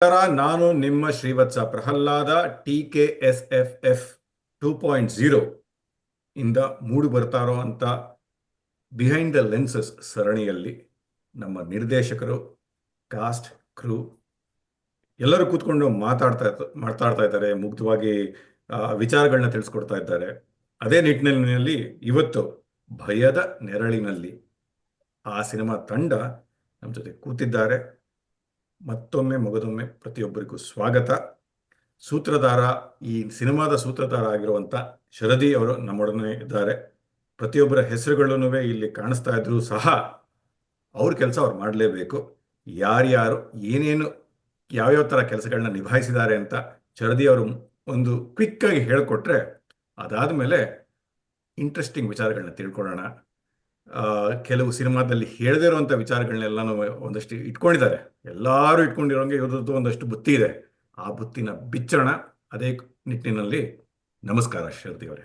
ನಮಸ್ಕಾರ. ನಾನು ನಿಮ್ಮ ಶ್ರೀವತ್ಸ ಪ್ರಹ್ಲಾದ. TKSFF 2.0 ಇಂದ ಮೂಡಿ ಬರ್ತಾ ಇರೋವಂಥ ಬಿಹೈಂಡ್ ದ ಲೆನ್ಸಸ್ ಸರಣಿಯಲ್ಲಿ ನಮ್ಮ ನಿರ್ದೇಶಕರು, ಕಾಸ್ಟ್, ಕ್ರೂ ಎಲ್ಲರೂ ಕೂತ್ಕೊಂಡು ಮಾತಾಡ್ತಾ ಇದ್ದಾರೆ. ಮುಗ್ಧವಾಗಿ ವಿಚಾರಗಳನ್ನ ತಿಳಿಸ್ಕೊಡ್ತಾ ಇದ್ದಾರೆ. ಅದೇ ನಿಟ್ಟಿನಲ್ಲಿ ಇವತ್ತು ಭಯದ ನೆರಳಿನಲ್ಲಿ ಆ ಸಿನಿಮಾ ತಂಡ ನಮ್ಮ ಜೊತೆ ಕೂತಿದ್ದಾರೆ. ಮತ್ತೊಮ್ಮೆ ಮಗದೊಮ್ಮೆ ಪ್ರತಿಯೊಬ್ಬರಿಗೂ ಸ್ವಾಗತ. ಸೂತ್ರಧಾರ, ಈ ಸಿನಿಮಾದ ಸೂತ್ರಧಾರ ಆಗಿರುವಂಥ ಶರದಿ ಅವರು ನಮ್ಮೊಡನೆ ಇದ್ದಾರೆ. ಪ್ರತಿಯೊಬ್ಬರ ಹೆಸರುಗಳೂ ಇಲ್ಲಿ ಕಾಣಿಸ್ತಾ ಇದ್ರು ಸಹ ಅವ್ರ ಕೆಲಸ ಅವ್ರು ಮಾಡಲೇಬೇಕು. ಯಾರ್ಯಾರು ಏನೇನು ಯಾವ್ಯಾವ ಥರ ಕೆಲಸಗಳನ್ನ ನಿಭಾಯಿಸಿದ್ದಾರೆ ಅಂತ ಶರದಿ ಅವರು ಒಂದು ಕ್ವಿಕ್ಕಾಗಿ ಹೇಳಿಕೊಟ್ರೆ, ಅದಾದಮೇಲೆ ಇಂಟ್ರೆಸ್ಟಿಂಗ್ ವಿಚಾರಗಳನ್ನ ತಿಳ್ಕೊಳ್ಳೋಣ. ಕೆಲವು ಸಿನಿಮಾದಲ್ಲಿ ಹೇಳದೇ ಇರುವಂಥ ವಿಚಾರಗಳನ್ನೆಲ್ಲನೂ ಒಂದಷ್ಟು ಇಟ್ಕೊಂಡಿದ್ದಾರೆ. ಎಲ್ಲರೂ ಇಟ್ಕೊಂಡಿರೋಂಗೆ ಇವ್ರದ್ದು ಒಂದಷ್ಟು ಬುತ್ತಿ ಇದೆ. ಆ ಬುತ್ತಿನ ಬಿಚ್ಚೋಣ. ಅದೇ ನಿಟ್ಟಿನಲ್ಲಿ ನಮಸ್ಕಾರ ಶರದಿ ಅವರೇ.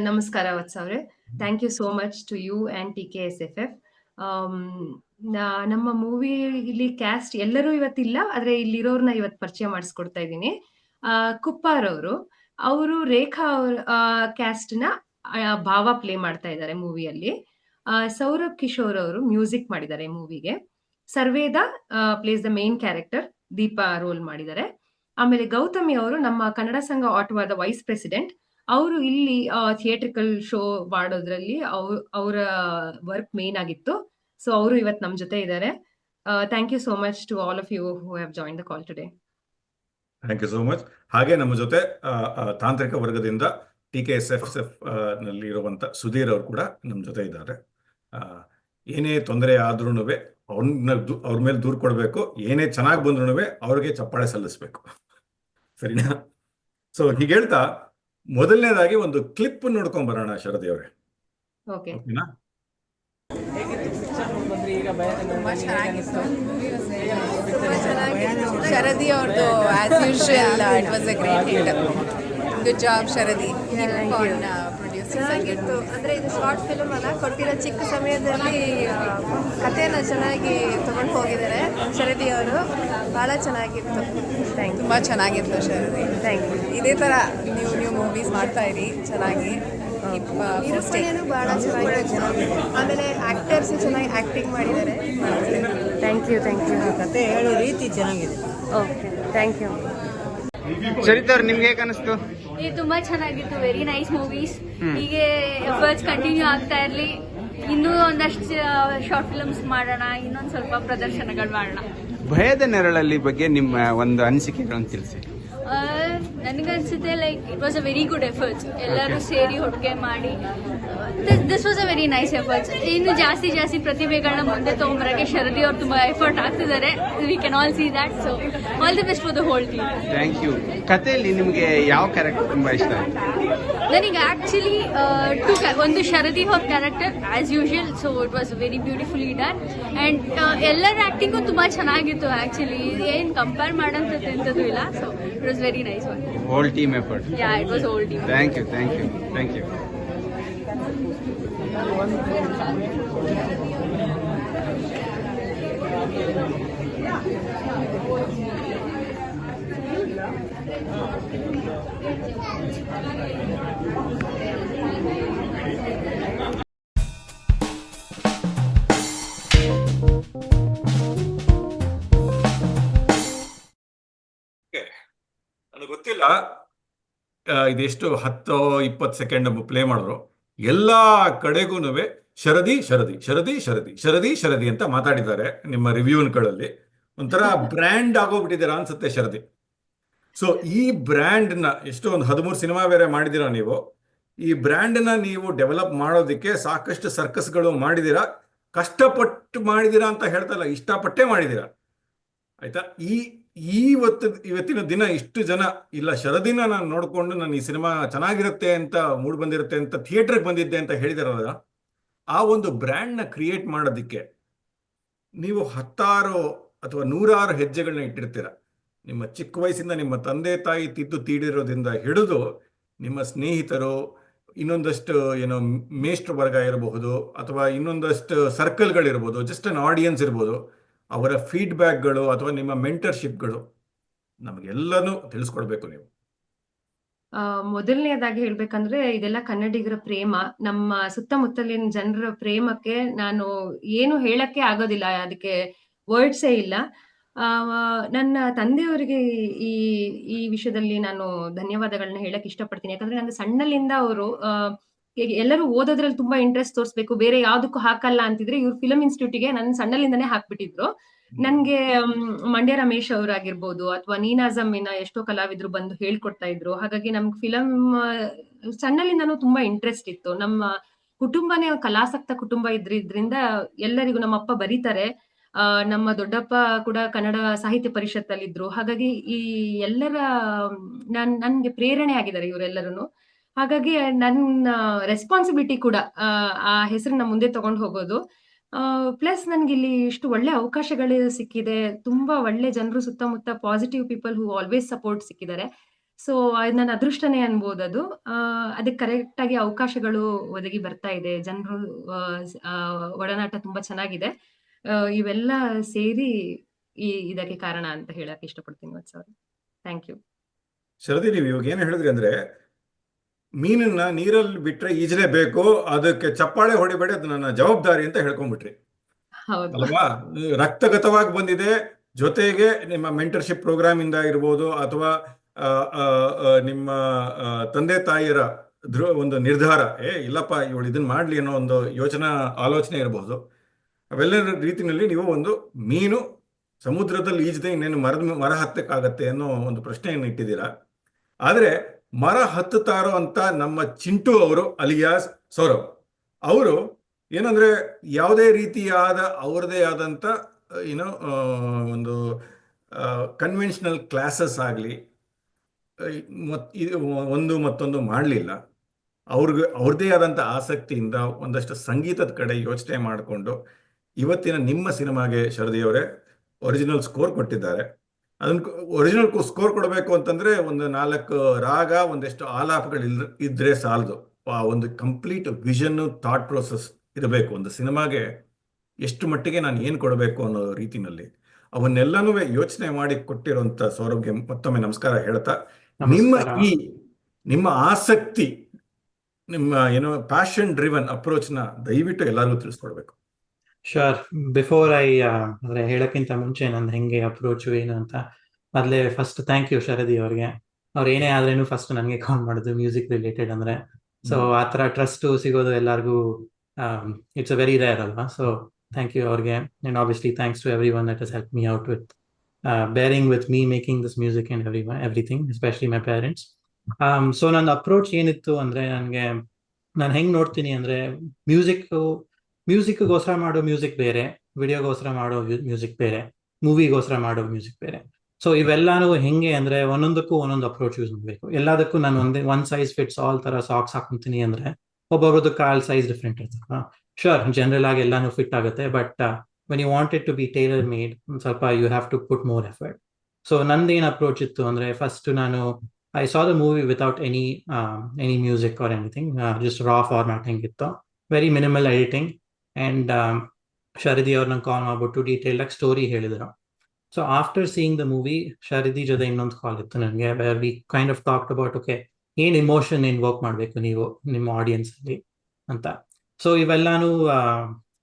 ನಮಸ್ಕಾರ ವತ್ಸ ಅವರೇ. Thank you so much to you and TKSFF. ನಮ್ಮ ಮೂವಿ ಇಲ್ಲಿ ಕ್ಯಾಸ್ಟ್ ಎಲ್ಲರೂ ಇವತ್ತಿಲ್ಲ, ಆದರೆ ಇಲ್ಲಿರೋರ್ನ ಇವತ್ತು ಪರಿಚಯ ಮಾಡಿಸ್ಕೊಡ್ತಾ ಇದ್ದೀನಿ. ಕುಪ್ಪಾರ್ ಅವರು ರೇಖಾ ಅವ್ರ ಕ್ಯಾಸ್ಟ್ನ ಭಾವ ಪ್ಲೇ ಮಾಡ್ತಾ ಇದ್ದಾರೆ ಮೂವಿಯಲ್ಲಿ. ಸೌರಭ್ ಕಿಶೋರ್ ಅವರು ಮ್ಯೂಸಿಕ್ ಮಾಡಿದ್ದಾರೆ ಮೂವಿಗೆ. ಸರ್ವೇದ plays the main character, Deepa role ಮಾಡಿದ್ದಾರೆ. ಆಮೇಲೆ ಗೌತಮಿ ಅವರು ನಮ್ಮ ಕನ್ನಡ ಸಂಘ ಆಟವಾದ ವೈಸ್ ಪ್ರೆಸಿಡೆಂಟ್. ಅವರು ಇಲ್ಲಿ ಥಿಯೇಟ್ರಿಕಲ್ ಶೋ ಮಾಡೋದ್ರಲ್ಲಿ ಅವರ ವರ್ಕ್ ಮೇನ್ ಆಗಿತ್ತು. ಸೊ ಅವರು ಇವತ್ತು ನಮ್ಮ ಜೊತೆ ಇದ್ದಾರೆ. Thank you so much to all of you who have join the call today. Thank you so much. ಹಾಗೆ ನಮ್ಮ ಜೊತೆ ತಾಂತ್ರಿಕ ವರ್ಗದಿಂದ TKSFF ನಲ್ಲಿ ಇರುವಂಥ ಸುಧೀರ್ ಅವರು ಕೂಡ ನಮ್ಮ ಜೊತೆ ಇದ್ದಾರೆ. ಏನೇ ತೊಂದರೆ ಆದ್ರೂ ಅವ್ರ ಮೇಲೆ ದೂರ ಕೊಡಬೇಕು. ಏನೇ ಚೆನ್ನಾಗಿ ಬಂದ್ರೂ ಅವ್ರಿಗೆ ಚಪ್ಪಾಳೆ ಸಲ್ಲಿಸ್ಬೇಕು. ಸರಿನಾ? ಸೊ ಹೀಗೆ ಹೇಳ್ತಾ ಮೊದಲನೇದಾಗಿ ಒಂದು ಕ್ಲಿಪ್ ನೋಡ್ಕೊಂಡ್ ಬರೋಣ ಶರದಿ ಅವರೇ. ಓಕೆನಾ? ತುಂಬಾ ಚೆನ್ನಾಗಿತ್ತು. ಶರದಿ ಅವ್ರದ್ದು as usual it was a great hit. Good job Sharadi. ಚೆನ್ನಾಗಿತ್ತು. ಅಂದರೆ ಇದು ಶಾರ್ಟ್ ಫಿಲ್ಮ್ ಅಲ್ಲ, ಕೊಟ್ಟಿರೋ ಚಿಕ್ಕ ಸಮಯದಲ್ಲಿ ಕಥೆನ ಚೆನ್ನಾಗಿ ತಗೊಂಡು ಹೋಗಿದ್ದಾರೆ ಶರದಿ ಅವರು. ಭಾಳ ಚೆನ್ನಾಗಿತ್ತು. ತುಂಬ ಚೆನ್ನಾಗಿತ್ತು ಶರದಿ. Thank you. ಇದೇ ಥರ ನ್ಯೂ ಮೂವೀಸ್ ಮಾಡ್ತಾ ಇರಿ ಚೆನ್ನಾಗಿ. ನಿರೂಪಣೆನೂ ಭಾಳ ಚೆನ್ನಾಗಿತ್ತು. ಆಮೇಲೆ ಆ್ಯಕ್ಟರ್ಸು ಚೆನ್ನಾಗಿ ಆ್ಯಕ್ಟಿಂಗ್ ಮಾಡಿದ್ದಾರೆ. Thank you. ಕತೆ ಹೇಳೋ ರೀತಿ ಚೆನ್ನಾಗಿದೆ. Okay, thank you. ಸರಿತಾ ಅವ್ರು ನಿಮ್ಗೆ ಹೇಗೆ ಅನಿಸ್ತು? ಇದು ತುಂಬಾ ಚೆನ್ನಾಗಿತ್ತು. Very nice movies. ಹೀಗೆ ಎಫರ್ಟ್ಸ್ ಕಂಟಿನ್ಯೂ ಆಗ್ತಾ ಇರಲಿ. ಇನ್ನೂ ಒಂದಷ್ಟು ಶಾರ್ಟ್ ಫಿಲ್ಮ್ಸ್ ಮಾಡೋಣ, ಇನ್ನೊಂದು ಸ್ವಲ್ಪ ಪ್ರದರ್ಶನಗಳು ಮಾಡೋಣ. ಭಯದ ನೆರಳಲ್ಲಿ ಬಗ್ಗೆ ನಿಮ್ಮ ಒಂದು ಅನಿಸಿಕೆಗಳನ್ನು ತಿಳಿಸಿ. ನನಗನ್ಸುತ್ತೆ like it was a very good efforts. ಎಲ್ಲರೂ ಸೇರಿ ಒಟ್ಟಿಗೆ ಮಾಡಿ this was a very nice efforts. ಇನ್ನು ಜಾಸ್ತಿ ಪ್ರತಿಭೆಗಳನ್ನ ಮುಂದೆ ತಗೊಂಬರಕ್ಕೆ ಶರದಿ ಅವ್ರು ತುಂಬಾ ಎಫರ್ಟ್ ಆಗ್ತಿದ್ದಾರೆ. We can all see that. So all the best for the whole team. Thank you. ಕಥೆಯಲ್ಲಿ ನಿಮಗೆ ಯಾವ ಕ್ಯಾರೆಕ್ಟರ್ ತುಂಬಾ ಇಷ್ಟ ಆಯ್ತು? ನನಗೆ ಆಕ್ಚುಲಿ ಒಂದು ಶರದಿ ಅವ್ರ character as usual. So it was very beautifully done and ಎಲ್ಲರ ಆಕ್ಟಿಂಗು ತುಂಬಾ ಚೆನ್ನಾಗಿತ್ತು. ಆಕ್ಚುಲಿ ಏನ್ ಕಂಪೇರ್ ಮಾಡೋಂಥದ್ದು ಇಲ್ಲ. So it was very nice one. Whole team effort. Yeah, it was whole team. Thank you. ನನಗೆ ಗೊತ್ತಿಲ್ಲ ಇದೆಷ್ಟು 10-20 ಸೆಕೆಂಡ್ ಪ್ಲೇ ಮಾಡಿದ್ರು. ಎಲ್ಲ ಕಡೆಗೂ ಶರದಿ ಅಂತ ಮಾತಾಡಿದ್ದಾರೆ. ನಿಮ್ಮ ರಿವ್ಯೂಗಳಲ್ಲಿ ಒಂಥರ ಬ್ರ್ಯಾಂಡ್ ಆಗೋಗ್ಬಿಟ್ಟಿದ್ದೀರಾ ಅನ್ಸುತ್ತೆ ಶರದಿ. ಸೊ ಈ ಬ್ರ್ಯಾಂಡ್ನ ಎಷ್ಟು ಒಂದು 13 ಸಿನಿಮಾ ಬೇರೆ ಮಾಡಿದ್ದೀರಾ ನೀವು. ಈ ಬ್ರ್ಯಾಂಡ್ನ ನೀವು ಡೆವಲಪ್ ಮಾಡೋದಕ್ಕೆ ಸಾಕಷ್ಟು ಸರ್ಕಸ್ಗಳು ಮಾಡಿದ್ದೀರಾ. ಕಷ್ಟಪಟ್ಟು ಮಾಡಿದ್ದೀರಾ ಅಂತ ಹೇಳ್ತಾ ಇಲ್ಲ, ಇಷ್ಟಪಟ್ಟೇ ಮಾಡಿದ್ದೀರಾ. ಆಯ್ತಾ? ಇವತ್ತಿನ ದಿನ ಇಷ್ಟು ಜನ ಇಲ್ಲ ಶರದಿನ ನಾನು ನೋಡಿಕೊಂಡು ನಾನು ಈ ಸಿನಿಮಾ ಚೆನ್ನಾಗಿರುತ್ತೆ ಅಂತ ಮೂಡ್ ಬಂದಿರುತ್ತೆ ಅಂತ ಥಿಯೇಟ್ರಿಗೆ ಬಂದಿದ್ದೆ ಅಂತ ಹೇಳಿದಾರಲ್ಲ, ಆ ಒಂದು ಬ್ರ್ಯಾಂಡ್ನ ಕ್ರಿಯೇಟ್ ಮಾಡೋದಕ್ಕೆ ನೀವು 10 ಅಥವಾ 100 ಹೆಜ್ಜೆಗಳನ್ನ ಇಟ್ಟಿರ್ತೀರ. ನಿಮ್ಮ ಚಿಕ್ಕ ವಯಸ್ಸಿಂದ ನಿಮ್ಮ ತಂದೆ ತಾಯಿ ತೀಡಿರೋದ್ರಿಂದ ಹಿಡಿದು ನಿಮ್ಮ ಸ್ನೇಹಿತರು, ಇನ್ನೊಂದಷ್ಟು ಮೇಷ್ಟ್ರ ವರ್ಗ ಇರಬಹುದು, ಅಥವಾ ಇನ್ನೊಂದಷ್ಟು ಸರ್ಕಲ್ಗಳಿರ್ಬೋದು, ಜಸ್ಟ್ ಅನ್ ಆಡಿಯನ್ಸ್ ಇರ್ಬೋದು. ಅವರ ಫೀಡ್ಬ್ಯಾಕ್ಗಳು ಅಥವಾ ನಿಮ್ಮ ಮೆಂಟರ್ಶಿಪ್ಗಳು ನಮಗೆಲ್ಲನೂ ತಿಳಿಸ್ಕೊಡ್ಬೇಕು ನೀವು. ಮೊದಲನೇದಾಗಿ ಹೇಳ್ಬೇಕಂದ್ರೆ ಇದೆಲ್ಲ ಕನ್ನಡಿಗರ ಪ್ರೇಮ. ನಮ್ಮ ಸುತ್ತಮುತ್ತಲಿನ ಜನರ ಪ್ರೇಮಕ್ಕೆ ನಾನು ಏನು ಹೇಳಕ್ಕೆ ಆಗೋದಿಲ್ಲ. ಅದಕ್ಕೆ ವರ್ಡ್ಸೇ ಇಲ್ಲ. ನನ್ನ ತಂದೆಯವರಿಗೆ ಈ ಈ ವಿಷಯದಲ್ಲಿ ನಾನು ಧನ್ಯವಾದಗಳನ್ನ ಹೇಳಕ್ ಇಷ್ಟಪಡ್ತೀನಿ. ಯಾಕಂದ್ರೆ ನಂಗೆ ಸಣ್ಣಲ್ಲಿಂದ ಅವರು ಎಲ್ಲರೂ ಓದೋದ್ರಲ್ಲಿ ತುಂಬಾ ಇಂಟ್ರೆಸ್ಟ್ ತೋರಿಸ್ಬೇಕು, ಬೇರೆ ಯಾವ್ದಕ್ಕೂ ಹಾಕಲ್ಲ ಅಂತಿದ್ರೆ ಇವ್ರು ಫಿಲಂ ಇನ್ಸ್ಟಿಟ್ಯೂಟ್ಗೆ ನನ್ನ ಸಣ್ಣಲಿಂದಾನೇ ಹಾಕ್ಬಿಟ್ಟಿದ್ರು. ನನ್ಗೆ ಮಂಡ್ಯ ರಮೇಶ್ ಅವರಾಗಿರ್ಬೋದು ಅಥವಾ ನೀನಾಜಮ್ಮಿನ ಎಷ್ಟೋ ಕಲಾವಿದ್ರು ಬಂದು ಹೇಳ್ಕೊಡ್ತಾ ಇದ್ರು. ಹಾಗಾಗಿ ನಮ್ಗೆ ಫಿಲಂ ಸಣ್ಣಲಿಂದಾನು ತುಂಬಾ ಇಂಟ್ರೆಸ್ಟ್ ಇತ್ತು. ನಮ್ಮ ಕುಟುಂಬನೇ ಕಲಾಸಕ್ತ ಕುಟುಂಬ ಇದ್ರಿಂದ ಎಲ್ಲರಿಗೂ ನಮ್ಮ ಅಪ್ಪ ಬರೀತಾರೆ. ನಮ್ಮ ದೊಡ್ಡಪ್ಪ ಕೂಡ ಕನ್ನಡ ಸಾಹಿತ್ಯ ಪರಿಷತ್ತಲ್ಲಿದ್ರು. ಹಾಗಾಗಿ ಈ ಎಲ್ಲರ ನನ್ಗೆ ಪ್ರೇರಣೆ ಆಗಿದ್ದಾರೆ ಇವರೆಲ್ಲರೂ. ಹಾಗಾಗಿ ನನ್ನ ರೆಸ್ಪಾನ್ಸಿಬಿಲಿಟಿ ಕೂಡ ಆ ಹೆಸರನ್ನ ಮುಂದೆ ತಗೊಂಡು ಹೋಗೋದು. ಪ್ಲಸ್ ನನ್ಗೆ ಇಲ್ಲಿ ಇಷ್ಟು ಒಳ್ಳೆ ಅವಕಾಶಗಳು ಸಿಕ್ಕಿದೆ. ತುಂಬಾ ಒಳ್ಳೆ ಜನರು ಸುತ್ತಮುತ್ತ positive people who always support ಸಿಕ್ಕಿದ್ದಾರೆ. ಸೊ ನನ್ನ ಅದೃಷ್ಟನೇ ಅನ್ಬೋದು ಅದು. ಅದಕ್ಕೆ ಕರೆಕ್ಟ್ ಆಗಿ ಅವಕಾಶಗಳು ಒದಗಿ ಬರ್ತಾ ಇದೆ. ಜನರು ಒಡನಾಟ ತುಂಬಾ ಚೆನ್ನಾಗಿದೆ. ಇವೆಲ್ಲ ಸೇರಿ ಇದಕ್ಕೆ ಕಾರಣ ಅಂತ ಹೇಳಕ್ ಇಷ್ಟಪಡ್ತೀನಿ ವತ್ಸ ಅವ್ರೆ. Thank you. ಶರದಿ, ನೀವು ಇವಾಗ ಏನು ಹೇಳಿದ್ರಿ ಅಂದ್ರೆ, ಮೀನನ್ನ ನೀರಲ್ಲಿ ಬಿಟ್ರೆ ಈಜಲೇಬೇಕು, ಅದಕ್ಕೆ ಚಪ್ಪಾಳೆ ಹೊಡಿಬೇಡಿ, ಅದು ನನ್ನ ಜವಾಬ್ದಾರಿ ಅಂತ ಹೇಳ್ಕೊಂಡ್ಬಿಟ್ರಿ ಹೌದು. ಅಲ್ವಾ? ರಕ್ತಗತವಾಗಿ ಬಂದಿದೆ. ಜೊತೆಗೆ ನಿಮ್ಮ ಮೆಂಟರ್ಶಿಪ್ ಪ್ರೋಗ್ರಾಮ್ ಇಂದ ಇರ್ಬೋದು ಅಥವಾ ನಿಮ್ಮ ತಂದೆ ತಾಯಿಯರ ಒಂದು ನಿರ್ಧಾರ, ಇಲ್ಲಪ್ಪ ಇವಳು ಇದನ್ನ ಮಾಡ್ಲಿ ಅನ್ನೋ ಒಂದು ಆಲೋಚನೆ ಇರಬಹುದು. ಅವೆಲ್ಲ ರೀತಿಯಲ್ಲಿ ನೀವು ಒಂದು ಮೀನು ಸಮುದ್ರದಲ್ಲಿ ಈಜದೆ ಇನ್ನೇನು ಮರ ಹತ್ತಕ್ಕಾಗತ್ತೆ ಅನ್ನೋ ಒಂದು ಪ್ರಶ್ನೆಯನ್ನು ಇಟ್ಟಿದ್ದೀರಾ. ಆದರೆ ಮರ ಹತ್ತುತ್ತಾರೋ ಅಂತ ನಮ್ಮ ಚಿಂಟು ಅವರು ಅಲಿಯಾಸ್ ಸೌರವ್ ಅವರು ಏನಂದ್ರೆ, ಯಾವುದೇ ರೀತಿಯಾದ ಅವರದೇ ಆದಂಥ ಒಂದು ಕನ್ವೆನ್ಷನಲ್ ಕ್ಲಾಸಸ್ ಆಗಲಿ ಒಂದು ಮತ್ತೊಂದು ಮಾಡಲಿಲ್ಲ. ಅವ್ರದ್ದೇ ಆದಂಥ ಆಸಕ್ತಿಯಿಂದ ಒಂದಷ್ಟು ಸಂಗೀತದ ಕಡೆ ಯೋಚನೆ ಮಾಡಿಕೊಂಡು ಇವತ್ತಿನ ನಿಮ್ಮ ಸಿನಿಮಾಗೆ ಶರದಿಯವರೇ ಒರಿಜಿನಲ್ ಸ್ಕೋರ್ ಕೊಟ್ಟಿದ್ದಾರೆ. ಅದನ್ನು ಒರಿಜಿನಲ್ ಸ್ಕೋರ್ ಕೊಡಬೇಕು ಅಂತಂದ್ರೆ ಒಂದು 4 ರಾಗ, ಒಂದಷ್ಟು ಆಲಾಪಗಳು ಇದ್ರೆ ಸಾಲದು. ಆ ಒಂದು ಕಂಪ್ಲೀಟ್ ವಿಷನ್, ಥಾಟ್ ಪ್ರೋಸೆಸ್ ಇರಬೇಕು. ಒಂದು ಸಿನಿಮಾಗೆ ಎಷ್ಟು ಮಟ್ಟಿಗೆ ನಾನು ಏನು ಕೊಡಬೇಕು ಅನ್ನೋ ರೀತಿನಲ್ಲಿ ಅವನ್ನೆಲ್ಲನೂ ಯೋಚನೆ ಮಾಡಿ ಕೊಟ್ಟಿರುವಂತ ಸೌರಭ್ಗೆ ಮತ್ತೊಮ್ಮೆ ನಮಸ್ಕಾರ ಹೇಳ್ತಾ, ನಿಮ್ಮ ಆಸಕ್ತಿ, ನಿಮ್ಮ ಪ್ಯಾಷನ್ ಡ್ರಿವನ್ ಅಪ್ರೋಚ್ನ ದಯವಿಟ್ಟು ಎಲ್ಲರಿಗೂ ತಿಳಿಸ್ಕೊಡ್ಬೇಕು. ಶೋರ್. ಬಿಫೋರ್ ಅಂದ್ರೆ ಹೇಳಕ್ಕಿಂತ ಮುಂಚೆ ನಾನು ಹೆಂಗೆ ಅಪ್ರೋಚು ಏನು ಅಂತ ಮೊದಲೇ ಫಸ್ಟ್ ಥ್ಯಾಂಕ್ ಯು ಶರದಿ ಅವ್ರಿಗೆ. ಅವ್ರು ಏನೇ ಆದ್ರೇನು ಫಸ್ಟ್ ನನಗೆ ಕಾಲ್ ಮಾಡೋದು ಮ್ಯೂಸಿಕ್ ರಿಲೇಟೆಡ್ ಅಂದ್ರೆ. ಸೊ ಆ ಥರ ಟ್ರಸ್ಟ್ ಸಿಗೋದು ಎಲ್ಲರಿಗೂ ಇಟ್ಸ್ ಅ ವೆರಿ ರೇರ್ ಅಲ್ವಾ. ಸೊ ಥ್ಯಾಂಕ್ ಯು ಅವ್ರಿಗೆ. And obviously thanks to everyone that has help me out with bearing with me making this music and everything, especially my parents. So ನನ್ನ approach ಏನಿತ್ತು ಅಂದ್ರೆ, ನಾನು ಹೆಂಗ್ ನೋಡ್ತೀನಿ ಅಂದ್ರೆ, ಮ್ಯೂಸಿಕ್ಗೋಸ್ಕರ ಮಾಡೋ ಮ್ಯೂಸಿಕ್ ಬೇರೆ, ವಿಡಿಯೋಗೋಸ್ಕರ ಮಾಡೋ ಮ್ಯೂಸಿಕ್ ಬೇರೆ, ಮೂವಿಗೋಸ್ಕರ ಮಾಡೋ ಮ್ಯೂಸಿಕ್ ಬೇರೆ. ಸೊ ಇವೆಲ್ಲಾನು ಹೆಂಗೆ ಅಂದ್ರೆ ಒಂದೊಂದಕ್ಕೂ ಒಂದೊಂದು ಅಪ್ರೋಚ್ ಯೂಸ್ ಮಾಡಬೇಕು. ಎಲ್ಲದಕ್ಕೂ ನಾನು ಒನ್ ಸೈಜ್ ಫಿಟ್ಸ್ ಆಲ್ ತರ ಸಾಕ್ಸ್ ಹಾಕೊಂತೀನಿ ಅಂದ್ರೆ ಒಬ್ಬೊಬ್ರದ್ದು ಕಾಲ್ ಸೈಜ್ ಡಿಫ್ರೆಂಟ್ ಇರ್ತದೆ. ಶೋರ್, ಜನರಲ್ ಆಗಿ ಎಲ್ಲಾನು ಫಿಟ್ ಆಗುತ್ತೆ, but when you want it to be tailor made, ಸ್ವಲ್ಪ you have to put more effort. So ನಂದೇನು ಅಪ್ರೋಚ್ ಇತ್ತು ಅಂದ್ರೆ, ಫಸ್ಟ್ ನಾನು I saw the movie without any music or anything, just raw formatting ಇತ್ತು, very minimal editing. And Sharadi ಅವ್ರು ನಂಗೆ call ಮಾಡ್ಬಿಟ್ಟು detail ಆಗಿ ಸ್ಟೋರಿ ಹೇಳಿದ್ರು. So after seeing the movie, Sharadi ಜೊತೆ ಇನ್ನೊಂದು ಕಾಲ್ ಇತ್ತು ನನಗೆ, where we kind of talked about okay ಏನ್ ಇಮೋಷನ್ ಇನ್ವೋಕ್ ಮಾಡಬೇಕು ನೀವು ನಿಮ್ಮ ಆಡಿಯನ್ಸ್ ಅಲ್ಲಿ ಅಂತ. ಸೊ ಇವೆಲ್ಲಾನು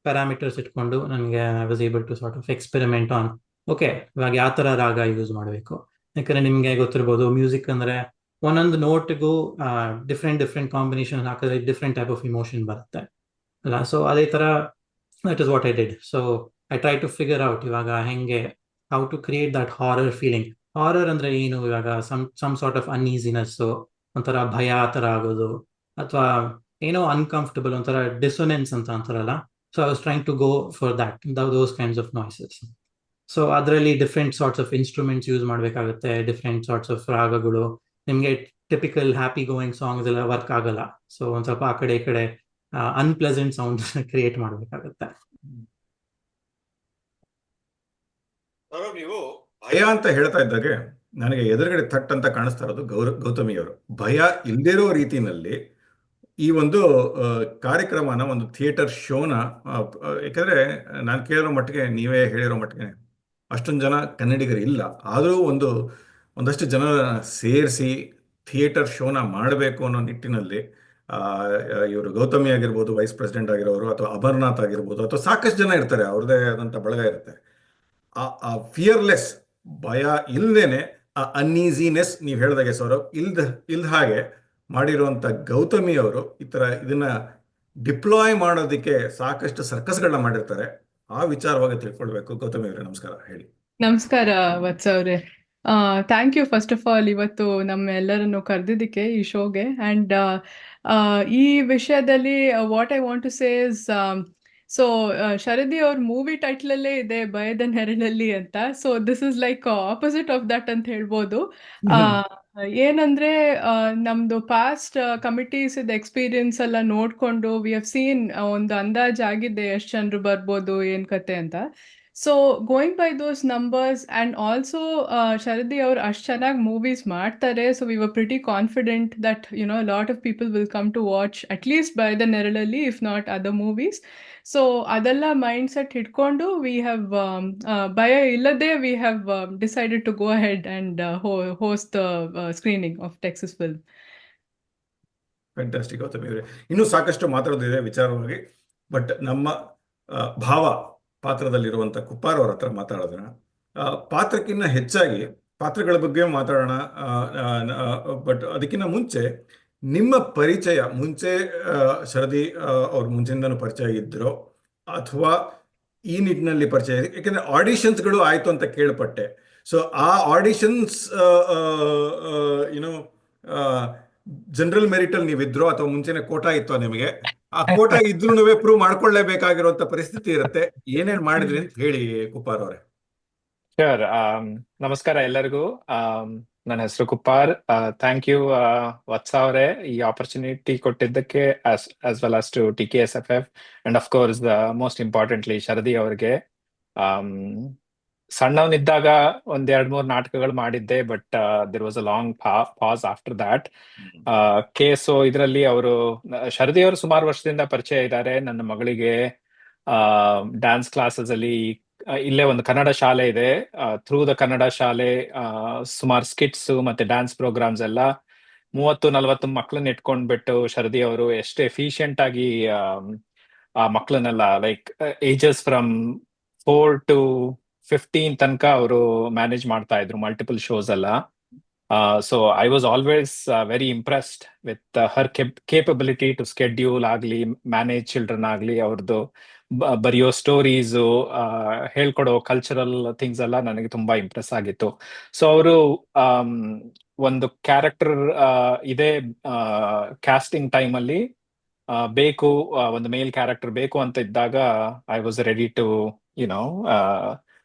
ಪ್ಯಾರಾಮೀಟರ್ಸ್ ಇಟ್ಕೊಂಡು ನನಗೆ I was able to sort of experiment on okay ಇವಾಗ ಯಾವ ಥರ ರಾಗ ಯೂಸ್ ಮಾಡಬೇಕು. ಯಾಕಂದ್ರೆ ನಿಮಗೆ ಗೊತ್ತಿರ್ಬೋದು, ಮ್ಯೂಸಿಕ್ ಅಂದ್ರೆ ಒಂದೊಂದು ನೋಟ್ಗೂ ಡಿಫ್ರೆಂಟ್ ಕಾಂಬಿನೇಷನ್ ಹಾಕಿದ್ರೆ ಡಿಫ್ರೆಂಟ್ ಟೈಪ್ ಆಫ್ ಇಮೋಷನ್ ಬರುತ್ತೆ ಅಲ್ಲ. ಸೊ ಅದೇ ಥರ that is what I did. So I try to figure out ಇವಾಗ ಹೆಂಗೆ how to create that horror feeling. Horror ಅಂದ್ರೆ ಏನು, ಇವಾಗ ಸಮ್ ಸಾರ್ಟ್ ಆಫ್ ಅನ್ಈಸಿನೆಸ್, ಒಂಥರ ಭಯ ಆ ಥರ ಆಗೋದು, ಅಥವಾ ಏನೋ ಅನ್ಕಂಫರ್ಟಬಲ್, ಒಂಥರ ಡಿಸೊನೆನ್ಸ್ ಅಂತ ಅಂತಾರಲ್ಲ. So I was trying to go for those kinds of noises. So ಅದರಲ್ಲಿ different sorts of instruments use ಮಾಡಬೇಕಾಗುತ್ತೆ, ಡಿಫ್ರೆಂಟ್ ಸಾರ್ಟ್ಸ್ ಆಫ್ ರಾಗಗಳು. ನಿಮಗೆ ಟಿಪಿಕಲ್ ಹ್ಯಾಪಿ ಗೋಯಿಂಗ್ ಸಾಂಗ್ಸ್ ಎಲ್ಲ ವರ್ಕ್ ಆಗಲ್ಲ. ಸೊ ಒಂದ್ ಸ್ವಲ್ಪ ಆ ಕಡೆ ಈ ಕಡೆ ಅನ್ಪ್ಲೆಸೆಂಟ್ ಸೌಂಡ್ ಕ್ರಿಯೇಟ್ ಮಾಡಬೇಕಾಗುತ್ತೆ. ನೀವು ಭಯ ಅಂತ ಹೇಳ್ತಾ ಇದ್ದಾಗೆ ನನಗೆ ಎದುರುಗಡೆ ಥಟ್ ಅಂತ ಕಾಣಿಸ್ತಾ ಇರೋದು ಗೌತಮಿ ಅವರು. ಭಯ ಇಲ್ದಿರೋ ರೀತಿನಲ್ಲಿ ಈ ಒಂದು ಕಾರ್ಯಕ್ರಮನ, ಒಂದು ಥಿಯೇಟರ್ ಶೋನ, ಯಾಕಂದರೆ ನಾನು ಕೇಳಿರೋ ಮಟ್ಟಿಗೆ, ನೀವೇ ಹೇಳಿರೋ ಮಟ್ಟಿಗೆ ಅಷ್ಟೊಂದು ಜನ ಕನ್ನಡಿಗರು ಇಲ್ಲ, ಆದರೂ ಒಂದಷ್ಟು ಜನ ಸೇರಿಸಿ ಥಿಯೇಟರ್ ಶೋನ ಮಾಡಬೇಕು ಅನ್ನೋ ನಿಟ್ಟಿನಲ್ಲಿ ಇವರು ಗೌತಮಿ ಆಗಿರ್ಬೋದು, ವೈಸ್ ಪ್ರೆಸಿಡೆಂಟ್ ಆಗಿರೋರು, ಅಥವಾ ಅಮರ್ನಾಥ್ ಆಗಿರ್ಬೋದು, ಅಥವಾ ಸಾಕಷ್ಟು ಜನ ಇರ್ತಾರೆ, ಅವ್ರದ್ದೇ ಆದಂಥ ಬಳಗ ಇರುತ್ತೆ. ಆ ಫಿಯರ್ಲೆಸ್, ಭಯ ಇಲ್ಲದೇನೆ, ಆ ಅನ್ಈಸಿನೆಸ್ ನೀವು ಹೇಳಿದಾಗೆ ಸೌರವ್, ಇಲ್ದ ಹಾಗೆ ಮಾಡಿರುವಂಥ ಗೌತಮಿ ಅವರು ಇದನ್ನ ಡಿಪ್ಲಾಯ್ ಮಾಡೋದಕ್ಕೆ ಸಾಕಷ್ಟು ಸರ್ಕಸ್ಗಳನ್ನ ಮಾಡಿರ್ತಾರೆ. ಆ ವಿಚಾರವಾಗಿ ತಿಳ್ಕೊಳ್ಬೇಕು. ಗೌತಮಿ ಅವರೇ, ನಮಸ್ಕಾರ, ಹೇಳಿ. ನಮಸ್ಕಾರ ವತ್ಸ ಅವರೇ. Thank you first of all ಇವತ್ತು ನಮ್ಮೆಲ್ಲರನ್ನು ಕರೆದಿದ್ದಕ್ಕೆ ಈ ಶೋಗೆ. ಆ್ಯಂಡ್ ಈ ವಿಷಯದಲ್ಲಿ what I want to say is, so Sharadi ಅವ್ರ ಮೂವಿ ಟೈಟ್ಲಲ್ಲೇ ಇದೆ ಭಯದ ನೆರಳಲ್ಲಿ ಅಂತ. So this is like opposite of that ಅಂತ ಹೇಳ್ಬೋದು. ಏನಂದ್ರೆ ನಮ್ದು ಪಾಸ್ಟ್ ಕಮಿಟೀಸ್ ಎಕ್ಸ್ಪೀರಿಯನ್ಸ್ ಎಲ್ಲ ನೋಡ್ಕೊಂಡು ವಿ ಹ್ಯಾವ್ ಸೀನ್ ಒಂದು ಅಂದಾಜಾಗಿದೆ ಎಷ್ಟು ಜನರು ಬರ್ಬೋದು ಏನ್ ಕತೆ ಅಂತ. So going by those numbers and also Sharadi ಅವ್ರು ಅಷ್ಟು ಚೆನ್ನಾಗಿ ಮೂವೀಸ್ ಮಾಡ್ತಾರೆ. So we were pretty confident that lot of people will come to watch at least by the ನೆರಳಲ್ಲಿ, if not other movies. So ಅದೆಲ್ಲ ಮೈಂಡ್ ಸೆಟ್ ಹಿಡ್ಕೊಂಡು we have ಭಯ ಇಲ್ಲದೆ we have decided to go ahead and host the screening of Texas film. Fantastic Gautami ಅವರೇ, ಇನ್ನೂ ಸಾಕಷ್ಟು ಮಾತಾಡೋದಿದೆ ವಿಚಾರವಾಗಿ, but ನಮ್ಮ ಭಾವ ಪಾತ್ರದಲ್ಲಿರುವಂಥ ಕುಪ್ಪಾರ್ ಅವ್ರ ಹತ್ರ ಮಾತಾಡೋದನ್ನ, ಪಾತ್ರಕ್ಕಿಂತ ಹೆಚ್ಚಾಗಿ ಪಾತ್ರಗಳ ಬಗ್ಗೆ ಮಾತಾಡೋಣ. ಬಟ್ ಅದಕ್ಕಿಂತ ಮುಂಚೆ ನಿಮ್ಮ ಪರಿಚಯ, ಮುಂಚೆ ಶರದಿ ಅವ್ರ ಮುಂಚಿನಿಂದನೂ ಪರಿಚಯ ಇದ್ರೋ ಅಥವಾ ಈ ನಿಟ್ಟಿನಲ್ಲಿ ಪರಿಚಯ, ಯಾಕೆಂದರೆ ಆಡಿಷನ್ಸ್ಗಳು ಆಯಿತು ಅಂತ ಕೇಳ್ಪಟ್ಟೆ. ಸೊ ಆ ಆಡಿಷನ್ಸ್ ಜನರಲ್ ಮೆರಿಟಲ್ಲಿ ನೀವಿದ್ರೋ ಅಥವಾ ಮುಂಚೆನೆ ಕೋಟಾ ಇತ್ತು ನಿಮಗೆ? ಆ ಕೋಟಾ ಇದ್ರೂ ಪ್ರೂವ್ ಮಾಡ್ಕೊಳ್ಳೇಬೇಕಾಗಿರುವಂತ ಪರಿಸ್ಥಿತಿ ಇರುತ್ತೆ. ಏನೇನ್ ಮಾಡಿದ್ರಿ ಅಂತ ಹೇಳಿ ಕುಪ್ಪಾರ್ ಅವರೇ. ಶೋರ್. ನಮಸ್ಕಾರ ಎಲ್ಲರಿಗೂ. ನನ್ನ ಹೆಸರು ಕುಪ್ಪಾರ್. ಥ್ಯಾಂಕ್ ಯು ವತ್ಸ ಅವರೇ ಈ ಆಪರ್ಚುನಿಟಿ ಕೊಟ್ಟಿದ್ದಕ್ಕೆ, as well as to TKSFF and of course most importantly Sharadi ಅವರಿಗೆ. ಸಣ್ಣವನಿದ್ದಾಗ ಒಂದ್ 2-3 ನಾಟಕಗಳು ಮಾಡಿದ್ದೆ, but there was a long pause after that. So ಇದರಲ್ಲಿ ಶರದಿ ಅವರು ಸುಮಾರು ವರ್ಷದಿಂದ ಪರಿಚಯ ಇದ್ದಾರೆ. ನನ್ನ ಮಗಳಿಗೆ ಡ್ಯಾನ್ಸ್ ಕ್ಲಾಸಸ್ ಅಲ್ಲಿ ಇಲ್ಲೇ ಒಂದು ಕನ್ನಡ ಶಾಲೆ ಇದೆ, ಥ್ರೂ ದ ಕನ್ನಡ ಶಾಲೆ ಸುಮಾರು ಸ್ಕಿಟ್ಸ್ ಮತ್ತೆ ಡ್ಯಾನ್ಸ್ ಪ್ರೋಗ್ರಾಮ್ಸ್ ಎಲ್ಲ 30-40 ಮಕ್ಕಳನ್ನ ಇಟ್ಕೊಂಡ್ಬಿಟ್ಟು ಶರದಿ ಅವರು ಎಷ್ಟು ಎಫಿಷಿಯಂಟ್ ಆಗಿ ಆ ಮಕ್ಕಳನ್ನೆಲ್ಲ, ಲೈಕ್ ಏಜಸ್ ಫ್ರಮ್ 4 to 15 ತನಕ ಅವರು ಮ್ಯಾನೇಜ್ ಮಾಡ್ತಾ ಇದ್ರು ಮಲ್ಟಿಪಲ್ ಶೋಸ್ ಎಲ್ಲ. So I was always very impressed with her capability to schedule ಆಗ್ಲಿ, ಮ್ಯಾನೇಜ್ ಚಿಲ್ಡ್ರನ್ ಆಗ್ಲಿ, ಅವ್ರದ್ದು ಬರೆಯೋ ಸ್ಟೋರೀಸು, ಹೇಳ್ಕೊಡೋ ಕಲ್ಚರಲ್ ಥಿಂಗ್ಸ್ ಎಲ್ಲ ನನಗೆ ತುಂಬಾ ಇಂಪ್ರೆಸ್ ಆಗಿತ್ತು. ಸೊ ಅವರು ಒಂದು ಕ್ಯಾರೆಕ್ಟರ್ ಇದೇ ಕ್ಯಾಸ್ಟಿಂಗ್ ಟೈಮಲ್ಲಿ ಬೇಕು, ಒಂದು ಮೇಲ್ ಕ್ಯಾರೆಕ್ಟರ್ ಬೇಕು ಅಂತ ಇದ್ದಾಗ ಐ ವಾಸ್ ರೆಡಿ ಟು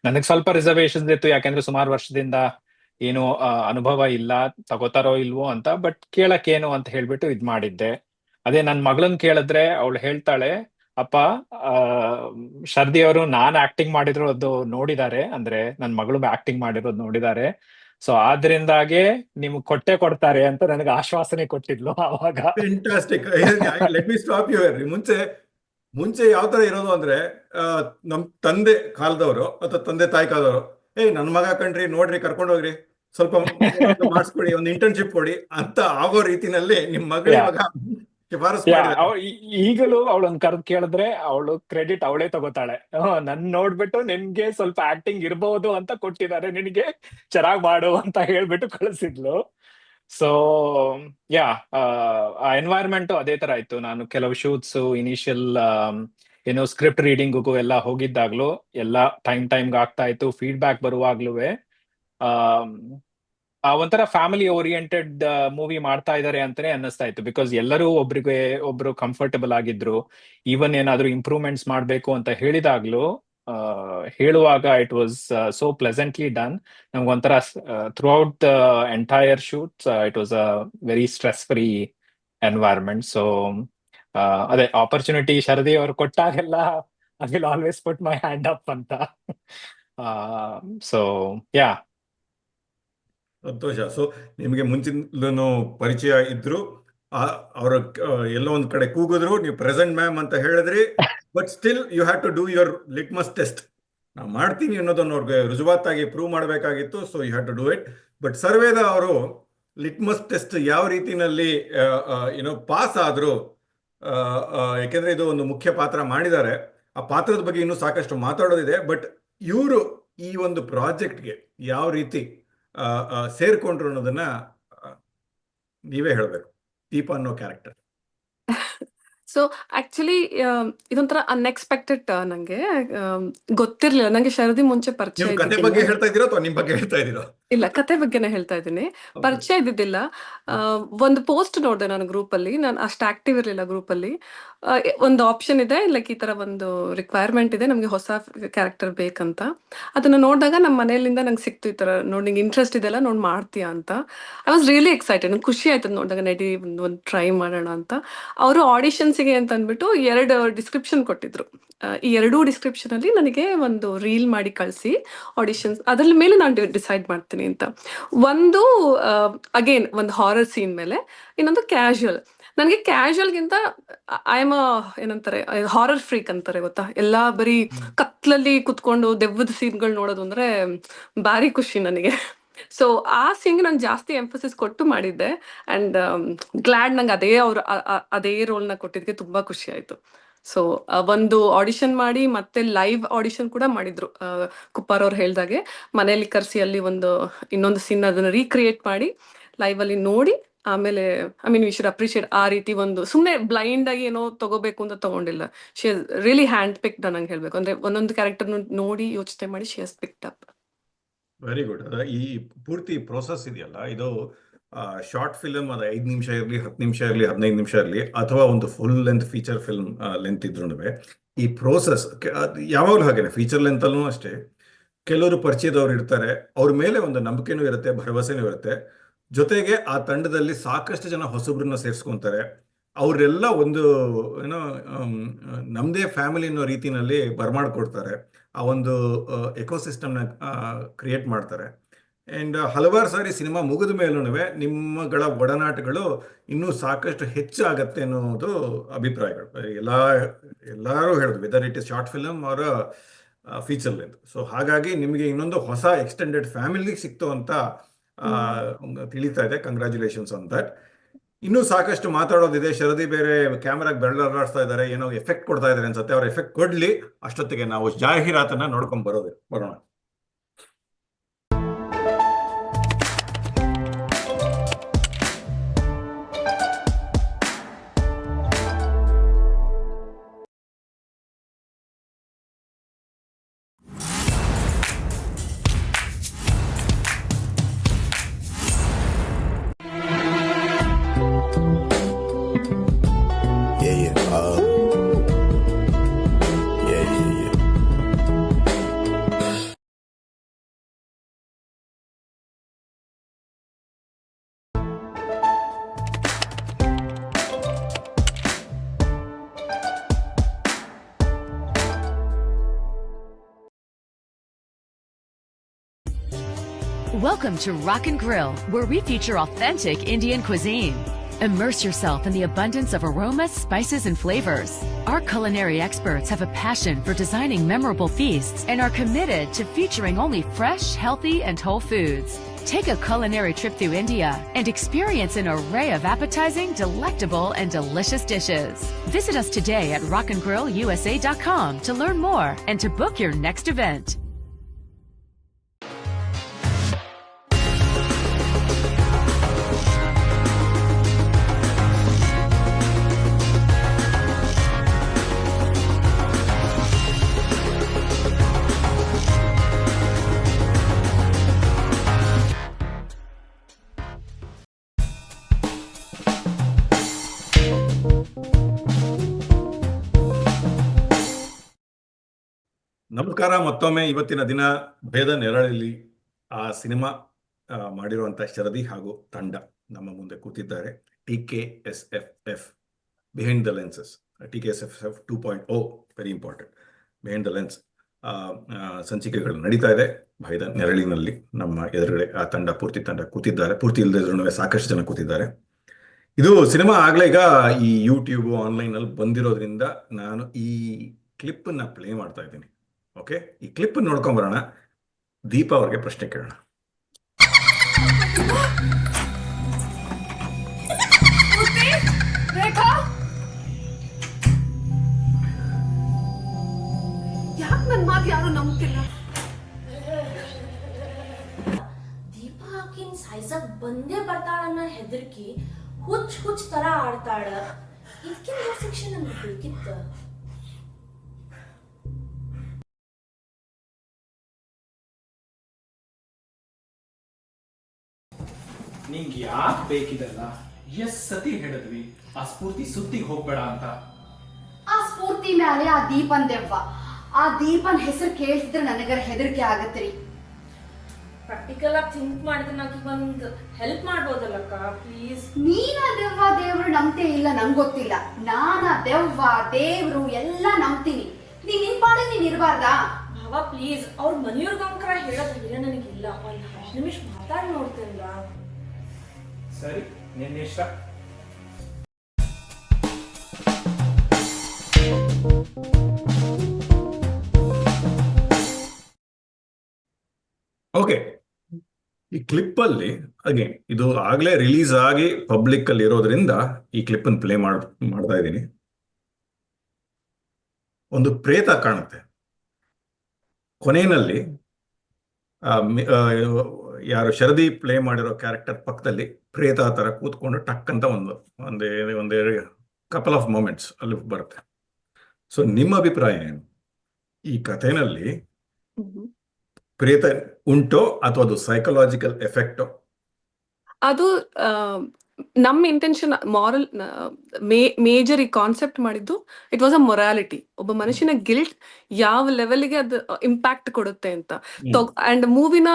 ನನಗೆ ಸ್ವಲ್ಪ ರಿಸರ್ವೇಶನ್ಸ್ ಇತ್ತು, ಯಾಕೆಂದ್ರೆ ಸುಮಾರು ವರ್ಷದಿಂದ ಏನು ಅನುಭವ ಇಲ್ಲ, ತಗೋತಾರೋ ಇಲ್ವೋ ಅಂತ, ಬಟ್ ಕೇಳಕ್ಕೇನು ಅಂತ ಹೇಳ್ಬಿಟ್ಟು ಇದ್ ಮಾಡಿದ್ದೆ. ಅದೇ ನನ್ನ ಮಗಳನ್ನ ಕೇಳಿದ್ರೆ ಅವಳು ಹೇಳ್ತಾಳೆ, ಅಪ್ಪ ಶರದಿ ಅವರು ನಾನ್ ಆಕ್ಟಿಂಗ್ ಮಾಡಿರೋದು ನೋಡಿದ್ದಾರೆ, ಅಂದ್ರೆ ನನ್ನ ಮಗಳು ಆಕ್ಟಿಂಗ್ ಮಾಡಿರೋದು ನೋಡಿದ್ದಾರೆ, ಸೊ ಆದ್ರಿಂದಾಗೆ ನಿಮ್ಗೆ ಕೊಡ್ತಾರೆ ಅಂತ ನನಗೆ ಆಶ್ವಾಸನೆ ಕೊಟ್ಟಿದ್ಲು ಅವಾಗ. Fantastic. Let me stop you here. ಮುಂಚೆ ಯಾವ ತರ ಇರೋದು ಅಂದ್ರೆ, ನಮ್ ತಂದೆ ಕಾಲದವರು ಅಥವಾ ತಂದೆ ತಾಯಿ ಕಾಲದವರು, ನನ್ನ ಮಗ ಕಣ್ರಿ, ನೋಡ್ರಿ, ಕರ್ಕೊಂಡು ಹೋಗ್ರಿ, ಸ್ವಲ್ಪ ಮಾಡಿಸ್ಕೊಡಿ, ಒಂದು ಇಂಟರ್ನ್ಶಿಪ್ ಕೊಡಿ ಅಂತ ಆಗೋ ರೀತಿನಲ್ಲಿ ನಿಮ್ ಮಗಳ ಈಗಲೂ ಅವಳನ್ನ ಕರೆದು ಕೇಳಿದ್ರೆ ಅವಳು ಕ್ರೆಡಿಟ್ ಅವಳೇ ತಗೋತಾಳೆ. ನನ್ ನೋಡ್ಬಿಟ್ಟು ನಿನ್ಗೆ ಸ್ವಲ್ಪ ಆಕ್ಟಿಂಗ್ ಇರಬಹುದು ಅಂತ ಕೊಟ್ಟಿದ್ದಾರೆ, ನಿನಗೆ ಚೆನ್ನಾಗ್ ಮಾಡು ಅಂತ ಹೇಳ್ಬಿಟ್ಟು ಕಳಿಸಿದ್ಲು. ಸೊ ಆ ಎನ್ವೈರ್ಮೆಂಟ್ ಅದೇ ತರ ಇತ್ತು. ನಾನು ಕೆಲವು ಶೂಟ್ಸ್ ಇನಿಷಿಯಲ್ ಏನೋ ಸ್ಕ್ರಿಪ್ಟ್ ರೀಡಿಂಗ್ಗೂ ಎಲ್ಲ ಹೋಗಿದ್ದಾಗ್ಲೂ ಎಲ್ಲ ಟೈಮ್ಗೆ ಆಗ್ತಾ ಇತ್ತು. ಫೀಡ್ಬ್ಯಾಕ್ ಬರುವಾಗ್ಲೂ ಒಂಥರ ಫ್ಯಾಮಿಲಿ ಓರಿಯೆಂಟೆಡ್ ಮೂವಿ ಮಾಡ್ತಾ ಇದ್ದಾರೆ ಅಂತಾನೆ ಅನ್ನಿಸ್ತಾ ಇತ್ತು. ಬಿಕಾಸ್ ಎಲ್ಲರೂ ಒಬ್ರು ಕಂಫರ್ಟಬಲ್ ಆಗಿದ್ರು. ಈವನ್ ಏನಾದ್ರು ಇಂಪ್ರೂವ್ಮೆಂಟ್ಸ್ ಮಾಡ್ಬೇಕು ಅಂತ ಹೇಳುವಾಗ it was so pleasantly done. ನಮ್ಗೊಂಥರ throughout the entire shoots it was a very stress free environment. So ಅದೇ ಆಪರ್ಚುನಿಟಿ ಶರದಿ ಅವ್ರು ಕೊಟ್ಟಾಗೆಲ್ಲ I will always put my hand up ಅಂತ. ಸೊ ಸಂತೋಷ. ಸೊ ನಿಮಗೆ ಮುಂಚಿನ ಪರಿಚಯ ಇದ್ರು, ಅವರು ಎಲ್ಲೋ ಒಂದು ಕಡೆ ಕೂಗಿದ್ರು, ನೀವು ಪ್ರೆಸೆಂಟ್ ಮ್ಯಾಮ್ ಅಂತ ಹೇಳಿದ್ರಿ, but still you have to do your litmus test. ನಾವು ಮಾಡ್ತೀನಿ ಅನ್ನೋದನ್ನು ಅವ್ರಿಗೆ ರುಜುವಾತಾಗಿ ಪ್ರೂವ್ ಮಾಡಬೇಕಾಗಿತ್ತು, so you have to do it. But ಸರ್ವೇದ ಅವರು ಲಿಟ್ಮಸ್ ಟೆಸ್ಟ್ ಯಾವ ರೀತಿನಲ್ಲಿ ಪಾಸ್ ಆದ್ರು, ಯಾಕೆಂದ್ರೆ ಇದು ಒಂದು ಮುಖ್ಯ ಪಾತ್ರ ಮಾಡಿದ್ದಾರೆ. ಆ ಪಾತ್ರದ ಬಗ್ಗೆ ಇನ್ನೂ ಸಾಕಷ್ಟು ಮಾತಾಡೋದಿದೆ. ಬಟ್ ಇವರು ಈ ಒಂದು ಪ್ರಾಜೆಕ್ಟ್ಗೆ ಯಾವ ರೀತಿ ಸೇರ್ಕೊಂಡ್ರು ಅನ್ನೋದನ್ನ ನೀವೇ ಹೇಳಬೇಕು. ದೀಪ ಅನ್ನೋ ಕ್ಯಾರೆಕ್ಟರ್. ಸೊ ಆಕ್ಚುಲಿ ಇದೊಂಥರ ಅನ್ಎಕ್ಸ್ಪೆಕ್ಟೆಡ್. ನಂಗೆ ಗೊತ್ತಿರ್ಲಿಲ್ಲ. ನಂಗೆ ಶರದಿ ಮುಂಚೆ ಪರಿಚಯ ನೀವು ಕತೆ ಇದ್ದಿದ್ದಿಲ್ಲ. ಬಗ್ಗೆ ಹೇಳ್ತಾ ಇದ್ದೀರಾ ಅಥವಾ ನಿಮ್ ಬಗ್ಗೆ ಹೇಳ್ತಾ ಇದ್ದೀರಾ? ಇಲ್ಲ, ಕತೆ ಬಗ್ಗೆನೇ ಹೇಳ್ತಾ ಇದ್ದೀನಿ. ಪರಿಚಯ ಇದ್ದಿದ್ದಿಲ್ಲ. ಒಂದು ಪೋಸ್ಟ್ ನೋಡಿದೆ ನಾನು ಗ್ರೂಪ್ ಅಲ್ಲಿ. ನಾನು ಅಷ್ಟು ಆಕ್ಟಿವ್ ಇರಲಿಲ್ಲ ಗ್ರೂಪ್ ಅಲ್ಲಿ. ಒಂದು ಆಪ್ಷನ್ ಇದೆ, ಲೈಕ್ ಈ ತರ ಒಂದು ರಿಕ್ವೈರ್ಮೆಂಟ್ ಇದೆ, ನಮ್ಗೆ ಹೊಸ ಕ್ಯಾರೆಕ್ಟರ್ ಬೇಕಂತ. ಅದನ್ನ ನೋಡಿದಾಗ ನಮ್ಮ ಮನೆಯಲ್ಲಿಂದ ನಂಗೆ ಸಿಕ್ತು, ಈ ತರ ನೋಡಿ ನಿಂಗೆ ಇಂಟ್ರೆಸ್ಟ್ ಇದೆಲ್ಲ, ನೋಡಿ ಮಾಡ್ತೀಯಾ ಅಂತ. I was really excited. ನಂಗೆ ಖುಷಿ ಆಯ್ತದ ನೋಡಿದಾಗ, ನಡಿ ಒಂದು ಟ್ರೈ ಮಾಡೋಣ ಅಂತ. ಅವರು ಆಡಿಷನ್ಸ್ಗೆ ಅಂತ ಅಂದ್ಬಿಟ್ಟು 2 ಡಿಸ್ಕ್ರಿಪ್ಷನ್ ಕೊಟ್ಟಿದ್ರು. ಈ 2 ಡಿಸ್ಕ್ರಿಪ್ಷನ್ ಅಲ್ಲಿ ನನಗೆ ಒಂದು ರೀಲ್ ಮಾಡಿ ಕಳಿಸಿ ಆಡಿಷನ್ಸ್, ಅದ್ರ ಮೇಲೆ ನಾನು ಡಿಸೈಡ್ ಮಾಡ್ತೀನಿ ಅಂತ. ಒಂದು ಅಗೇನ್ ಒಂದು ಹಾರರ್ ಸೀನ್ ಮೇಲೆ, ಇನ್ನೊಂದು ಕ್ಯಾಶುಯಲ್. ನನಗೆ ಕ್ಯಾಶುಯಲ್ಗಿಂತ ಐ ಆಮ್ ಏನಂತಾರೆ, ಹಾರರ್ ಫ್ರೀಕ್ ಅಂತಾರೆ ಗೊತ್ತಾ, ಎಲ್ಲಾ ಬರೀ ಕತ್ಲಲ್ಲಿ ಕುತ್ಕೊಂಡು ದೆವ್ವದ ಸೀನ್ಗಳು ನೋಡೋದು ಅಂದ್ರೆ ಭಾರಿ ಖುಷಿ ನನಗೆ. ಸೊ ಆ ಸೀನ್ ನಾನು ಜಾಸ್ತಿ ಎಂಫಸಿಸ್ ಕೊಟ್ಟು ಮಾಡಿದ್ದೆ. ಅಂಡ್ ಗ್ಲಾಡ್ ನಂಗೆ ಅದೇ ರೋಲ್ನ ಕೊಟ್ಟಿದ್ದಕ್ಕೆ ತುಂಬಾ ಖುಷಿ ಆಯ್ತು. ಸೊ ಒಂದು ಆಡಿಷನ್ ಮಾಡಿ ಮತ್ತೆ ಲೈವ್ ಆಡಿಷನ್ ಕೂಡ ಮಾಡಿದ್ರು. ಕುಪ್ಪಾರ್ ಅವ್ರು ಹೇಳ್ದಾಗೆ ಮನೆಯಲ್ಲಿ ಕರೆಸಿ ಅಲ್ಲಿ ಇನ್ನೊಂದು ಸೀನ್ ಅದನ್ನ ರೀಕ್ರಿಯೇಟ್ ಮಾಡಿ ಲೈವ್ ಅಲ್ಲಿ ನೋಡಿ, ಆಮೇಲೆ I mean we should appreciate. ಆ ರೀತಿ ಒಂದು ಸುಮ್ಮನೆ ಬ್ಲೈಂಡ್ ಆಗಿ ಏನೋ ತಗೋಬೇಕು ಅಂತ ತಗೊಂಡಿಲ್ಲ. She has really hand picked ನಂಗೆ ಹೇಳ್ಬೇಕು ಅಂದ್ರೆ, ಒಂದೊಂದು ಕ್ಯಾರೆಕ್ಟರ್ ನೋಡಿ ಯೋಚನೆ ಮಾಡಿ she has picked up. Very good. ಈ ಪೂರ್ತಿ ಪ್ರೋಸೆಸ್ ಇದೆಯಲ್ಲ, ಇದು ಶಾರ್ಟ್ ಫಿಲ್ಮ್ ಅದು 5 ನಿಮಿಷ ಇರಲಿ, 10 ನಿಮಿಷ ಇರಲಿ, 15 ನಿಮಿಷ ಇರಲಿ, ಅಥವಾ ಒಂದು full length feature film length ಇದ್ರೂ ಈ ಪ್ರೋಸೆಸ್ ಯಾವಾಗಲೂ ಹಾಗೇನೆ. ಫೀಚರ್ ಲೆಂತ್ ಅಲ್ಲೂ ಅಷ್ಟೇ, ಕೆಲವರು ಪರಿಚಯದವ್ರು ಇರ್ತಾರೆ, ಅವ್ರ ಮೇಲೆ ಒಂದು ನಂಬಿಕೆನೂ ಇರುತ್ತೆ, ಭರವಸೆನೂ ಇರುತ್ತೆ. ಜೊತೆಗೆ ಆ ತಂಡದಲ್ಲಿ ಸಾಕಷ್ಟು ಜನ ಹೊಸಬ್ರನ್ನ ಸೇರಿಸ್ಕೊಂತಾರೆ. ಅವರೆಲ್ಲ ಒಂದು ನಮ್ಮದೇ ಫ್ಯಾಮಿಲಿ ಅನ್ನೋ ರೀತಿನಲ್ಲಿ ಬರ್ಮಾಡ್ಕೊಡ್ತಾರೆ. ಆ ಒಂದು ಎಕೋಸಿಸ್ಟಮ್ನ ಕ್ರಿಯೇಟ್ ಮಾಡ್ತಾರೆ. ಆ್ಯಂಡ್ ಹಲವಾರು ಸಾರಿ ಸಿನಿಮಾ ಮುಗಿದ ಮೇಲೂ ನಿಮ್ಮಗಳ ಒಡನಾಟಗಳು ಇನ್ನೂ ಸಾಕಷ್ಟು ಹೆಚ್ಚಾಗತ್ತೆ ಅನ್ನೋದು ಅಭಿಪ್ರಾಯಗಳು. ಎಲ್ಲರೂ ಹೇಳಿದ್ರು, whether it is short film ಅವರ ಫೀಚರ್ ಲೆಂತ್. ಸೊ ಹಾಗಾಗಿ ನಿಮಗೆ ಇನ್ನೊಂದು ಹೊಸ ಎಕ್ಸ್ಟೆಂಡೆಡ್ ಫ್ಯಾಮಿಲಿ ಸಿಕ್ತು ಅಂತ ತಿಳಿತಾ ಇದೆ. Congratulations on that. ಇನ್ನೂ ಸಾಕಷ್ಟು ಮಾತಾಡೋದಿದೆ. ಶರದಿ ಬೇರೆ ಕ್ಯಾಮ್ರಾಗೆ ಬೆರಳಾಡಿಸ್ತಾ ಇದ್ದಾರೆ, ಏನೋ ಎಫೆಕ್ಟ್ ಕೊಡ್ತಾ ಇದ್ದಾರೆ ಅನ್ಸುತ್ತೆ. ಅವ್ರ ಎಫೆಕ್ಟ್ ಕೊಡ್ಲಿ, ಅಷ್ಟೊತ್ತಿಗೆ ನಾವು ಜಾಹೀರಾತನ್ನ ನೋಡ್ಕೊಂಡ್ ಬರೋಣ. Welcome to Rock and Grill, where we feature authentic Indian cuisine. Immerse yourself in the abundance of aromas, spices, and flavors. Our culinary experts have a passion for designing memorable feasts and are committed to featuring only fresh, healthy, and whole foods. Take a culinary trip through India and experience an array of appetizing, delectable, and delicious dishes. Visit us today at rockandgrillusa.com to learn more and to book your next event. ನಮಸ್ಕಾರ. ಮತ್ತೊಮ್ಮೆ ಇವತ್ತಿನ ದಿನ ಭೇದ ನೆರಳಲ್ಲಿ ಆ cinema ಮಾಡಿರುವಂಥ ಶರದಿ ಹಾಗೂ ತಂಡ ನಮ್ಮ ಮುಂದೆ ಕೂತಿದ್ದಾರೆ. TKSFF behind the lenses, TKSFF 2.0 very important. Behind the lens ಸಂಚಿಕೆಗಳು ನಡೀತಾ ಇದೆ ಭಯದ ನೆರಳಿನಲ್ಲಿ. ನಮ್ಮ ಎದುರುಗಡೆ ಆ ಪೂರ್ತಿ ತಂಡ ಕೂತಿದ್ದಾರೆ. ಪೂರ್ತಿ ಇಲ್ಲದೆ ಸಾಕಷ್ಟು ಜನ ಕೂತಿದ್ದಾರೆ. ಇದು ಸಿನಿಮಾ ಆಗ್ಲೇ ಈಗ ಈ ಯೂಟ್ಯೂಬ್ ಆನ್ಲೈನಲ್ಲಿ ಬಂದಿರೋದ್ರಿಂದ ನಾನು ಈ ಕ್ಲಿಪ್ಪನ್ನು ಪ್ಲೇ ಮಾಡ್ತಾ ಇದ್ದೀನಿ. ಓಕೆ, ಈ ಕ್ಲಿಪ್ ನೋಡ್ಕೊಂಬರೋಣ. ದೀಪಾ ಅವ್ರಿಗೆ ಪ್ರಶ್ನೆ ಕೇಳೋಣ. ಯಾಕೆ ನನ್ನ ಮಾತು ಯಾರು ನಂಬ್ತಿಲ್ಲ? ದೀಪಾ ಆಕಿನ್ ಸಾಯ್ಸಕ್ ಬಂದೇ ಬರ್ತಾಳನ್ನ ಹೆದರ್ಕಿ ಹುಚ್ಚ ತರ ಆಡ್ತಾಳ. ಇದಕ್ಕಿಂತ ಶಿಕ್ಷೆ ನಮ್ಗೆ ಬೇಕಿತ್ತ. ನಿಂಗೆ ಯಾಕೆ ಬೇಕಿದಲ್ಲ? ಎಷ್ಟ್ ಸತಿ ಹೇಳಿದ್ವಿ ಆ ಸ್ಫೂರ್ತಿ ಸುದ್ದಿಗೆ ಹೋಗ್ಬೇಡ ಅಂತ. ಆ ಸ್ಫೂರ್ತಿ ಮ್ಯಾಲೆ ಆ ದೀಪನ್ ದೆವ್ವ. ಆ ದೀಪನ್ ಹೆಸರು ಕೇಳ್ತಿದ್ರೆ ನನಗರ ಹೆದರಿಕೆ ಆಗತ್ರಿ. ಪ್ರಾಕ್ಟಿಕಲ್ ಆಗಿ ಥಿಂಕ್ ಮಾಡಿದ್ರೆ ನಾಕಿ ಬಂದ್ ಹೆಲ್ಪ್ ಮಾಡ್ಬೋದಲ್ಲಕ್ಕ, ಪ್ಲೀಸ್. ನೀನ ದೆವ್ವ ದೇವ್ರು ನಂಬ್ತೇ ಇಲ್ಲ ನಂಗೆ ಗೊತ್ತಿಲ್ಲ. ನಾನ ದೆವ್ವ ದೇವ್ರು ಎಲ್ಲ ನಂಬ್ತೀನಿ. ನೀನ್ ನಿನ್ ಪಾಡಿಗೆ ನೀನ್ ಇರಬಾರ್ದಾ? ಭಾವ ಪ್ಲೀಸ್, ಅವ್ರ ಮನೆಯವ್ರಿಗಂಕರ ಹೇಳೋದ್ ಧೈರ್ಯ ನನಗಿಲ್ಲ. ಒಂದ್ 10 ನಿಮಿಷ ಮಾತಾಡಿ ನೋಡ್ತೇನಲ್ಲ. ಸರಿ, ನಿನ್ನ ಇಷ್ಟ. ಓಕೆ, ಈ ಕ್ಲಿಪ್ಪಲ್ಲಿ ಅಗೇನ್ ಇದು ಆಗ್ಲೇ ರಿಲೀಸ್ ಆಗಿ ಪಬ್ಲಿಕ್ ಅಲ್ಲಿ ಇರೋದ್ರಿಂದ ಈ ಕ್ಲಿಪ್ ಅನ್ನು ಪ್ಲೇ ಮಾಡ್ತಾ ಇದ್ದೀನಿ. ಒಂದು ಪ್ರೇತ ಕಾಣುತ್ತೆ ಕೊನೆಯಲ್ಲಿ. ಯಾರು ಶರದಿ ಪ್ಲೇ ಮಾಡಿರೋ ಕ್ಯಾರೆಕ್ಟರ್ ಪಕ್ಕದಲ್ಲಿ ಪ್ರೇತ ತರ ಕೂತ್ಕೊಂಡು ಟಕ್ ಅಂತ ಒಂದೇ ಕಪಲ್ ಆಫ್ ಮೂಮೆಂಟ್ಸ್ ಅಲ್ಲಿ ಬರುತ್ತೆ. ಸೊ ನಿಮ್ಮ ಅಭಿಪ್ರಾಯ ಏನು? ಈ ಕಥೆನಲ್ಲಿ ಪ್ರೇತ ಉಂಟೋ ಅಥವಾ ಅದು ಸೈಕಲಾಜಿಕಲ್ ಎಫೆಕ್ಟೋ? ಅದು ನಮ್ಮ ಇಂಟೆನ್ಷನ್ ಮಾರಲ್ ಮೇಜರ್ ಈ ಕಾನ್ಸೆಪ್ಟ್ ಮಾಡಿದ್ದು ಇಟ್ ವಾಸ್ ಅ ಮೊರಾಲಿಟಿ. ಒಬ್ಬ ಮನುಷ್ಯನ ಗಿಲ್ಟ್ ಯಾವ ಲೆವೆಲ್ಗೆ ಅದು ಇಂಪ್ಯಾಕ್ಟ್ ಕೊಡುತ್ತೆ ಅಂತ. ಅಂಡ್ ಮೂವಿನ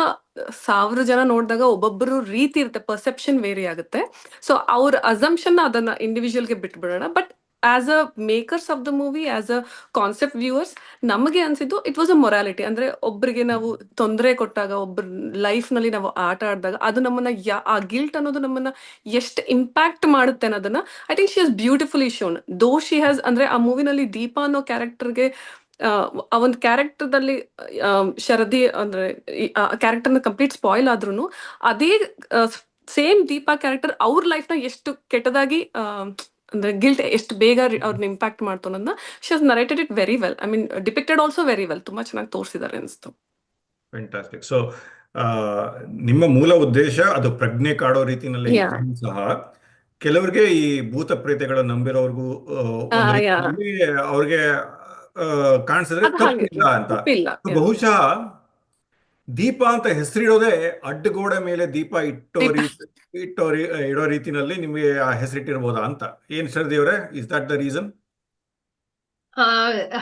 1000 ಜನ ನೋಡಿದಾಗ ಒಬ್ಬೊಬ್ಬರು ರೀತಿ ಇರುತ್ತೆ, ಪರ್ಸೆಪ್ಷನ್ ವೇರಿ ಆಗುತ್ತೆ. ಸೊ ಅವ್ರ ಅಸಂಪ್ಷನ್ ಅದನ್ನ ಇಂಡಿವಿಜುವಲ್ಗೆ ಬಿಟ್ಬಿಡೋಣ. But as a makers of the movie, as a concept viewers, ನಮಗೆ ಅನ್ಸಿದ್ದು ಇಟ್ ವಾಸ್ ಅ ಮೊರಾಲಿಟಿ. ಅಂದ್ರೆ ಒಬ್ಬರಿಗೆ ನಾವು ತೊಂದರೆ ಕೊಟ್ಟಾಗ, ಒಬ್ಬರ ಲೈಫ್ ನಲ್ಲಿ ನಾವು ಆಟ ಆಡಿದಾಗ ಅದು ನಮ್ಮನ್ನ ಆ ಗಿಲ್ಟ್ ಅನ್ನೋದು ನಮ್ಮನ್ನ ಎಷ್ಟು ಇಂಪ್ಯಾಕ್ಟ್ ಮಾಡುತ್ತೆ ಅನ್ನೋದನ್ನ I think she has beautifully shown. ದೋ ಶಿ ಹ್ಯಾಸ್, ಅಂದ್ರೆ ಆ ಮೂವಿನಲ್ಲಿ ದೀಪಾ ಅನ್ನೋ ಕ್ಯಾರೆಕ್ಟರ್ಗೆ ಆ ಒಂದು ಕ್ಯಾರೆಕ್ಟರ್ದಲ್ಲಿ ಶರದಿ ಅಂದ್ರೆ ಕ್ಯಾರೆಕ್ಟರ್ನ ಕಂಪ್ಲೀಟ್ ಸ್ಪಾಯ್ಲ್ ಆದ್ರೂ ಅದೇ ಸೇಮ್ ದೀಪಾ ಕ್ಯಾರೆಕ್ಟರ್ ಅವ್ರ ಲೈಫ್ನ ಎಷ್ಟು ಕೆಟ್ಟದಾಗಿ ಅಂದ್ರೆ ಗಿಲ್ಟ್ ಎಷ್ಟು ಬೇಗ ಅವ್ರನ್ನ ಇಂಪ್ಯಾಕ್ಟ್ ಮಾಡ್ತು ಅನ್ನೋದನ್ನ she has narrated it very well. I mean depicted also very well. ತುಂಬಾ ಚೆನ್ನಾಗಿ ತೋರಿಸಿದ್ದಾರೆ ಅನಿಸ್ತು. ಫ್ಯಾಂಟಾಸ್ಟಿಕ್. ಸೊ ನಿಮ್ಮ ಮೂಲ ಉದ್ದೇಶ ಅದು ಪ್ರಜ್ಞೆ ಕಾಡೋ ರೀತಿನಲ್ಲಿ ಸಹ ಕೆಲವರಿಗೆ ಈ ಭೂತ ಪ್ರೇತಗಳ ನಂಬಿರೋರ್ಗೂ ಅವ್ರಿಗೆ ಕಾಣಿಸಿದ್ರೆ ತಪ್ಪಿಲ್ಲ ಅಂತ. ಬಹುಶಃ ದೀಪ ಅಂತ ಹೆಸರಿಡೋದೇ ಅಡ್ಡಗೋಡೆ ಮೇಲೆ ದೀಪ ಇಡೋ ರೀತಿನಲ್ಲಿ ನಿಮಗೆ ಆ ಹೆಸರಿಟ್ಟಿರ್ಬೋದಾ ಅಂತ. ಏನ್ ಶರದಿಯವರೇ, ಇಸ್ ದಟ್ ದ ರೀಸನ್?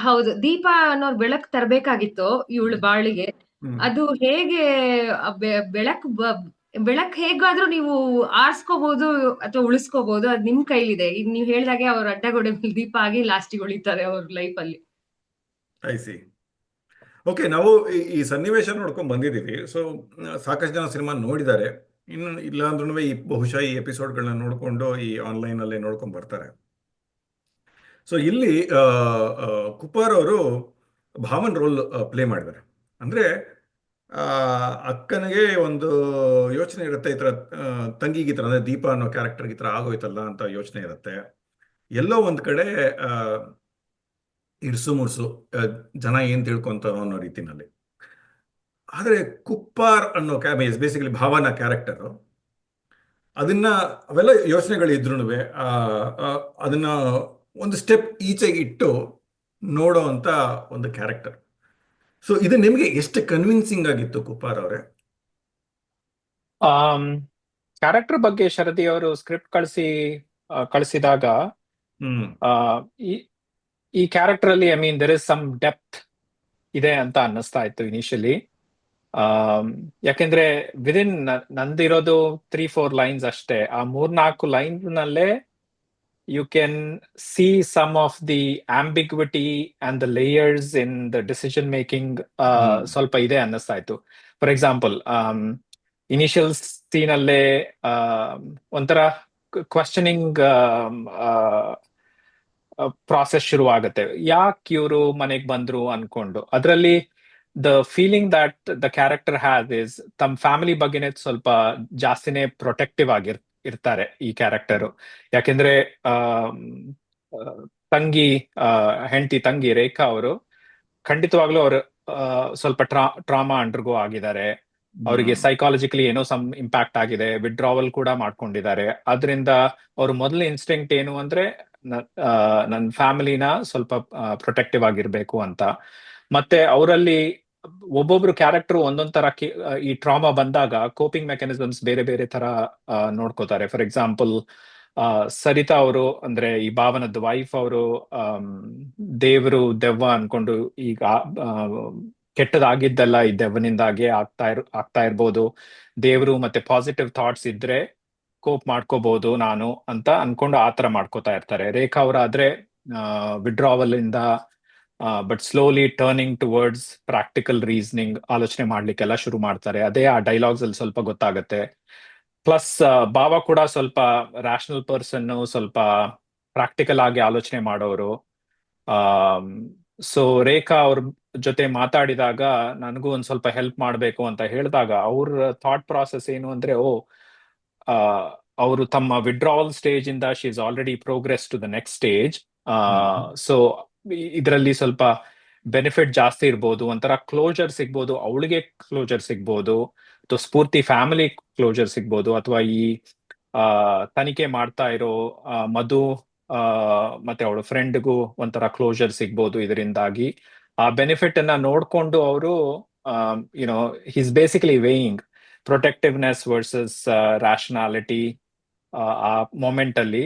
ಹೌದು, ದೀಪ ಅನ್ನೋರ್ ಬೆಳಕ್ ತರಬೇಕಾಗಿತ್ತು ಇವಳು ಬಾಳಿಗೆ. ಅದು ಹೇಗೆ ಬೆಳಕ್ ಹೇಗಾದ್ರೂ ನೀವು ಆರ್ಸ್ಕೋಬಹುದು ಅಥವಾ ಉಳಿಸ್ಕೋಬಹುದು, ಅದ್ ನಿಮ್ ಕೈಲಿದೆ. ಈಗ ನೀವ್ ಹೇಳ್ದಾಗೆ ಅವ್ರ ಅಡ್ಡಗೋಡೆ ಮೇಲೆ ದೀಪ ಆಗಿ ಲಾಸ್ಟಿಗೆ ಉಳಿತಾರೆ ಅವ್ರ ಲೈಫ್ ಅಲ್ಲಿ. I C. ಓಕೆ, ನಾವು ಈ ಸನ್ನಿವೇಶ ನೋಡ್ಕೊಂಡು ಬಂದಿದ್ದೀವಿ. ಸೊ ಸಾಕಷ್ಟು ಜನ ಸಿನಿಮಾ ನೋಡಿದ್ದಾರೆ. ಇನ್ನು ಇಲ್ಲ ಅಂದ್ರೂ ಬಹುಶಃ ಈ ಎಪಿಸೋಡ್ಗಳನ್ನ ನೋಡಿಕೊಂಡು ಈ ಆನ್ಲೈನಲ್ಲೇ ನೋಡ್ಕೊಂಡು ಬರ್ತಾರೆ. ಸೊ ಇಲ್ಲಿ ಕುಪ್ಪಾರ್ ಅವರು ಭಾವನ್ ರೋಲ್ ಪ್ಲೇ ಮಾಡಿದ್ದಾರೆ. ಅಂದರೆ ಅಕ್ಕನಿಗೆ ಒಂದು ಯೋಚನೆ ಇರುತ್ತೆ, ಈ ಥರ ತಂಗಿಗೆ ಈ ಥರ ಅಂದರೆ ದೀಪ ಅನ್ನೋ ಕ್ಯಾರೆಕ್ಟರ್ಗೆ ಈ ಥರ ಆಗೋಯ್ತಲ್ಲ ಅಂತ ಯೋಚನೆ ಇರುತ್ತೆ. ಎಲ್ಲೋ ಒಂದು ಕಡೆ ಇಡ್ಸು ಮುಡ್ಸು ಜನ ಏನು ತಿಳ್ಕೊಂತಾರೋ ಅನ್ನೋ ರೀತಿನಲ್ಲಿ. ಆದರೆ ಕುಪ್ಪಾರ್ ಅನ್ನೋ ಬೇಸಿಕಲಿ ಭಾವನ ಕ್ಯಾರೆಕ್ಟರು ಅದನ್ನ ಅವೆಲ್ಲ ಯೋಚನೆಗಳಿದ್ರೂ ಅದನ್ನ ಒಂದು ಸ್ಟೆಪ್ ಈಚೆಗೆ ಇಟ್ಟು ನೋಡೋ ಅಂತ ಒಂದು ಕ್ಯಾರೆಕ್ಟರ್. ಸೊ ಇದು ನಿಮಗೆ ಎಷ್ಟು ಕನ್ವಿನ್ಸಿಂಗ್ ಆಗಿತ್ತು ಕುಪ್ಪಾರ್ ಅವರೇ? ಕ್ಯಾರೆಕ್ಟರ್ ಬಗ್ಗೆ ಶರದಿ ಅವರು ಸ್ಕ್ರಿಪ್ಟ್ ಕಳಿಸಿದಾಗ ಈ ಕ್ಯಾರೆಕ್ಟರ್ ಅಲ್ಲಿ I mean there is some depth ಇದೆ ಅಂತ ಅನ್ನಿಸ್ತಾ ಇತ್ತು ಇನಿಷಿಯಲಿ. ಯಾಕೆಂದ್ರೆ ವಿದಿನ್ ನಂದಿರೋದು 3-4 ಲೈನ್ಸ್ ಅಷ್ಟೇ. ಆ 3-4 ಲೈನ್ ನಲ್ಲೇ you can see some of the ambiguity and the layers in the decision making ಸ್ವಲ್ಪ ಇದೆ ಅನ್ನಿಸ್ತಾ ಇತ್ತು. ಫಾರ್ ಎಕ್ಸಾಂಪಲ್ ಇನಿಷಿಯಲ್ ಸೀನ್ ಅಲ್ಲೇ ಒಂಥರ ಕ್ವಶನಿಂಗ್ ಪ್ರಾಸೆಸ್ ಶುರು ಆಗುತ್ತೆ. ಯಾಕೆ ಇವರು ಮನೆಗೆ ಬಂದ್ರು ಅನ್ಕೊಂಡು. ಅದರಲ್ಲಿ the feeling that the character has is ತಮ್ಮ ಫ್ಯಾಮಿಲಿ ಬಗ್ಗೆನೇ ಸ್ವಲ್ಪ ಜಾಸ್ತಿನೇ ಪ್ರೊಟೆಕ್ಟಿವ್ ಇರ್ತಾರೆ ಈ ಕ್ಯಾರೆಕ್ಟರ್. ಯಾಕೆಂದ್ರೆ ತಂಗಿ ಹೆಂಡತಿ ತಂಗಿ ರೇಖಾ ಅವರು ಖಂಡಿತವಾಗ್ಲೂ ಅವರು ಸ್ವಲ್ಪ ಟ್ರಾಮಾ ಅಂಡರ್ಗೋ ಆಗಿದ್ದಾರೆ. ಅವರಿಗೆ ಸೈಕಾಲಜಿಕಲಿ ಏನೋ ಸಮ್ ಇಂಪ್ಯಾಕ್ಟ್ ಆಗಿದೆ, ವಿಡ್ರಾವಲ್ ಕೂಡ ಮಾಡ್ಕೊಂಡಿದ್ದಾರೆ. ಅದರಿಂದ ಅವ್ರ ಮೊದಲ ಇನ್ಸ್ಟಿಂಕ್ಟ್ ಏನು ಅಂದ್ರೆ ನನ್ನ ಫ್ಯಾಮಿಲಿನ ಸ್ವಲ್ಪ ಪ್ರೊಟೆಕ್ಟಿವ್ ಆಗಿರ್ಬೇಕು ಅಂತ. ಮತ್ತೆ ಅವರಲ್ಲಿ ಒಬ್ಬೊಬ್ರು ಕ್ಯಾರೆಕ್ಟರ್ ಒಂದೊಂದ್ ತರ ಈ ಟ್ರಾಮಾ ಬಂದಾಗ ಕೋಪಿಂಗ್ ಮೆಕ್ಯಾನಿಸಮ್ಸ್ ಬೇರೆ ಬೇರೆ ತರ ನೋಡ್ಕೋತಾರೆ. ಫಾರ್ ಎಕ್ಸಾಂಪಲ್ ಸರಿತಾ ಅವರು ಅಂದ್ರೆ ಈ ಭಾವನದ ವೈಫ್ ಅವರು ದೇವರು ದೆವ್ವ ಅನ್ಕೊಂಡು ಈಗ ಕೆಟ್ಟದಾಗಿದ್ದಲ್ಲ ಈ ದೆವ್ವನಿಂದಾಗೆ ಆಗ್ತಾ ಇರ್ಬೋದು. ದೇವರು ಮತ್ತೆ ಪಾಸಿಟಿವ್ ಥಾಟ್ಸ್ ಇದ್ರೆ ಕೋಪ್ ಮಾಡ್ಕೋಬಹುದು ನಾನು ಅಂತ ಅನ್ಕೊಂಡು ಆತರ ಮಾಡ್ಕೋತಾ ಇರ್ತಾರೆ. ರೇಖಾ ಅವರಾದ್ರೆ ವಿಡ್ರಾವಲ್ ಇಂದ but slowly turning towards practical reasoning ಆಲೋಚನೆ ಮಾಡ್ಲಿಕ್ಕೆಲ್ಲ ಶುರು ಮಾಡ್ತಾರೆ. ಅದೇ ಆ ಡೈಲಾಗ್ಸ್ ಅಲ್ಲಿ ಸ್ವಲ್ಪ ಗೊತ್ತಾಗತ್ತೆ. ಪ್ಲಸ್ ಭಾವ ಕೂಡ ಸ್ವಲ್ಪ ರ್ಯಾಷನಲ್ ಪರ್ಸನ್, ಸ್ವಲ್ಪ ಪ್ರಾಕ್ಟಿಕಲ್ ಆಗಿ ಆಲೋಚನೆ ಮಾಡೋರು. ಸೊ ರೇಖಾ ಅವ್ರ ಜೊತೆ ಮಾತಾಡಿದಾಗ ನನಗೂ ಒಂದ್ ಸ್ವಲ್ಪ ಹೆಲ್ಪ್ ಮಾಡ್ಬೇಕು ಅಂತ ಹೇಳಿದಾಗ ಅವ್ರ ಥಾಟ್ ಪ್ರಾಸೆಸ್ ಏನು ಅಂದ್ರೆ ಅವರು ತಮ್ಮ ವಿಡ್ರಾವಲ್ ಸ್ಟೇಜ್ ಇಂದ she is already progress to the next stage. So ಇದರಲ್ಲಿ ಸ್ವಲ್ಪ ಬೆನಿಫಿಟ್ ಜಾಸ್ತಿ ಇರ್ಬೋದು, ಒಂಥರ ಕ್ಲೋಜರ್ ಸಿಗ್ಬೋದು, ಅವಳಿಗೆ ಕ್ಲೋಜರ್ ಸಿಗ್ಬೋದು, ಅಥವಾ ಸ್ಫೂರ್ತಿ ಫ್ಯಾಮಿಲಿ ಕ್ಲೋಜರ್ ಸಿಗ್ಬೋದು, ಅಥವಾ ಈ ತನಿಖೆ ಮಾಡ್ತಾ ಇರೋ ಮಧು ಮತ್ತೆ ಅವಳ ಫ್ರೆಂಡ್ಗೂ ಒಂಥರ ಕ್ಲೋಜರ್ ಸಿಗ್ಬೋದು ಇದರಿಂದಾಗಿ. ಆ ಬೆನಿಫಿಟ್ ಅನ್ನ ನೋಡ್ಕೊಂಡು ಅವರು you know his basically weighing protectiveness versus rationality ಆ ಮೊಮೆಂಟ್ ಅಲ್ಲಿ.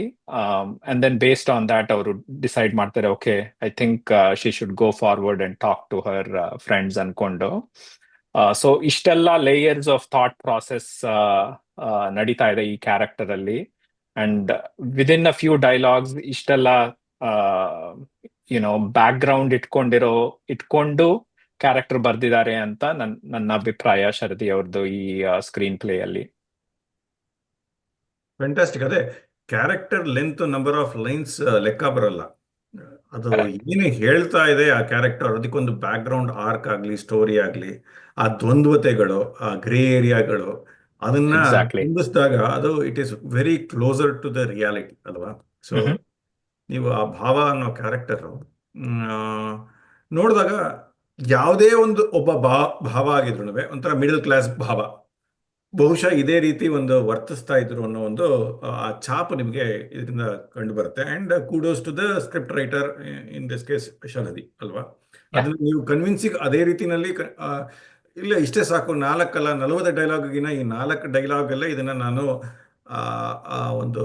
And then based on that ಅವರು ಡಿಸೈಡ್ ಮಾಡ್ತಾರೆ, okay I think she should go forward and talk to her friends ಅನ್ಕೊಂಡು. ಸೊ ಇಷ್ಟೆಲ್ಲ ಲೇಯರ್ಸ್ ಆಫ್ ಥಾಟ್ ಪ್ರಾಸೆಸ್ ನಡೀತಾ ಇದೆ ಈ character ಅಲ್ಲಿ. And within a few dialogues ಇಷ್ಟೆಲ್ಲ ಯುನೋ ಬ್ಯಾಕ್ ಗ್ರೌಂಡ್ ಇಟ್ಕೊಂಡು ಕ್ಯಾರೆಕ್ಟರ್ ಬರ್ದಿದ್ದಾರೆ ಅಂತ ನನ್ನ ಅಭಿಪ್ರಾಯ ಶರದಿ ಅವ್ರದ್ದು ಈ ಸ್ಕ್ರೀನ್ ಪ್ಲೇ ಅಲ್ಲಿ. ಫ್ಯಾಂಟಾಸ್ಟಿಕ್. ಅದೇ character length, number of lines ಲೆಕ್ಕ ಬರಲ್ಲ. ಅದು ಏನು ಹೇಳ್ತಾ ಇದೆ ಆ ಕ್ಯಾರೆಕ್ಟರ್, ಅದಕ್ಕೊಂದು ಬ್ಯಾಕ್ ಗ್ರೌಂಡ್ ಆರ್ಕ್ ಆಗ್ಲಿ, ಸ್ಟೋರಿ ಆಗ್ಲಿ, ಆ ದ್ವಂದ್ವತೆಗಳು, ಆ ಗ್ರೇ ಏರಿಯಾಗಳು, ಅದನ್ನ ಬಿಂಬಿಸಿದಾಗ ಅದು it is very closer to the reality ಅಲ್ವಾ. ಸೊ ನೀವು ಆ ಭಾವ ಅನ್ನೋ ಕ್ಯಾರೆಕ್ಟರ್ ನೋಡಿದಾಗ ಯಾವುದೇ ಒಬ್ಬ ಭಾವ ಆಗಿದ್ರು ಒಂಥರ ಮಿಡಲ್ ಕ್ಲಾಸ್ ಭಾವ ಬಹುಶಃ ಇದೇ ರೀತಿ ಒಂದು ವರ್ತಿಸ್ತಾ ಇದ್ರು ಅನ್ನೋ ಒಂದು ಆ ಛಾಪು ನಿಮಗೆ ಇದರಿಂದ ಕಂಡು ಬರುತ್ತೆ. And kudos to the script writer in this case Sharadi ಅಲ್ವಾ. ಅದನ್ನ ನೀವು ಕನ್ವಿನ್ಸಿಂಗ್ ಅದೇ ರೀತಿನಲ್ಲಿ ಇಲ್ಲ ಇಷ್ಟೇ ಸಾಕು, 4 ಅಲ್ಲ 40 ಡೈಲಾಗಿನ ಈ 4 ಡೈಲಾಗ್ ಅಲ್ಲೇ ಇದನ್ನ ನಾನು ಒಂದು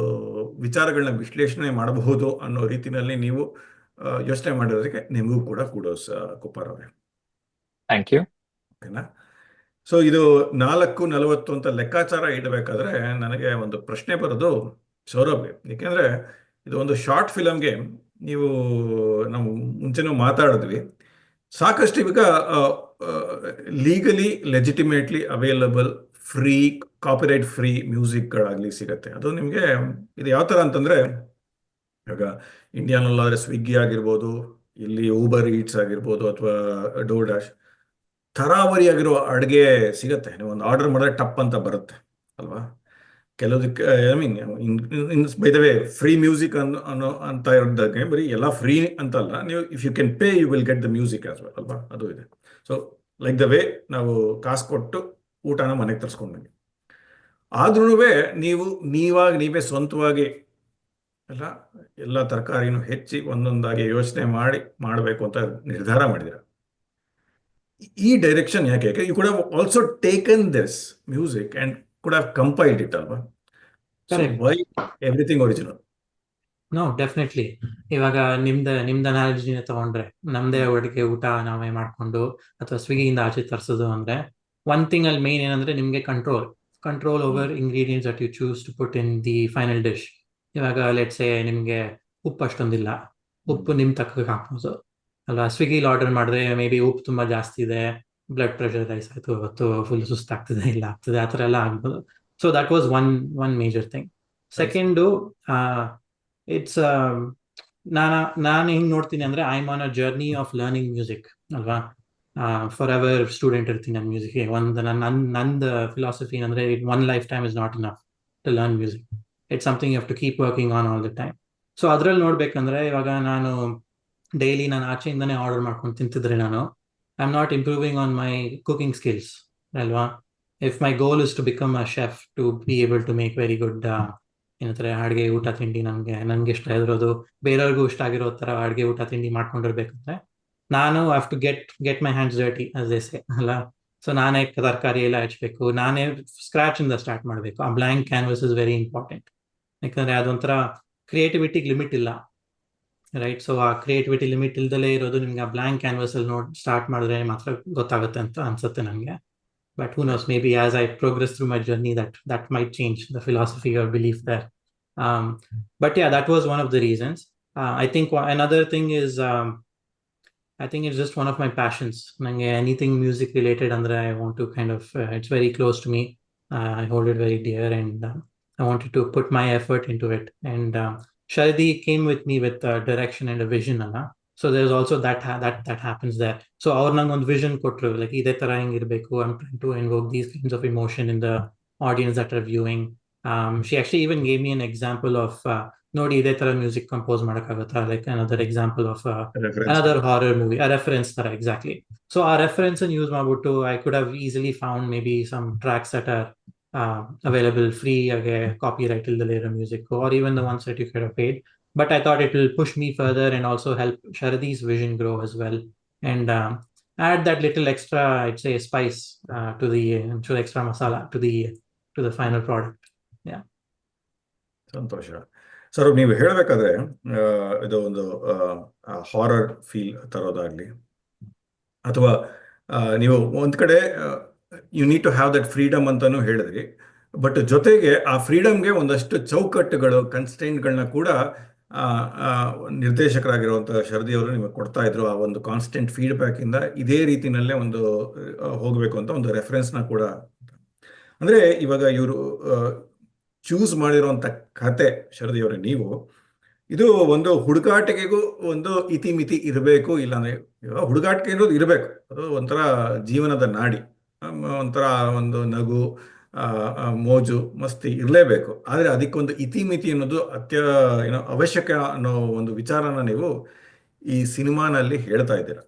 ವಿಚಾರಗಳನ್ನ ವಿಶ್ಲೇಷಣೆ ಮಾಡಬಹುದು ಅನ್ನೋ ರೀತಿನಲ್ಲಿ ನೀವು ಯೋಚನೆ ಮಾಡಿರೋದಕ್ಕೆ ನಿಮಗೂ ಕೂಡ ಕೂಡೋಸ್ ಕುಪ್ಪಾರ್ ಅವರೇ. Thank you. ಓಕೆನಾ. ಸೊ ಇದು 4:40 ಅಂತ ಲೆಕ್ಕಾಚಾರ ಇಡಬೇಕಾದ್ರೆ ನನಗೆ ಒಂದು ಪ್ರಶ್ನೆ ಬರೋದು ಸೌರಭ್ಗೆ. ಏಕೆಂದ್ರೆ ಇದು ಒಂದು ಶಾರ್ಟ್ ಫಿಲಮ್ಗೆ ನೀವು ನಾವು ಮುಂಚೆನೂ ಮಾತಾಡಿದ್ವಿ, ಸಾಕಷ್ಟು ಇವಾಗ legally legitimately available free copyright free ಮ್ಯೂಸಿಕ್ಗಳಾಗಲಿ ಸಿಗುತ್ತೆ. ಅದು ನಿಮಗೆ ಇದು ಯಾವ ಥರ ಅಂತಂದರೆ, ಇವಾಗ ಇಂಡಿಯಾನಲ್ಲಾದರೆ ಸ್ವಿಗ್ಗಿ ಆಗಿರ್ಬೋದು, ಇಲ್ಲಿ ಊಬರ್ ಈಟ್ಸ್ ಆಗಿರ್ಬೋದು, ಅಥವಾ ಡೋರ್ ಡ್ಯಾಶ್, ತರಾವರಿಯಾಗಿರೋ ಅಡುಗೆ ಸಿಗತ್ತೆ. ನೀವು ಒಂದು ಆರ್ಡರ್ ಮಾಡಿದ್ರೆ ಟಪ್ ಅಂತ ಬರುತ್ತೆ ಅಲ್ವಾ. ಕೆಲವುದಕ್ಕೆ I mean by the way free music ಅಂತ ಇರೋದಕ್ಕೆ ಬರೀ ಎಲ್ಲ ಫ್ರೀ ಅಂತಲ್ಲ, ನೀವು if you can pay you will get the music as well ಅಲ್ವಾ. ಅದು ಇದೆ. ಸೊ ಲೈಕ್ ದ ವೇ ನಾವು ಕಾಸು ಕೊಟ್ಟು ಊಟನ ಮನೆಗೆ ತರಿಸ್ಕೊಂಡ್ವಿ. ಆದ್ರೂ ನೀವು ನೀವೇ ಸ್ವಂತವಾಗಿ ಎಲ್ಲ ತರಕಾರಿನೂ ಹೆಚ್ಚಿ ಒಂದೊಂದಾಗಿ ಯೋಚನೆ ಮಾಡಬೇಕು ಅಂತ ನಿರ್ಧಾರ ಮಾಡಿದಿರ. ಈ ಡೈರೆಕ್ಷನ್ ಯಾಕೆ? You could have also taken this music and could have compiled it ಅಲ್ವಾ. Why everything original? No, definitely. ಇವಾಗ ನಿಮ್ದ ಅನಾಲಜಿನ ತಗೊಂಡ್ರೆ, ನಮ್ದೇ ಅಡುಗೆ ಊಟ ನಾವೇ ಮಾಡ್ಕೊಂಡು ಅಥವಾ ಸ್ವಿಗ್ಗಿಯಿಂದ ಆಚೆ ತರಿಸೋದು ಅಂದ್ರೆ, ಒನ್ ಥಿಂಗ್ ಅಲ್ಲಿ ಮೇನ್ ಏನಂದ್ರೆ ನಿಮ್ಗೆ control over ingredients that you choose to put in the final dish. ಇವಾಗ ಲೆಟ್ಸೆ ನಿಮ್ಗೆ ಉಪ್ಪು ಅಷ್ಟೊಂದಿಲ್ಲ, ಉಪ್ಪು ನಿಮ್ ತಕ್ಕಕ್ಕೆ ಹಾಕ್ಬೋದು ಅಲ್ವಾ. ಸ್ವಿಗ್ಗಿಲಿ ಆರ್ಡರ್ ಮಾಡಿದ್ರೆ ಮೇ ಬಿ ಉಪ್ಪು ತುಂಬಾ ಜಾಸ್ತಿ ಇದೆ, ಬ್ಲಡ್ ಪ್ರೆಷರ್ ರೈಸ್ ಆಯ್ತು, ಇವತ್ತು ಫುಲ್ ಸುಸ್ತಾಗ್ತದೆ, ಇಲ್ಲ ಆಗ್ತದೆ, ಆ ಥರ ಎಲ್ಲ ಆಗ್ಬೋದು. So that was one major thing. Second it's ನಾನು ಹೆಂಗ್ ನೋಡ್ತೀನಿ ಅಂದ್ರೆ I am on a journey of learning music ಅಲ್ವಾ. ಫಾರ್ ಎವರ್ ಸ್ಟೂಡೆಂಟ್ ಇರ್ತೀನಿ ನಾನು ಮ್ಯೂಸಿಕ್. ಒಂದು ನಂದು ಫಿಲಾಸಫಿ ಅಂದ್ರೆ one lifetime is not enough to learn music. It's something you have to keep working on all the time. So ಅದ್ರಲ್ಲಿ ನೋಡ್ಬೇಕಂದ್ರೆ ಇವಾಗ ನಾನು ಡೈಲಿ ನಾನು ಆಚೆಯಿಂದನೇ ಆರ್ಡರ್ ಮಾಡ್ಕೊಂಡು ತಿಂತಿದ್ರೆ ನಾನು I am not improving on my cooking skills ಅಲ್ವಾ. If my goal is to become a chef, to be able to make very good ಏನಂತಾರೆ ಅಡುಗೆ ಊಟ ತಿಂಡಿ, ನನ್ಗೆ ಇಷ್ಟ ಇರೋದು ಬೇರೆಯವ್ರಿಗೂ ಇಷ್ಟ ಆಗಿರೋ ತರ ಅಡುಗೆ ಊಟ ತಿಂಡಿ ಮಾಡ್ಕೊಂಡಿರ್ಬೇಕಂದ್ರೆ ನಾನು have to get my hands dirty as they say ಅಲ್ಲ. ಸೊ ನಾನೇ ತರಕಾರಿ ಎಲ್ಲ ಹಚ್ಬೇಕು, ನಾನೇ ಸ್ಕ್ರಾಚ್ ಇಂದ ಸ್ಟಾರ್ಟ್ ಮಾಡಬೇಕು. ಆ blank canvas is very important. ಯಾಕಂದ್ರೆ ಅದೊಂಥರ ಕ್ರಿಯೇಟಿವಿಟಿಗೆ ಲಿಮಿಟ್ ಇಲ್ಲ, ರೈಟ್. ಸೊ ಆ ಕ್ರಿಯೇಟಿವಿಟಿ ಲಿಮಿಟ್ ಇಲ್ದಲೇ ಇರೋದು ನಿಮ್ಗೆ ಆ ಬ್ಲಾಂಕ್ ಕ್ಯಾನ್ವಸ್ ಅಲ್ಲಿ ಸ್ಟಾರ್ಟ್ ಮಾಡಿದ್ರೆ ಮಾತ್ರ ಗೊತ್ತಾಗುತ್ತೆ ಅಂತ ಅನ್ಸುತ್ತೆ ನನಗೆ. But who knows, maybe as I progress through my journey that might change the philosophy or belief there. But yeah, that was one of the reasons. I think another thing is I think it's just one of my passions. Anything music related andre I want to kind of it's very close to me. I hold it very dear, and I wanted to put my effort into it. And Sharadi came with me with direction and a vision alla. So there's also that happens there. So ಅವ್ರು ನಂಗೆ ಒಂದು vision ಕೊಟ್ಟರು, like ಇದೇ ತರ ಹಿಂಗಿರ್ಬೇಕು. I'm trying to invoke these kinds of emotion in the audience that are viewing. She actually even gave me an example of ನೋಡಿ ಇದೇ ತರ music compose ಮಾಡಕ್ಕಾಗತ್ತಾ, like another example of another horror movie, a reference ತರ exactly. So ಆ reference use ಮಾಡ್ಬಿಟ್ಟು I could have easily found maybe some tracks that are available free ಹಾಗೆ copyright ಇಲ್ದಲೇ ಇರೋ music, or even the ones that you could have paid. But I thought it will push me further and also help Sharadi's vision grow as well, and add that little extra, I'd say, spice to the extra masala to the final product. Yeah. ಸಂತೋಷ sir. ನೀವು ಹೇಳಬೇಕಾದ್ರೆ ಇದು ಒಂದು horror feel ತರೋದಾಗ್ಲಿ, ಅಥವಾ ನೀವು ಒಂದ್ ಕಡೆ you need to have that freedom ಅಂತಾನು ಹೇಳಿದ್ರಿ. ಬಟ್ ಜೊತೆಗೆ ಆ ಫ್ರೀಡಮ್ಗೆ ಒಂದಷ್ಟು ಚೌಕಟ್ಟುಗಳು, ಕನ್ಸ್ಟೆಂಟ್ಗಳನ್ನ ಕೂಡ ನಿರ್ದೇಶಕರಾಗಿರುವಂತಹ ಶರದಿ ಅವರು ನಿಮಗೆ ಕೊಡ್ತಾ ಇದ್ರು. ಆ ಒಂದು ಕಾನ್ಸ್ಟೆಂಟ್ ಫೀಡ್ಬ್ಯಾಕ್ ಇಂದ ಇದೇ ರೀತಿನಲ್ಲೇ ಒಂದು ಹೋಗ್ಬೇಕು ಅಂತ ಒಂದು ರೆಫರೆನ್ಸ್ನ ಕೂಡ. ಅಂದ್ರೆ ಇವಾಗ ಇವರು ಚೂಸ್ ಮಾಡಿರುವಂತ ಕತೆ ಶರದಿ ಅವರೇ, ನೀವು ಇದು ಒಂದು ಹುಡುಗಾಟಿಕೆಗೂ ಒಂದು ಇತಿಮಿತಿ ಇರಬೇಕು. ಇಲ್ಲಾಂದ್ರೆ ಇವಾಗ ಹುಡುಗಾಟಿಕೆ ಇರೋದು ಇರಬೇಕು, ಅದು ಒಂಥರ ಜೀವನದ ನಾಡಿ, ಒಂಥರ ಒಂದು ನಗು, ಮೋಜು ಮಸ್ತಿ ಇರಲೇಬೇಕು. ಆದರೆ ಅದಕ್ಕೊಂದು ಇತಿಮಿತಿ ಅನ್ನೋದು ಅವಶ್ಯಕ ಅನ್ನೋ ಒಂದು ವಿಚಾರನ ನೀವು ಈ ಸಿನಿಮಾನಲ್ಲಿ ಹೇಳ್ತಾ ಇದ್ದೀರಾ.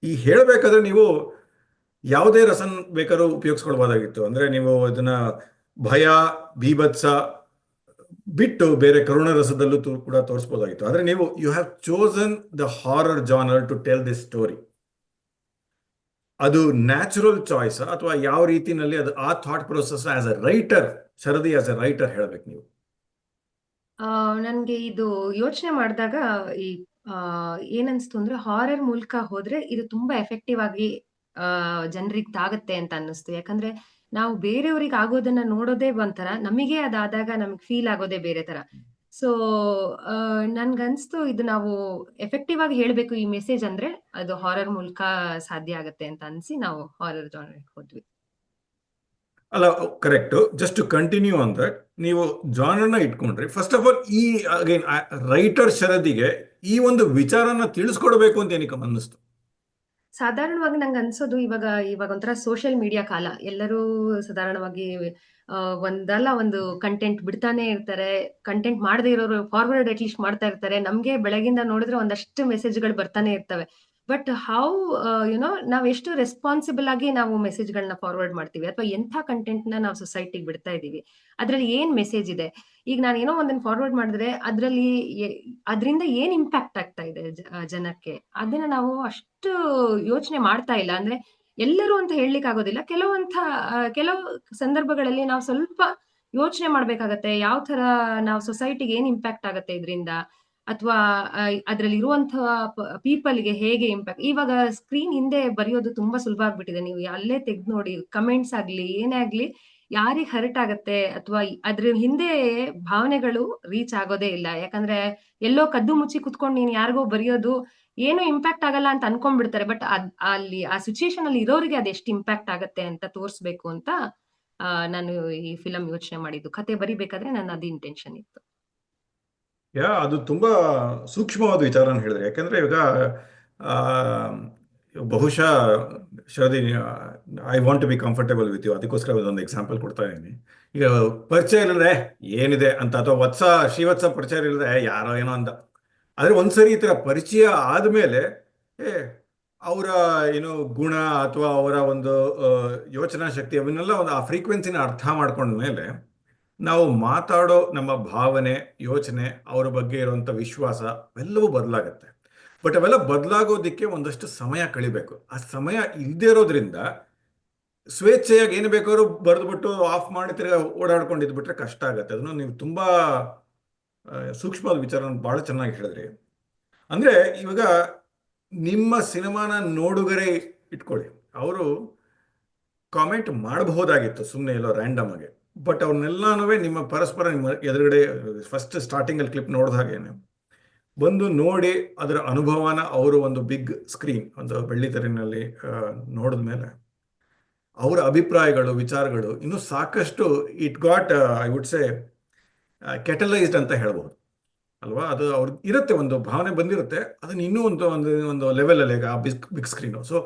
ಈ ಹೇಳಬೇಕಾದ್ರೆ ನೀವು ಯಾವುದೇ ರಸನ್ ಬೇಕಾದ್ರೂ ಉಪಯೋಗಿಸ್ಕೊಳ್ಬೋದಾಗಿತ್ತು. ಅಂದ್ರೆ ನೀವು ಅದನ್ನ ಭಯ, ಬೀಭತ್ಸ ಬಿಟ್ಟು ಬೇರೆ ಕರುಣ ರಸದಲ್ಲೂ ಕೂಡ ತೋರಿಸ್ಬೋದಾಗಿತ್ತು. ಆದರೆ ನೀವು you have chosen the horror genre to tell this story. ಅದು ನ್ಯಾಚುರಲ್ ಚಾಯ್ಸ್ ಅಥವಾ ಯಾವ ರೀತಿನಲ್ಲಿ ಅದು ಆ thought process as a writer, Sharadi as a writer ಹೇಳ್ಬೇಕು ನೀವು? ನನ್ಗೆ ಇದು ಯೋಚನೆ ಮಾಡಿದಾಗ ಈ ಏನನ್ಸ್ತು ಅಂದ್ರೆ ಹಾರರ್ ಮೂಲಕ ಹೋದ್ರೆ ಇದು ತುಂಬಾ ಎಫೆಕ್ಟಿವ್ ಆಗಿ ಜನರಿಗೆ ತಾಗತ್ತೆ ಅಂತ ಅನ್ನಿಸ್ತು. ಯಾಕಂದ್ರೆ ನಾವು ಬೇರೆಯವ್ರಿಗೆ ಆಗೋದನ್ನ ನೋಡೋದೇ ಒಂಥರ, ನಮಗೆ ಅದಾದಾಗ ನಮ್ಗೆ ಫೀಲ್ ಆಗೋದೇ ಬೇರೆ ತರ. ಸೊ ನನ್ಗನ್ಸ್ತು ಇದು ನಾವು ಎಫೆಕ್ಟಿವ್ ಆಗಿ ಹೇಳ್ಬೇಕು ಈ ಮೆಸೇಜ್ ಅಂದ್ರೆ ಅದು ಹಾರರ್ ಮೂಲಕ ಸಾಧ್ಯ ಆಗತ್ತೆ ಅಂತ ಅನ್ಸಿ ನಾವು ಹಾರರ್ ಜಾನರ್ಗೆ ಹೋದ್ವಿ. ಅಲ್ಲ, correct. Just to continue on that, ನೀವು ಜಾನರ್ನ ಇಟ್ಕೊಂಡ್ರಿ. ಫಸ್ಟ್ ಆಫ್ ಆಲ್ ಈ ಅಗೇನ್ ರೈಟರ್ ಶರದಿಗೆ ಈ ಒಂದು ವಿಚಾರನ ತಿಳಿಸ್ಕೊಡ್ಬೇಕು ಅಂತ ಏನಕ್ಕೆ ಅನ್ನಿಸ್ತು? ಸಾಧಾರಣವಾಗಿ ನಂಗೆ ಅನ್ಸೋದು ಇವಾಗ ಒಂಥರ ಸೋಷಿಯಲ್ ಮೀಡಿಯಾ ಕಾಲ. ಎಲ್ಲರೂ ಸಾಧಾರಣವಾಗಿ ಒಂದಲ್ಲ ಒಂದು ಕಂಟೆಂಟ್ ಬಿಡ್ತಾನೆ ಇರ್ತಾರೆ. ಕಂಟೆಂಟ್ ಮಾಡದೇ ಇರೋರು ಫಾರ್ವರ್ಡ್ ಅಟ್ಲೀಸ್ಟ್ ಮಾಡ್ತಾ ಇರ್ತಾರೆ. ನಮ್ಗೆ ಬೆಳಗಿಂದ ನೋಡಿದ್ರೆ ಒಂದಷ್ಟು ಮೆಸೇಜ್ಗಳು ಬರ್ತಾನೆ ಇರ್ತವೆ. ಬಟ್ ಹೌ ನಾವ್ ಎಷ್ಟು ರೆಸ್ಪಾನ್ಸಿಬಲ್ ಆಗಿ ನಾವು ಮೆಸೇಜ್ಗಳನ್ನ ಫಾರ್ವರ್ಡ್ ಮಾಡ್ತೀವಿ, ಅಥವಾ ಎಂಥ ಕಂಟೆಂಟ್ ನ ನಾವು ಸೊಸೈಟಿಗೆ ಬಿಡ್ತಾ ಇದೀವಿ, ಅದ್ರಲ್ಲಿ ಏನ್ ಮೆಸೇಜ್ ಇದೆ. ಈಗ ನಾನು ಏನೋ ಒಂದನ್ನ ಫಾರ್ವರ್ಡ್ ಮಾಡಿದ್ರೆ ಅದರಿಂದ ಏನ್ ಇಂಪ್ಯಾಕ್ಟ್ ಆಗ್ತಾ ಇದೆ ಜನಕ್ಕೆ, ಅದನ್ನ ನಾವು ಅಷ್ಟು ಯೋಚನೆ ಮಾಡ್ತಾ ಇಲ್ಲ. ಅಂದ್ರೆ ಎಲ್ಲರೂ ಅಂತ ಹೇಳಲಿಕ್ಕೆ ಆಗೋದಿಲ್ಲ. ಕೆಲವು ಸಂದರ್ಭಗಳಲ್ಲಿ ನಾವು ಸ್ವಲ್ಪ ಯೋಚನೆ ಮಾಡ್ಬೇಕಾಗತ್ತೆ. ಯಾವ ತರ ನಾವು ಸೊಸೈಟಿಗೆ ಏನ್ ಇಂಪ್ಯಾಕ್ಟ್ ಆಗತ್ತೆ ಇದರಿಂದ, ಅಥವಾ ಅದ್ರಲ್ಲಿ ಇರುವಂತಹ ಪೀಪಲ್ಗೆ ಹೇಗೆ ಇಂಪ್ಯಾಕ್ಟ್. ಇವಾಗ ಸ್ಕ್ರೀನ್ ಹಿಂದೆ ಬರೆಯೋದು ತುಂಬಾ ಸುಲಭ ಆಗ್ಬಿಟ್ಟಿದೆ. ನೀವು ಅಲ್ಲೇ ತೆಗ್ದು ನೋಡಿ, ಕಮೆಂಟ್ಸ್ ಆಗ್ಲಿ ಏನೇ ಆಗ್ಲಿ, ಯಾರಿಗ್ ಹರ್ಟ್ ಆಗತ್ತೆ ಅಥವಾ ಅದ್ರ ಹಿಂದೆ ಭಾವನೆಗಳು ರೀಚ್ ಆಗೋದೇ ಇಲ್ಲ. ಯಾಕಂದ್ರೆ ಎಲ್ಲೋ ಕದ್ದು ಮುಚ್ಚಿ ಕುತ್ಕೊಂಡು ನೀನ್ ಯಾರಿಗೋ ಬರೆಯೋದು ಏನು ಇಂಪ್ಯಾಕ್ಟ್ ಆಗಲ್ಲ ಅಂತ ಅನ್ಕೊಂಡ್ಬಿಡ್ತಾರೆ. ಬಟ್ ಅಲ್ಲಿ ಆ ಸಿಚುಯೇಷನ್ ಅಲ್ಲಿ ಇರೋರಿಗೆ ಅದೆಷ್ಟು ಇಂಪ್ಯಾಕ್ಟ್ ಆಗತ್ತೆ ಅಂತ ತೋರಿಸ್ಬೇಕು ಅಂತ ನಾನು ಈ ಫಿಲಮ್ ಯೋಚನೆ ಮಾಡಿದ್ದು. ಕತೆ ಬರಿಬೇಕಾದ್ರೆ ನನ್ನ ಅದು ಇಂಟೆನ್ಷನ್ ಇತ್ತು. ಅದು ತುಂಬಾ ಸೂಕ್ಷ್ಮವಾದ ವಿಚಾರ ಅಂತ ಹೇಳಿದ್ರೆ, ಯಾಕಂದ್ರೆ ಇವಾಗ ಆ, ಬಹುಶಃ Sharadi, I want to be comfortable with you, ಅದಕ್ಕೋಸ್ಕರ ಒಂದು ಎಕ್ಸಾಂಪಲ್ ಕೊಡ್ತಾ ಇದ್ದೀನಿ. ಈಗ ಪರಿಚಯ ಇಲ್ಲದೆ ಏನಿದೆ ಅಂತ, ಅಥವಾ ಶ್ರೀವತ್ಸ ಪರಿಚಯ ಇಲ್ಲದೆ ಯಾರೋ ಏನೋ ಅಂತ. ಆದರೆ ಒಂದ್ಸರಿ ಈ ಥರ ಪರಿಚಯ ಆದಮೇಲೆ ಅವರ ಏನು ಗುಣ ಅಥವಾ ಅವರ ಒಂದು ಯೋಚನಾ ಶಕ್ತಿ ಅವನ್ನೆಲ್ಲ ಒಂದು ಆ ಫ್ರೀಕ್ವೆನ್ಸಿನ ಅರ್ಥ ಮಾಡ್ಕೊಂಡ್ಮೇಲೆ ನಾವು ಮಾತಾಡೋ ನಮ್ಮ ಭಾವನೆ, ಯೋಚನೆ, ಅವರ ಬಗ್ಗೆ ಇರುವಂಥ ವಿಶ್ವಾಸ ಎಲ್ಲವೂ ಬದಲಾಗತ್ತೆ. ಬಟ್ ಅವೆಲ್ಲ ಬದಲಾಗೋದಕ್ಕೆ ಒಂದಷ್ಟು ಸಮಯ ಕಳಿಬೇಕು. ಆ ಸಮಯ ಇಲ್ಲದೇ ಇರೋದ್ರಿಂದ ಸ್ವೇಚ್ಛೆಯಾಗಿ ಏನು ಬೇಕಾದ್ರೂ ಬರೆದ್ಬಿಟ್ಟು ಆಫ್ ಮಾಡಿ ತಿರ್ಗಾ ಓಡಾಡ್ಕೊಂಡಿದ್ಬಿಟ್ರೆ ಕಷ್ಟ ಆಗತ್ತೆ. ಅದನ್ನು ನೀವು ತುಂಬ ಸೂಕ್ಷ್ಮವಾದ ವಿಚಾರ ಭಾಳ ಚೆನ್ನಾಗಿ ಹೇಳಿದ್ರಿ. ಅಂದರೆ ಇವಾಗ ನಿಮ್ಮ ಸಿನಿಮಾನ ನೋಡುಗರೆ ಇಟ್ಕೊಳ್ಳಿ, ಅವರು ಕಾಮೆಂಟ್ ಮಾಡಬಹುದಾಗಿತ್ತು ಸುಮ್ಮನೆ ಎಲ್ಲೋ ರ್ಯಾಂಡಮ್ ಆಗಿ. ಬಟ್ ಅವನ್ನೆಲ್ಲನೂ ನಿಮ್ಮ ಪರಸ್ಪರ ನಿಮ್ಮ ಎದುರುಗಡೆ ಫಸ್ಟ್ ಸ್ಟಾರ್ಟಿಂಗಲ್ಲಿ ಕ್ಲಿಪ್ ನೋಡಿದ ಹಾಗೇನೆ ಬಂದು ನೋಡಿ ಅದರ ಅನುಭವನ ಅವರು ಒಂದು ಬಿಗ್ ಸ್ಕ್ರೀನ್, ಒಂದು ಬೆಳ್ಳಿ ತೆರೆನಲ್ಲಿ ನೋಡಿದ ಮೇಲೆ ಅವರ ಅಭಿಪ್ರಾಯಗಳು, ವಿಚಾರಗಳು ಇನ್ನೂ ಸಾಕಷ್ಟು it got I would say catalysed ಅಂತ ಹೇಳ್ಬೋದು ಅಲ್ವಾ. ಅದು ಅವ್ರಿಗೆ ಇರುತ್ತೆ, ಒಂದು ಭಾವನೆ ಬಂದಿರುತ್ತೆ, ಅದನ್ನ ಇನ್ನೂ ಒಂದು ಒಂದು ಒಂದು ಲೆವೆಲಲ್ಲಿ ಆ ಬಿಗ್ ಸ್ಕ್ರೀನು. ಸೊ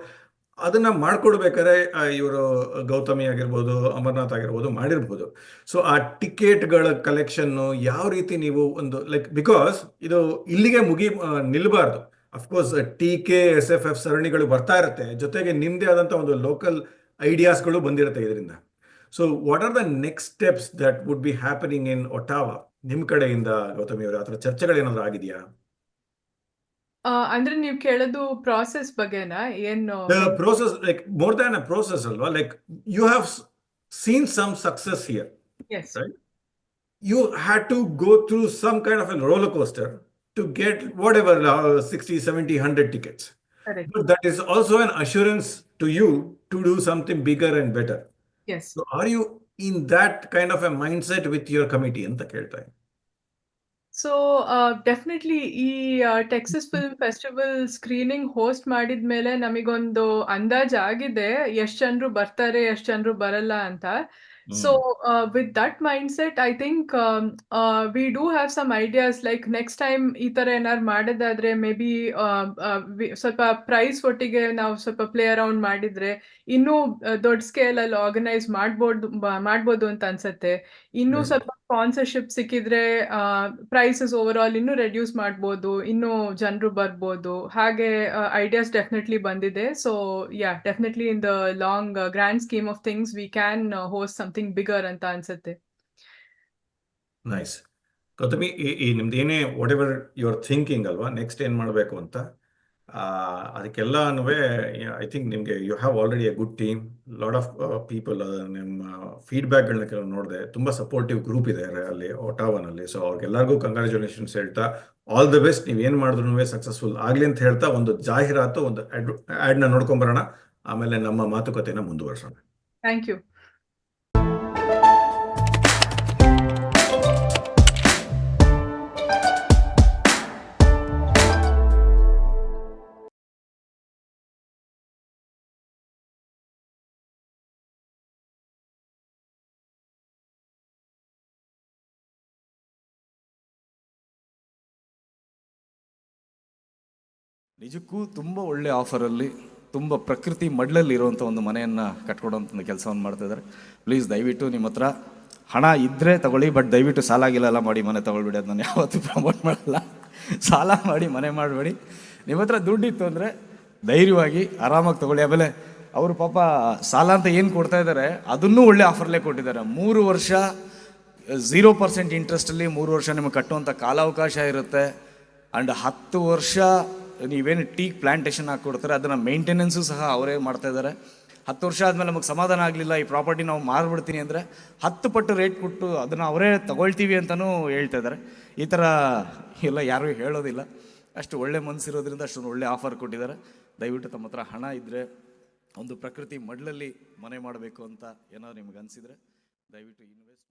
ಅದನ್ನ ಮಾಡ್ಕೊಡ್ಬೇಕಾದ್ರೆ ಇವರು ಗೌತಮಿ ಆಗಿರ್ಬೋದು, ಅಮರ್ನಾಥ್ ಆಗಿರ್ಬೋದು ಮಾಡಿರ್ಬೋದು. ಸೊ ಆ ಟಿಕೆಟ್ಗಳ ಕಲೆಕ್ಷನ್ನು ಯಾವ ರೀತಿ ನೀವು ಒಂದು ಲೈಕ್, ಬಿಕಾಸ್ ಇದು ಇಲ್ಲಿಗೆ ನಿಲ್ಲಬಾರ್ದು. ಅಫ್ಕೋರ್ಸ್ TKSFF ಸರಣಿಗಳು ಬರ್ತಾ ಇರುತ್ತೆ, ಜೊತೆಗೆ ನಿಮ್ಮದೇ ಆದಂಥ ಒಂದು ಲೋಕಲ್ ಐಡಿಯಾಸ್ಗಳು ಬಂದಿರುತ್ತೆ ಇದರಿಂದ. So what are the next steps that would be happening in Ottawa ನಿಮ್ಮ ಕಡೆಯಿಂದ ಗೌತಮಿ ಅವರು? ಆ ಥರ ಚರ್ಚೆಗಳೇನಾದರೂ ಆಗಿದೆಯಾ? ಅಂದ್ರೆ ನೀವು ಕೇಳೋದು ಪ್ರಾಸೆಸ್ ಬಗ್ಗೆನಾ? ಏನು The process, like more than a process, alva, like you have seen some success here, yes right? You had to go through some kind of a roller coaster to get whatever 60, 70, 100 tickets. Correct. But that is also an assurance to you to do something bigger and better. Yes. So are you in that kind of a mindset with your committee ಅಂತ ಕೇಳ್ತಾ ಇದ್ದೀನಿ. So definitely ಈ Texas film festival screening host ಮಾಡಿದ್ಮೇಲೆ ನಮಗೊಂದು ಅಂದಾಜ್ ಆಗಿದೆ ಎಷ್ಟು ಜನರು ಬರ್ತಾರೆ, ಎಷ್ಟು ಜನರು ಬರಲ್ಲ ಅಂತ. So with that mindset I think we do have some ideas. Like next time ಈ ಥರ ಏನಾದ್ರು ಮಾಡೋದಾದ್ರೆ ಮೇ ಬಿ ಸ್ವಲ್ಪ ಪ್ರೈಸ್ ಒಟ್ಟಿಗೆ ನಾವು ಸ್ವಲ್ಪ ಪ್ಲೇ ಅರೌಂಡ್ ಮಾಡಿದ್ರೆ ಇನ್ನೂ ದೊಡ್ಡ ಸ್ಕೇಲಲ್ಲಿ ಆರ್ಗನೈಸ್ ಮಾಡ್ಬೋದು ಅಂತ ಅನ್ಸುತ್ತೆ. ಇನ್ನೂ Right. ಸ್ವಲ್ಪ ಸ್ಪಾನ್ಸರ್ಶಿಪ್ ಸಿಕ್ಕಿದ್ರೆ ಪ್ರೈಸಸ್ ಓವರ್ ಆಲ್ ಇನ್ನೂ ರೆಡ್ಯೂಸ್ ಮಾಡ್ಬೋದು, ಇನ್ನೂ ಜನರು ಬರ್ಬೋದು. ಹಾಗೆ ಐಡಿಯಾಸ್ ಡೆಫಿನೆಟ್ಲಿ ಬಂದಿದೆ. So yeah, definitely in the long grand scheme of things we can host something bigger ಅಂತ ಅನ್ಸುತ್ತೆ. ನೈಸ್. ಗೌತಮಿ, ಈ ನಿಮ್ದು ಏನೇ whatever you are thinking ಅಲ್ವಾ, ನೆಕ್ಸ್ಟ್ ಏನು ಮಾಡಬೇಕು ಅಂತ, ಅದಕ್ಕೆಲ್ಲನೂ ಐ ಥಿಂಕ್ ನಿಮಗೆ you have already a good team, lot of people. ನಿಮ್ಮ ಫೀಡ್ಬ್ಯಾಕ್ಗಳನ್ನ ಕೆಲವು ನೋಡಿದೆ, ತುಂಬ ಸಪೋರ್ಟಿವ್ ಗ್ರೂಪ್ ಇದೆ ಅಲ್ಲಿ ಒಟಾವಾನಲ್ಲಿ. ಸೊ ಅವ್ರಿಗೆಲ್ಲರಿಗೂ ಕಂಗ್ರ್ಯಾಚುಲೇಷನ್ಸ್ ಹೇಳ್ತಾ, ಆಲ್ ದ ಬೆಸ್ಟ್. ನೀವು ಏನು ಮಾಡಿದ್ರು ಸಕ್ಸಸ್ಫುಲ್ ಆಗಲಿ ಅಂತ ಹೇಳ್ತಾ ಒಂದು ಜಾಹೀರಾತು, ಒಂದು ಆ್ಯಡ್ನ ನೋಡ್ಕೊಂಬರೋಣ, ಆಮೇಲೆ ನಮ್ಮ ಮಾತುಕತೆನ ಮುಂದುವರ್ಸೋಣ. Thank you. ನಿಜಕ್ಕೂ ತುಂಬ ಒಳ್ಳೆ ಆಫರಲ್ಲಿ, ತುಂಬ ಪ್ರಕೃತಿ ಮಡ್ಲಲ್ಲಿ ಇರುವಂಥ ಒಂದು ಮನೆಯನ್ನು ಕಟ್ಕೊಡೋಂಥ ಒಂದು ಕೆಲಸವನ್ನು ಮಾಡ್ತಾಯಿದ್ದಾರೆ. ಪ್ಲೀಸ್ ದಯವಿಟ್ಟು ನಿಮ್ಮ ಹತ್ರ ಹಣ ಇದ್ದರೆ ತಗೊಳ್ಳಿ, ಬಟ್ ದಯವಿಟ್ಟು ಸಾಲ ಗಿಲ್ಲ ಮಾಡಿ ಮನೆ ತೊಗೊಳ್ಬೇಡಿ. ಅದು ನಾನು ಯಾವತ್ತೂ ಪ್ರಮೋಟ್ ಮಾಡಲ್ಲ. ಸಾಲ ಮಾಡಿ ಮನೆ ಮಾಡಬೇಡಿ. ನಿಮ್ಮ ಹತ್ರ ದುಡ್ಡಿತ್ತು ಅಂದರೆ ಧೈರ್ಯವಾಗಿ ಆರಾಮಾಗಿ ತೊಗೊಳ್ಳಿ. ಆಮೇಲೆ ಅವರು ಪಾಪ ಸಾಲ ಅಂತ ಏನು ಕೊಡ್ತಾ ಇದ್ದಾರೆ ಅದನ್ನೂ ಒಳ್ಳೆ ಆಫರ್ಲೇ ಕೊಟ್ಟಿದ್ದಾರೆ. 3 ವರ್ಷ 0% ಇಂಟ್ರೆಸ್ಟಲ್ಲಿ 3 ವರ್ಷ ನಿಮಗೆ ಕಟ್ಟುವಂಥ ಕಾಲಾವಕಾಶ ಇರುತ್ತೆ. ಆ್ಯಂಡ್ 10 ವರ್ಷ ನೀವೇನು ಟೀ ಪ್ಲಾಂಟೇಶನ್ ಹಾಕ್ಕೊಡ್ತಾರೆ ಅದನ್ನು ಮೇಂಟೆನೆನ್ಸು ಸಹ ಅವರೇ ಮಾಡ್ತಾಯಿದ್ದಾರೆ. 10 ವರ್ಷ ಆದಮೇಲೆ ನಮಗೆ ಸಮಾಧಾನ ಆಗಲಿಲ್ಲ, ಈ ಪ್ರಾಪರ್ಟಿ ನಾವು ಮಾರ್ಬಿಡ್ತೀನಿ ಅಂದರೆ 10 ಪಟ್ಟು ರೇಟ್ ಕೊಟ್ಟು ಅದನ್ನು ಅವರೇ ತಗೊಳ್ತೀವಿ ಅಂತಲೂ ಹೇಳ್ತಾ ಇದ್ದಾರೆ. ಈ ಥರ ಎಲ್ಲ ಯಾರೂ ಹೇಳೋದಿಲ್ಲ. ಅಷ್ಟು ಒಳ್ಳೆ ಮನಸ್ಸಿರೋದ್ರಿಂದ ಅಷ್ಟೊಂದು ಒಳ್ಳೆ ಆಫರ್ ಕೊಟ್ಟಿದ್ದಾರೆ. ದಯವಿಟ್ಟು ತಮ್ಮ ಹತ್ರ ಹಣ ಇದ್ದರೆ ಒಂದು ಪ್ರಕೃತಿ ಮಡ್ಲಲ್ಲಿ ಮನೆ ಮಾಡಬೇಕು ಅಂತ ಏನಾದ್ರು ನಿಮ್ಗೆ ಅನಿಸಿದರೆ ದಯವಿಟ್ಟು ಇನ್ವೆಸ್ಟ್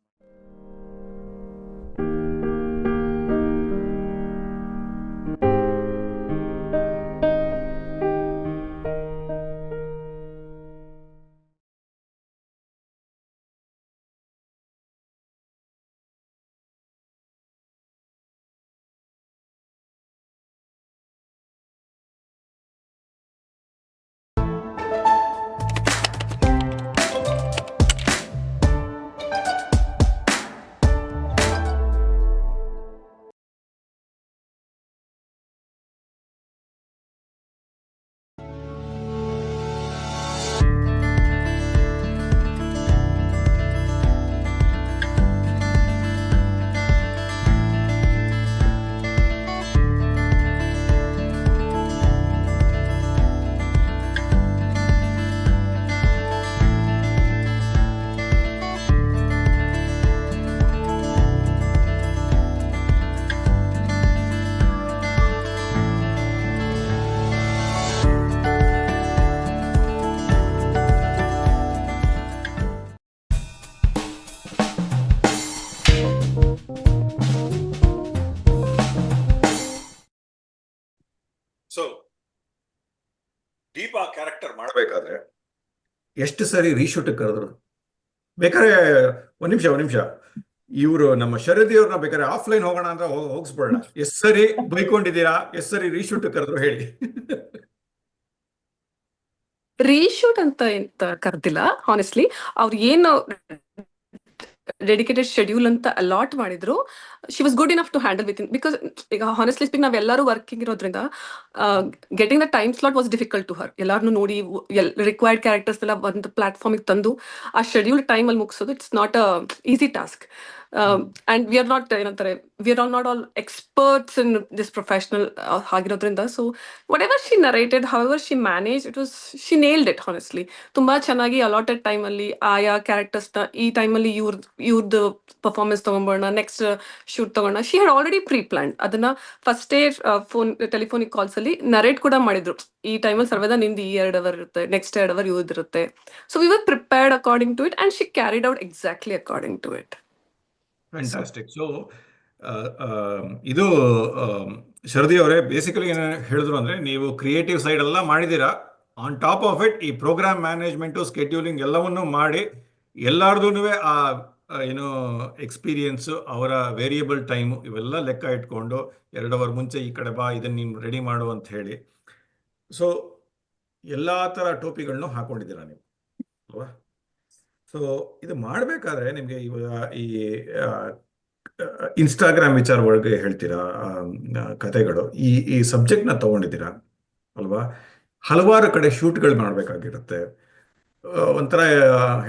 ಕ್ಯಾರೆಕ್ಟರ್ ಮಾಡಬೇಕಾದ್ರೆ ಎಷ್ಟು ಸರಿ ರೀಶೂಟ್ ಕರೆದ್ರು? ಬೇಕಾದ್ರೆ ಒಂದ್ ನಿಮಿಷ ಇವರು ನಮ್ಮ ಶರದಿ ಅವ್ರನ್ನ ಬೇಕಾದ್ರೆ ಆಫ್ಲೈನ್ ಹೋಗೋಣ ಅಂತ ಹೋಗಿಸ್ಬಿಡೋಣ. ಎಷ್ಟ್ ಸರಿ ಬೈಕೊಂಡಿದ್ದೀರಾ, ಎಷ್ಟ್ ಸರಿ ರೀಶೂಟ್ ಕರೆದ್ರು ಹೇಳಿ. ರೀಶೂಟ್ ಅಂತ ಕರ್ದಿಲ್ಲ, ಹಾನೆಸ್ಟ್ಲಿ ಅವ್ರು ಏನು ಡೆಡಿಕೇಟೆಡ್ ಶೆಡ್ಯೂಲ್ ಅಂತ ಅಲಾಟ್ ಮಾಡಿದ್ರು, she was good enough to handle with in. Because ಈಗ ಹಾನೆಸ್ಟ್ಲಿ ಸ್ಪೀಕ್ ನಾವೆಲ್ಲರೂ ವರ್ಕಿಂಗ್ ಇರೋದ್ರಿಂದ getting the time slot was difficult to her. ಎಲ್ಲಾರನ್ನೂ ನೋಡಿ ರಿಕ್ವೈರ್ಡ್ ಕ್ಯಾರೆಕ್ಟರ್ಸ್ ಎಲ್ಲ ಒಂದು ಪ್ಲಾಟ್ಫಾರ್ಮಿಗೆ ತಂದು ಆ ಶೆಡ್ಯೂಲ್ ಟೈಮಲ್ಲಿ ಮುಗಿಸೋದು it's not a easy task. And we are not ಏನಂತಾರೆ, we are not all experts in this professional ಆಗಿರೋದ್ರಿಂದ. So whatever she narrated, however she manage, it was she nailed it honestly. ತುಂಬಾ ಚೆನ್ನಾಗಿ allotted ಟೈಮಲ್ಲಿ ಆಯಾ ಕ್ಯಾರೆಕ್ಟರ್ಸ್ನ ಈ ಟೈಮಲ್ಲಿ ಇವ್ರದ್ದು ಪರ್ಫಾರ್ಮೆನ್ಸ್ ತಗೊಂಬೋಣ, ನೆಕ್ಸ್ಟ್ ಶೂಟ್ ತಗೋಣ. She had already pre plan. ಅದನ್ನ ಫಸ್ಟೇ ಟೆಲಿಫೋನಿಕ್ ಕಾಲ್ಸ್ ಅಲ್ಲಿ ನರೇಟ್ ಕೂಡ ಮಾಡಿದ್ರು. ಈ ಟೈಮಲ್ಲಿ ಸರ್ವೇದ ನಿಂದು ಈ 2 ಅವರ್ ಇರುತ್ತೆ, ನೆಕ್ಸ್ಟ್ 2 ಅವರ್ ಇರುತ್ತೆ. So we were prepared according to it and she carried out exactly according to it. Fantastic. So ಇದು ಶರದಿ ಅವರೇ ಬೇಸಿಕಲಿ ಏನು ಹೇಳಿದ್ರು ಅಂದರೆ, ನೀವು ಕ್ರಿಯೇಟಿವ್ ಸೈಡ್ ಎಲ್ಲ ಮಾಡಿದ್ದೀರಾ, ಆನ್ ಟಾಪ್ ಆಫ್ ಇಟ್ ಈ ಪ್ರೋಗ್ರಾಮ್ ಮ್ಯಾನೇಜ್ಮೆಂಟು, ಸ್ಕೆಡ್ಯೂಲಿಂಗ್ ಎಲ್ಲವನ್ನೂ ಮಾಡಿ ಎಲ್ಲಾರ್ದೂ ಆ ಏನು ಎಕ್ಸ್ಪೀರಿಯನ್ಸು, ಅವರ ವೇರಿಯಬಲ್ ಟೈಮು ಇವೆಲ್ಲ ಲೆಕ್ಕ ಇಟ್ಕೊಂಡು 2 ಅವರ್ ಮುಂಚೆ ಈ ಕಡೆ ಬಾ, ಇದನ್ನು ನೀನು ರೆಡಿ ಮಾಡು ಅಂತ ಹೇಳಿ. ಸೊ ಎಲ್ಲ ಥರ ಟೋಪಿಗಳನ್ನೂ ಹಾಕೊಂಡಿದ್ದೀರಾ ನೀವು ಅಲ್ವಾ? ಸೊ ಇದು ಮಾಡಬೇಕಾದ್ರೆ ನಿಮಗೆ ಇವಾಗ ಈ ಇನ್ಸ್ಟಾಗ್ರಾಮ್ ವಿಚಾರ ಒಳಗೆ ಹೇಳ್ತೀರಾ ಕತೆಗಳು, ಈ ಸಬ್ಜೆಕ್ಟ್ನ ತಗೊಂಡಿದ್ದೀರಾ ಅಲ್ವಾ? ಹಲವಾರು ಕಡೆ ಶೂಟ್ಗಳು ಮಾಡಬೇಕಾಗಿರುತ್ತೆ. ಒಂಥರ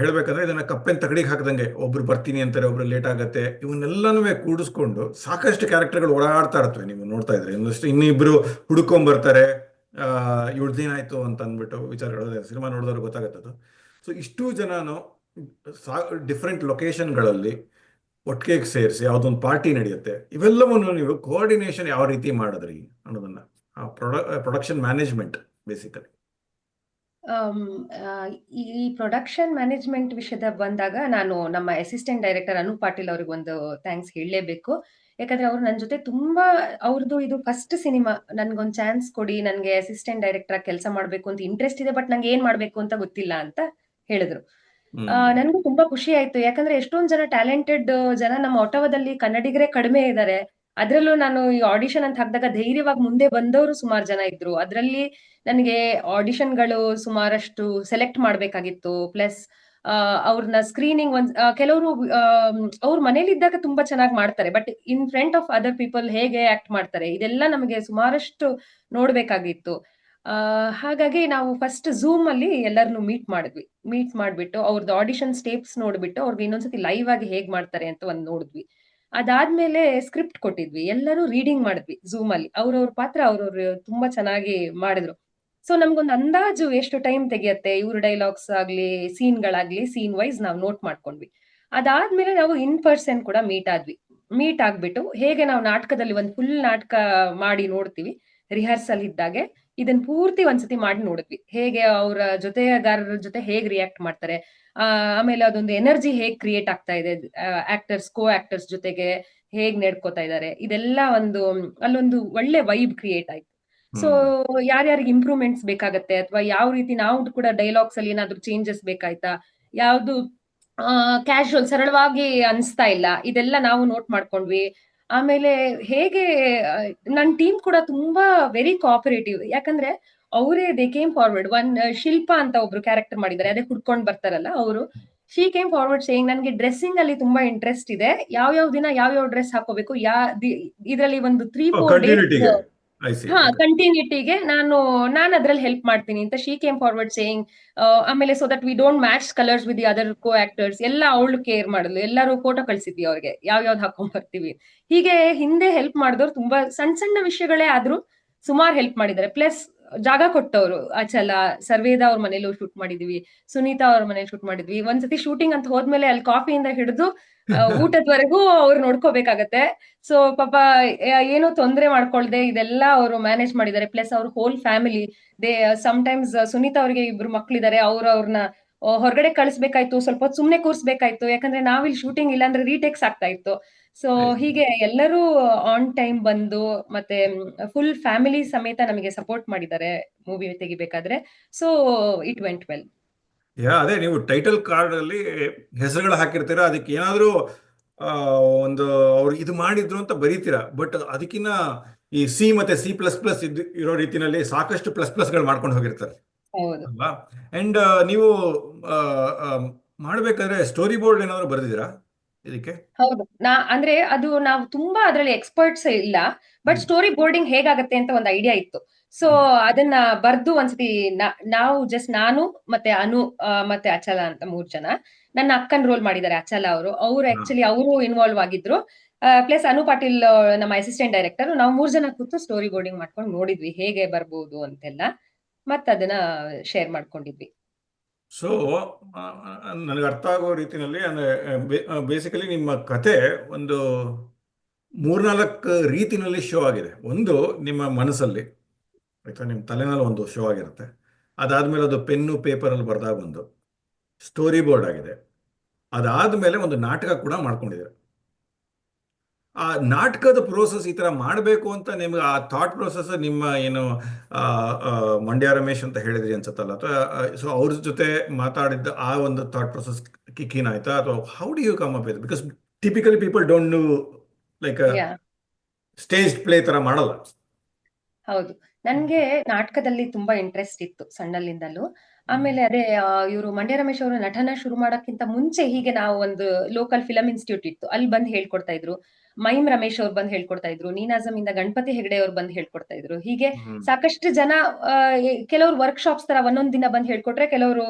ಹೇಳ್ಬೇಕಂದ್ರೆ ಇದನ್ನ ಕಪ್ಪೆನ್ ತಗಡಿಗೆ ಹಾಕದಂಗೆ, ಒಬ್ರು ಬರ್ತೀನಿ ಅಂತಾರೆ, ಒಬ್ರು ಲೇಟ್ ಆಗತ್ತೆ, ಇವನ್ನೆಲ್ಲನೂ ಕೂಡಿಸ್ಕೊಂಡು ಸಾಕಷ್ಟು ಕ್ಯಾರೆಕ್ಟರ್ಗಳು ಓಡಾಡ್ತಾ ಇರ್ತವೆ. ನೀವು ನೋಡ್ತಾ ಇದ್ರೆ ಇನ್ನಿಬ್ರು ಹುಡ್ಕೊಂಬರ್ತಾರೆ, ಇವಳ್ದೇನಾಯ್ತು ಅಂತ ಅಂದ್ಬಿಟ್ಟು ವಿಚಾರಗಳು ಸಿನಿಮಾ ನೋಡಿದವ್ರು ಗೊತ್ತಾಗತ್ತದು. ಸೊ ಇಷ್ಟು ಜನನು ಡಿಫ್ರೆಂಟ್ ಲೊಕೇಶನ್ಗಳಲ್ಲಿ ಒಟ್ಟಿಗೆ ಸೇರಿಸಿ ಯಾವುದೊಂದು ಪಾರ್ಟಿ ನಡೆಯುತ್ತೆ. ಇವೆಲ್ಲವನ್ನು ನೀವು ಕೋಆರ್ಡಿನೇಷನ್ ಯಾವ ರೀತಿ ಮಾಡಿದ್ರಿ ಅನ್ನೋದನ್ನ, ಪ್ರೊಡಕ್ಷನ್ ಮ್ಯಾನೇಜ್ಮೆಂಟ್ ಬೇಸಿಕಲಿ. ಈ ಪ್ರೊಡಕ್ಷನ್ ಮ್ಯಾನೇಜ್ಮೆಂಟ್ ವಿಷಯದ ಬಂದಾಗ ನಾನು ನಮ್ಮ ಅಸಿಸ್ಟೆಂಟ್ ಡೈರೆಕ್ಟರ್ ಅನು ಪಾಟೀಲ್ ಅವ್ರಿಗೆ ಒಂದು ಥ್ಯಾಂಕ್ಸ್ ಹೇಳಲೇಬೇಕು. ಯಾಕಂದ್ರೆ ಅವ್ರು ನನ್ನ ಜೊತೆ ತುಂಬಾ, ಅವ್ರದ್ದು ಇದು ಫಸ್ಟ್ ಸಿನಿಮಾ, ನನ್ಗೊಂದು ಚಾನ್ಸ್ ಕೊಡಿ, ನನಗೆ ಅಸಿಸ್ಟೆಂಟ್ ಡೈರೆಕ್ಟರ್ ಕೆಲಸ ಮಾಡ್ಬೇಕು ಅಂತ ಇಂಟ್ರೆಸ್ಟ್ ಇದೆ, ಬಟ್ ನಂಗೆ ಏನ್ ಮಾಡ್ಬೇಕು ಅಂತ ಗೊತ್ತಿಲ್ಲ ಅಂತ ಹೇಳಿದ್ರು. ನನ್ಗೂ ತುಂಬಾ ಖುಷಿ ಆಯ್ತು. ಯಾಕಂದ್ರೆ ಎಷ್ಟೊಂದ್ ಜನ ಟ್ಯಾಲೆಂಟೆಡ್ ಜನ ನಮ್ಮ ಒಟವಾದಲ್ಲಿ ಕನ್ನಡಿಗರೇ ಕಡಿಮೆ ಇದ್ದಾರೆ. ಅದ್ರಲ್ಲೂ ನಾನು ಈ ಆಡಿಷನ್ ಅಂತ ಹಾಕಿದಾಗ ಧೈರ್ಯವಾಗಿ ಮುಂದೆ ಬಂದವರು ಸುಮಾರು ಜನ ಇದ್ರು. ಅದ್ರಲ್ಲಿ ನನಗೆ ಆಡಿಷನ್ಗಳು ಸುಮಾರಷ್ಟು ಸೆಲೆಕ್ಟ್ ಮಾಡ್ಬೇಕಾಗಿತ್ತು. ಪ್ಲಸ್ ಅವ್ರನ್ನ ಸ್ಕ್ರೀನಿಂಗ್ ಕೆಲವರು ಅವ್ರ ಮನೇಲಿ ಇದ್ದಾಗ ತುಂಬಾ ಚೆನ್ನಾಗಿ ಮಾಡ್ತಾರೆ, but in front of other people ಹೇಗೆ ಆಕ್ಟ್ ಮಾಡ್ತಾರೆ, ಇದೆಲ್ಲ ನಮಗೆ ಸುಮಾರಷ್ಟು ನೋಡ್ಬೇಕಾಗಿತ್ತು. ಹಾಗಾಗಿ ನಾವು ಫಸ್ಟ್ ಝೂಮ್ ಅಲ್ಲಿ ಎಲ್ಲರನ್ನು ಮೀಟ್ ಮಾಡ್ಬಿಟ್ಟು ಅವ್ರದ್ದು ಆಡಿಷನ್ ಸ್ಟೆಪ್ಸ್ ನೋಡ್ಬಿಟ್ಟು ಅವ್ರಿಗೆ ಇನ್ನೊಂದ್ಸತಿ ಲೈವ್ ಆಗಿ ಹೇಗ್ ಮಾಡ್ತಾರೆ ಅಂತ ಒಂದ್ ನೋಡಿದ್ವಿ. ಅದಾದ್ಮೇಲೆ ಸ್ಕ್ರಿಪ್ಟ್ ಕೊಟ್ಟಿದ್ವಿ, ಎಲ್ಲರೂ ರೀಡಿಂಗ್ ಮಾಡಿದ್ವಿ ಝೂಮ್ ಅಲ್ಲಿ. ಅವ್ರವ್ರ ಪಾತ್ರ ಅವ್ರವ್ರು ತುಂಬಾ ಚೆನ್ನಾಗಿ ಮಾಡಿದ್ರು. ಸೊ ನಮ್ಗೊಂದು ಅಂದಾಜು ಎಷ್ಟು ಟೈಮ್ ತೆಗಿಯತ್ತೆ, ಇವ್ರ ಡೈಲಾಗ್ಸ್ ಆಗ್ಲಿ ಸೀನ್ಗಳಾಗ್ಲಿ ಸೀನ್ ವೈಸ್ ನಾವು ನೋಟ್ ಮಾಡ್ಕೊಂಡ್ವಿ. ಅದಾದ್ಮೇಲೆ ನಾವು ಇನ್ ಪರ್ಸನ್ ಕೂಡ ಮೀಟ್ ಆಗ್ಬಿಟ್ಟು ಹೇಗೆ ನಾವು ನಾಟಕದಲ್ಲಿ ಒಂದು ಫುಲ್ ನಾಟಕ ಮಾಡಿ ನೋಡ್ತೀವಿ ರಿಹರ್ಸಲ್ ಇದ್ದಾಗೆ, ಇದನ್ನ ಪೂರ್ತಿ ಒಂದ್ಸತಿ ಮಾಡಿ ನೋಡಿದ್ವಿ. ಹೇಗೆ ಅವರ ಜೊತೆಗಾರರ ಜೊತೆ ಹೇಗ್ ರಿಯಾಕ್ಟ್ ಮಾಡ್ತಾರೆ, ಆಮೇಲೆ ಅದೊಂದು ಎನರ್ಜಿ ಹೇಗ್ ಕ್ರಿಯೇಟ್ ಆಗ್ತಾ ಇದೆ, ಕೋ ಆಕ್ಟರ್ಸ್ ಜೊತೆಗೆ ಹೇಗ್ ನಡ್ಕೋತಾ ಇದ್ದಾರೆ, ಇದೆಲ್ಲ ಅಲ್ಲೊಂದು ಒಳ್ಳೆ ವೈಬ್ ಕ್ರಿಯೇಟ್ ಆಯ್ತು. ಸೊ ಯಾರ್ಯಾರಿಗೆ ಇಂಪ್ರೂವ್ಮೆಂಟ್ಸ್ ಬೇಕಾಗತ್ತೆ, ಅಥವಾ ಯಾವ ರೀತಿ ನಾವು ಕೂಡ ಡೈಲಾಗ್ಸ್ ಅಲ್ಲಿ ಏನಾದ್ರು ಚೇಂಜಸ್ ಬೇಕಾಯ್ತಾ, ಯಾವ್ದು ಕ್ಯಾಶುವಲ್ ಸರಳವಾಗಿ ಅನ್ಸ್ತಾ ಇಲ್ಲ, ಇದೆಲ್ಲ ನಾವು ನೋಟ್ ಮಾಡ್ಕೊಂಡ್ವಿ. ಆಮೇಲೆ ಹೇಗೆ ನನ್ನ ಟೀಮ್ ಕೂಡ ತುಂಬಾ ವೆರಿ ಕೋಆಪರೇಟಿವ್. ಯಾಕಂದ್ರೆ ಅವರೇ ದೇ ಕೇಮ್ ಫಾರ್ವರ್ಡ್. ಶಿಲ್ಪಾ ಅಂತ ಒಬ್ರು ಕ್ಯಾರೆಕ್ಟರ್ ಮಾಡಿದ್ದಾರೆ, ಅದೇ ಹುಡ್ಕೊಂಡ್ ಬರ್ತಾರಲ್ಲ ಅವರು. ಶಿ ಕೇಮ್ ಫಾರ್ವರ್ಡ್ ಸೇಯಿಂಗ್ ನನಗೆ ಡ್ರೆಸ್ಸಿಂಗ್ ಅಲ್ಲಿ ತುಂಬಾ ಇಂಟ್ರೆಸ್ಟ್ ಇದೆ, ಯಾವ್ಯಾವ ದಿನ ಯಾವ್ಯಾವ ಡ್ರೆಸ್ ಹಾಕೋಬೇಕು, ಇದರಲ್ಲಿ ಒಂದು 3-4 ಡೇಸ್ ಕಂಟಿನ್ಯೂಟಿಗೆ ನಾನು ಅದ್ರಲ್ಲಿ ಹೆಲ್ಪ್ ಮಾಡ್ತೀನಿ ಅಂತ ಶಿ ಕೇಮ್ ಫಾರ್ವರ್ಡ್ ಸೇಯಿಂಗ್. ಆಮೇಲೆ so that we don't match colours with the other co actors ಎಲ್ಲ ಅವಳು ಕೇರ್ ಮಾಡಿದ್ಲು. ಎಲ್ಲರೂ ಫೋಟೋ ಕಳ್ಸಿದ್ವಿ ಅವ್ರಿಗೆ ಯಾವ್ಯಾವ್ದು ಹಾಕೊಂಡ್ ಬರ್ತೀವಿ. ಹೀಗೆ ಹಿಂದೆ ಹೆಲ್ಪ್ ಮಾಡಿದವ್ರು ತುಂಬಾ ಸಣ್ಣ ವಿಷಯಗಳೇ ಆದ್ರೂ ಸುಮಾರು ಹೆಲ್ಪ್ ಮಾಡಿದ್ದಾರೆ. ಪ್ಲಸ್ ಜಾಗ ಕೊಟ್ಟವ್ರು, ಅಚಲ ಸರ್ವೇದ ಅವ್ರ ಮನೇಲೂ ಶೂಟ್ ಮಾಡಿದ್ವಿ, ಸುನೀತಾ ಅವ್ರ ಮನೇಲಿ ಶೂಟ್ ಮಾಡಿದ್ವಿ. ಒಂದ್ಸತಿ ಶೂಟಿಂಗ್ ಅಂತ ಹೋದ್ಮೇಲೆ ಅಲ್ಲಿ ಕಾಫಿಯಿಂದ ಹಿಡಿದು ಊಟದವರೆಗೂ ಅವ್ರು ನೋಡ್ಕೋಬೇಕಾಗತ್ತೆ. ಸೊ ಪಾಪ ಏನೋ ತೊಂದರೆ ಮಾಡ್ಕೊಳ್ದೆ ಇದೆಲ್ಲ ಅವರು ಮ್ಯಾನೇಜ್ ಮಾಡಿದ್ದಾರೆ. ಪ್ಲಸ್ ಅವ್ರ ಹೋಲ್ ಫ್ಯಾಮಿಲಿ ಸಮ್ಟೈಮ್ಸ್ ಸುನೀತಾ ಅವ್ರಿಗೆ 2 ಮಕ್ಳಿದ್ದಾರೆ, ಅವ್ರನ್ನ ಹೊರಗಡೆ ಕಳಿಸ್ಬೇಕಾಯ್ತು, ಸ್ವಲ್ಪ ಹೊತ್ತು ಸುಮ್ನೆ ಕೂರ್ಸ್ಬೇಕಾಯ್ತು, ಯಾಕಂದ್ರೆ ನಾವಿಲ್ಲಿ ಶೂಟಿಂಗ್ ಇಲ್ಲ ಅಂದ್ರೆ ರೀಟೇಕ್ಸ್ ಆಗ್ತಾ ಇತ್ತು. ಸೊ ಹೀಗೆ ಎಲ್ಲರೂ ಆನ್ ಟೈಮ್ ಬಂದು ಮತ್ತೆ ಫುಲ್ ಫ್ಯಾಮಿಲಿ ಸಮೇತ ನಮಗೆ ಸಪೋರ್ಟ್ ಮಾಡಿದ್ದಾರೆ ಮೂವಿ ತೆಗಿಬೇಕಾದ್ರೆ. So it went well. ಅದೇ ನೀವು ಟೈಟಲ್ ಕಾರ್ಡ್ ಅಲ್ಲಿ ಹೆಸರುಗಳು ಹಾಕಿರ್ತೀರಾ, ಅದಕ್ಕೆ ಏನಾದರೂ ಒಂದು ಅವ್ರು ಇದು ಮಾಡಿದ್ರು ಅಂತ ಬರೀತೀರಾ, ಬಟ್ ಅದಕ್ಕಿಂತ ಈ ಸಿ ಮತ್ತೆ C++ ಇರೋ ರೀತಿನಲ್ಲಿ ಸಾಕಷ್ಟು ++ಗಳು ಮಾಡ್ಕೊಂಡು ಹೋಗಿರ್ತಾರೆ ಹೌದು. ಅಲ್ವಾ? ಅಂಡ್ ನೀವು ಮಾಡ್ಬೇಕಾದ್ರೆ ಸ್ಟೋರಿ ಬೋರ್ಡ್ ಏನಾದ್ರು ಬರೆದಿದ್ದೀರಾ ಇದಕ್ಕೆ? ಹೌದು. ಅಂದ್ರೆ ಅದು ನಾವು ತುಂಬಾ ಅದ್ರಲ್ಲಿ ಎಕ್ಸ್ಪರ್ಟ್ಸ್ ಇಲ್ಲ, ಬಟ್ ಸ್ಟೋರಿ ಬೋರ್ಡಿಂಗ್ ಹೇಗಾಗತ್ತೆ ಅಂತ ಒಂದು ಐಡಿಯಾ ಇತ್ತು. ಸೊ ಅದನ್ನ ಬರ್ದು ಒಂದ್ಸತಿ ನಾವು ಜಸ್ಟ್ ನಾನು ಮತ್ತೆ ಅನು ಮತ್ತೆ ಅಚಲ ಅಂತ 3 ಜನ, ನನ್ನ ಅಕ್ಕನ್ ರೋಲ್ ಮಾಡಿದ್ದಾರೆ ಅಚಲ ಅವರು. ಆಕ್ಚುಲಿ ಅವರು ಇನ್ವಾಲ್ವ್ ಆಗಿದ್ರು. ಪ್ಲಸ್ ಅನು ಪಾಟೀಲ್ ನಮ್ಮ ಅಸಿಸ್ಟೆಂಟ್ ಡೈರೆಕ್ಟರ್. ನಾವು 3 ಜನ ಕೂತು ಸ್ಟೋರಿ ಬೋರ್ಡಿಂಗ್ ಮಾಡ್ಕೊಂಡು ನೋಡಿದ್ವಿ ಹೇಗೆ ಬರ್ಬೋದು ಅಂತೆಲ್ಲ, ಮತ್ತೆ ಅದನ್ನ ಶೇರ್ ಮಾಡ್ಕೊಂಡಿದ್ವಿ. ಸೊ ನನಗೆ ಅರ್ಥ ಆಗೋ ರೀತಿಯಲ್ಲಿ ಅಂದರೆ ಬೇಸಿಕಲಿ ನಿಮ್ಮ ಕತೆ ಒಂದು 3-4 ರೀತಿನಲ್ಲಿ ಶೋ ಆಗಿದೆ. ಒಂದು ನಿಮ್ಮ ಮನಸ್ಸಲ್ಲಿ ಆಯ್ತಾ, ನಿಮ್ಮ ತಲೆನಲ್ಲಿ ಒಂದು ಶೋ ಆಗಿರುತ್ತೆ. ಅದಾದಮೇಲೆ ಅದು ಪೆನ್ನು ಪೇಪರಲ್ಲಿ ಬರೆದಾಗ ಒಂದು ಸ್ಟೋರಿ ಬೋರ್ಡ್ ಆಗಿದೆ. ಅದಾದಮೇಲೆ ಒಂದು ನಾಟಕ ಕೂಡ ಮಾಡ್ಕೊಂಡಿದ್ದಾರೆ. ಆ ನಾಟಕದ ಪ್ರೋಸೆಸ್ ಈ ಥರ ಮಾಡಬೇಕು ಅಂತ ನಿಮ್ಗೆ ಆ ಥಾಟ್ ಪ್ರೋಸೆಸ್ ನಿಮ್ಮ ಏನು ಮಂಡ್ಯ ರಮೇಶ್ ಅಂತ ಹೇಳಿದ್ರಿ ಅನ್ಸುತ್ತಲ್ಲ, ಅಥವಾ ಸೊ ಅವ್ರ ಜೊತೆ ಮಾತಾಡಿದ್ದ ಆ ಒಂದು ಥಾಟ್ ಪ್ರೋಸೆಸ್ ಕಿಕ್ಕಿನ ಆಯ್ತಾ, ಅಥವಾ how do you come up with? Because typically people don't do like stage play ಥರ ಮಾಡಲ್ಲ. ಹೌದು. ನನ್ಗೆ ನಾಟಕದಲ್ಲಿ ತುಂಬಾ ಇಂಟ್ರೆಸ್ಟ್ ಇತ್ತು ಸಣ್ಣಲ್ಲಿಂದಲೂ. ಆಮೇಲೆ ಅದೇ ಇವರು ಮಂಡ್ಯ ರಮೇಶ್ ಅವರು ನಟನ ಶುರು ಮಾಡೋಕ್ಕಿಂತ ಮುಂಚೆ ಹೀಗೆ ನಾವು ಒಂದು ಲೋಕಲ್ ಫಿಲಂ ಇನ್ಸ್ಟಿಟ್ಯೂಟ್ ಇತ್ತು, ಅಲ್ಲಿ ಬಂದು ಹೇಳ್ಕೊಡ್ತಾ ಇದ್ರು. ಮೈಮ್ ರಮೇಶ್ ಅವ್ರು ಬಂದು ಹೇಳ್ಕೊಡ್ತಾ ಇದ್ರು. ನೀನಾಜಮ್ ಇಂದ ಗಣಪತಿ ಹೆಗಡೆ ಅವ್ರು ಬಂದು ಹೇಳ್ಕೊಡ್ತಾ ಇದ್ರು. ಹೀಗೆ ಸಾಕಷ್ಟು ಜನ ಕೆಲವರು ವರ್ಕ್ಶಾಪ್ಸ್ ತರ ಒಂದೊಂದ್ ದಿನ ಬಂದು ಹೇಳ್ಕೊಟ್ರೆ, ಕೆಲವರು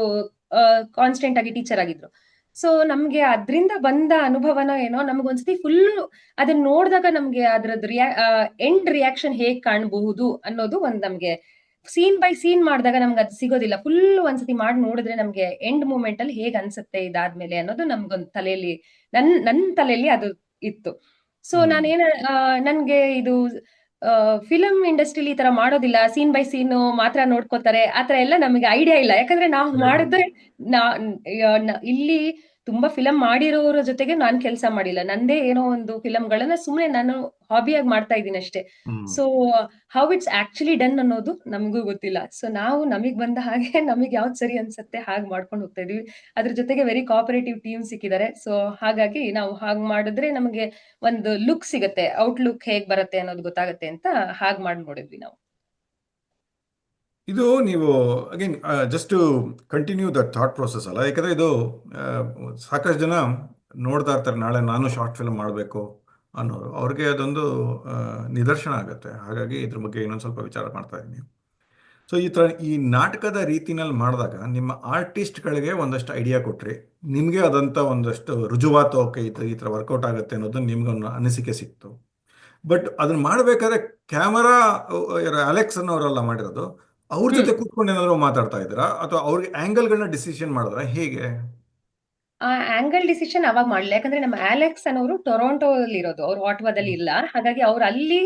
ಕಾನ್ಸ್ಟೆಂಟ್ ಆಗಿ ಟೀಚರ್ ಆಗಿದ್ರು. ಸೊ ನಮ್ಗೆ ಅದ್ರಿಂದ ಬಂದ ಅನುಭವನ ಏನೋ, ನಮ್ಗೊಂದ್ಸತಿ ಫುಲ್ ಅದನ್ನ ನೋಡಿದಾಗ ನಮ್ಗೆ ಅದ್ರದ್ದು ಎಂಡ್ ರಿಯಾಕ್ಷನ್ ಹೇಗ್ ಕಾಣಬಹುದು ಅನ್ನೋದು ಒಂದ್ ನಮ್ಗೆ ಸೀನ್ ಬೈ ಸೀನ್ ಮಾಡಿದಾಗ ನಮ್ಗೆ ಅದು ಸಿಗೋದಿಲ್ಲ. ಫುಲ್ ಒಂದ್ಸತಿ ಮಾಡಿ ನೋಡಿದ್ರೆ ನಮ್ಗೆ ಎಂಡ್ ಮೂಮೆಂಟ್ ಅಲ್ಲಿ ಹೇಗ್ ಅನ್ಸುತ್ತೆ ಇದಾದ್ಮೇಲೆ ಅನ್ನೋದು ನಮ್ಗೊಂದ್ ತಲೆಯಲ್ಲಿ ನನ್ ತಲೆಯಲ್ಲಿ ಅದು ಇತ್ತು. ಸೊ ನನ್ಗೆ ಇದು ಫಿಲಂ ಇಂಡಸ್ಟ್ರಿಲಿ ಈ ತರ ಮಾಡೋದಿಲ್ಲ, ಸೀನ್ ಬೈ ಸೀನ್ ಮಾತ್ರ ನೋಡ್ಕೋತಾರೆ, ಆತರ ಎಲ್ಲ ನಮಗೆ ಐಡಿಯಾ ಇಲ್ಲ. ಯಾಕಂದ್ರೆ ನಾವು ಮಾಡಿದ್ರೆ ಇಲ್ಲಿ ತುಂಬಾ ಫಿಲಂ ಮಾಡಿರೋರ ಜೊತೆಗೆ ನಾನ್ ಕೆಲಸ ಮಾಡಿಲ್ಲ. ನಂದೇ ಏನೋ ಒಂದು ಫಿಲಂಗಳನ್ನ ಸುಮ್ನೆ ನಾನು ಹಾಬಿಯಾಗಿ ಮಾಡ್ತಾ ಇದ್ದೀನಿ ಅಷ್ಟೇ. So how it's actually done ಅನ್ನೋದು ನಮಗೂ ಗೊತ್ತಿಲ್ಲ. ಸೊ ನಾವು ನಮಗ್ ಬಂದ ಹಾಗೆ ನಮಗ್ ಯಾವ್ದು ಸರಿ ಅನ್ಸುತ್ತೆ ಹಾಗೆ ಮಾಡ್ಕೊಂಡು ಹೋಗ್ತಾ ಇದೀವಿ. ಅದ್ರ ಜೊತೆಗೆ ವೆರಿ ಕೋಆಪರೇಟಿವ್ ಟೀಮ್ ಸಿಕ್ಕಿದ್ದಾರೆ. ಸೊ ಹಾಗಾಗಿ ನಾವು ಹಾಗೆ ಮಾಡಿದ್ರೆ ನಮಗೆ ಒಂದು ಲುಕ್ ಸಿಗತ್ತೆ, ಔಟ್ಲುಕ್ ಹೇಗ್ ಬರುತ್ತೆ ಅನ್ನೋದು ಗೊತ್ತಾಗತ್ತೆ ಅಂತ ಹಾಗೆ ಮಾಡಿ ನೋಡಿದ್ವಿ ನಾವು. ಇದು ನೀವು again just to continue the thought process ಅಲ್ಲ, ಯಾಕಂದರೆ ಇದು ಸಾಕಷ್ಟು ಜನ ನೋಡ್ತಾ ಇರ್ತಾರೆ, ನಾಳೆ ನಾನು ಶಾರ್ಟ್ ಫಿಲ್ಮ್ ಮಾಡಬೇಕು ಅನ್ನೋರು, ಅವ್ರಿಗೆ ಅದೊಂದು ನಿದರ್ಶನ ಆಗುತ್ತೆ. ಹಾಗಾಗಿ ಇದ್ರ ಬಗ್ಗೆ ಇನ್ನೊಂದು ಸ್ವಲ್ಪ ವಿಚಾರ ಮಾಡ್ತಾ ಇದ್ದೀನಿ. ಸೊ ಈ ನಾಟಕದ ರೀತಿನಲ್ಲಿ ಮಾಡಿದಾಗ ನಿಮ್ಮ ಆರ್ಟಿಸ್ಟ್ಗಳಿಗೆ ಒಂದಷ್ಟು ಐಡಿಯಾ ಕೊಟ್ರಿ, ನಿಮಗೆ ಅದಂಥ ಒಂದಷ್ಟು ರುಜುವಾತು, ಓಕೆ ಈ ಥರ ವರ್ಕೌಟ್ ಆಗುತ್ತೆ ಅನ್ನೋದು ನಿಮ್ಗೊಂದು ಅನಿಸಿಕೆ ಸಿಕ್ತು. ಬಟ್ ಅದನ್ನ ಮಾಡಬೇಕಾದ್ರೆ ಕ್ಯಾಮರಾ ಅಲೆಕ್ಸ್ ಅನ್ನೋರೆಲ್ಲ ಮಾಡಿರೋದು, ಅವ್ರ ಜೊತೆ ಕೂತ್ಕೊಂಡು ಏನಾದ್ರು ಮಾತಾಡ್ತಾ ಇದ್ದೀರಾ, ಅಥವಾ ಅವ್ರಿಗೆ ಆಂಗಲ್ಗಳನ್ನ ಡಿಸಿಷನ್ ಮಾಡಿದ್ರ ಹೇಗೆ? ಆಂಗಲ್ ಡಿಸಿಷನ್ ಅವಾಗ ಮಾಡ್ಲಿಲ್ಲ. ಯಾಕಂದ್ರೆ ನಮ್ಮ ಅಲೆಕ್ಸ್ ಅನ್ನೋರು ಟೊರೊಂಟೋದಲ್ಲಿ ಇರೋದು, ಅವ್ರು ಆಟ್ವಾದಲ್ಲಿ ಇಲ್ಲ. ಹಾಗಾಗಿ ಅವ್ರು ಅಲ್ಲಿ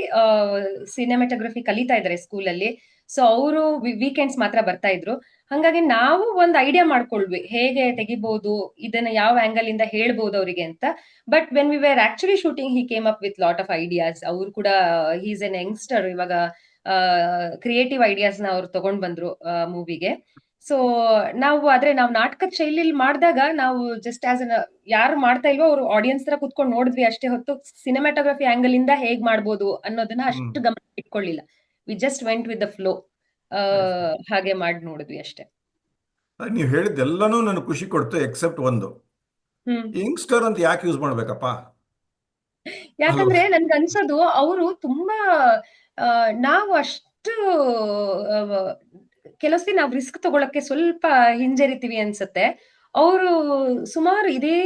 ಸಿನಿಮಾಟೋಗ್ರಫಿ ಕಲಿತಾ ಇದ್ದಾರೆ ಸ್ಕೂಲಲ್ಲಿ. ಸೊ ಅವರು ವೀಕೆಂಡ್ಸ್ ಮಾತ್ರ ಬರ್ತಾ ಇದ್ರು. ಹಂಗಾಗಿ ನಾವು ಒಂದು ಐಡಿಯಾ ಮಾಡ್ಕೊಳ್ವಿ ಹೇಗೆ ತೆಗಿಬಹುದು, ಇದನ್ನ ಯಾವ ಆಂಗಲ್ ಇಂದ ಹೇಳ್ಬಹುದು ಅವರಿಗೆ ಅಂತ. But when we were actually shooting, he came up with lot of ideas. ಅವ್ರು ಕೂಡ ಹೀಸ್ ಎನ್ ಯಂಗ್ಸ್ಟರ್, ಇವಾಗ ಕ್ರಿಯೇಟಿವ್ ಐಡಿಯಾಸ್ ನ ಅವ್ರು ತಗೊಂಡ್ ಬಂದ್ರು ಮೂವಿಗೆ. ಸೊ ನಾವು ನಾಟಕದ ಶೈಲಿಯಲ್ಲಿ ಮಾಡಿದಾಗ ನಾವು ಜಸ್ಟ್ ಆಸ್ ಯಾರು ಮಾಡ್ತಾ ಇಲ್ವೋ ಅವ್ರು ಆಡಿಯನ್ಸ್ ತರ ಕುತ್ಕೊಂಡು ನೋಡಿದ್ವಿ ಅಷ್ಟೇ ಹೊತ್ತು ಸಿನಿಮಾಟೋಗ್ರಫಿ ಆಂಗಲ್ ಇಂದ ಹೇಗ್ ಮಾಡ್ಬೋದು ಅನ್ನೋದನ್ನ ಅಷ್ಟು ಗಮನ ಇಟ್ಕೊಳ್ಳಿಲ್ಲ. We just went with the flow, ಹಾಗೆ ಮಾಡಿ ನೋಡಿದ್ವಿ ಅಷ್ಟೇ. ನೀವು ಹೇಳಿದ್ದೆಲ್ಲನೂ ನನಗೆ ಖುಷಿ ಕೊಡ್ತು ಎಕ್ಸೆಪ್ಟ್ ಒಂದು, ಯಂಗ್ಸ್ಟರ್ ಅಂತ ಯಾಕೆ ಯೂಸ್ ಮಾಡ್ಬೇಕಪ್ಪ? ಯಾಕಂದ್ರೆ ನನ್ಗೆ ಅನ್ಸೋದು ಅವರು ತುಂಬಾ ನಾವು ಅಷ್ಟು ಕೆಲವೊಂದ್ಸತಿ ನಾವು ರಿಸ್ಕ್ ತಗೊಳಕ್ಕೆ ಸ್ವಲ್ಪ ಹಿಂಜರಿತೀವಿ ಅನ್ಸುತ್ತೆ. ಅವರು ಸುಮಾರು ಇದೇ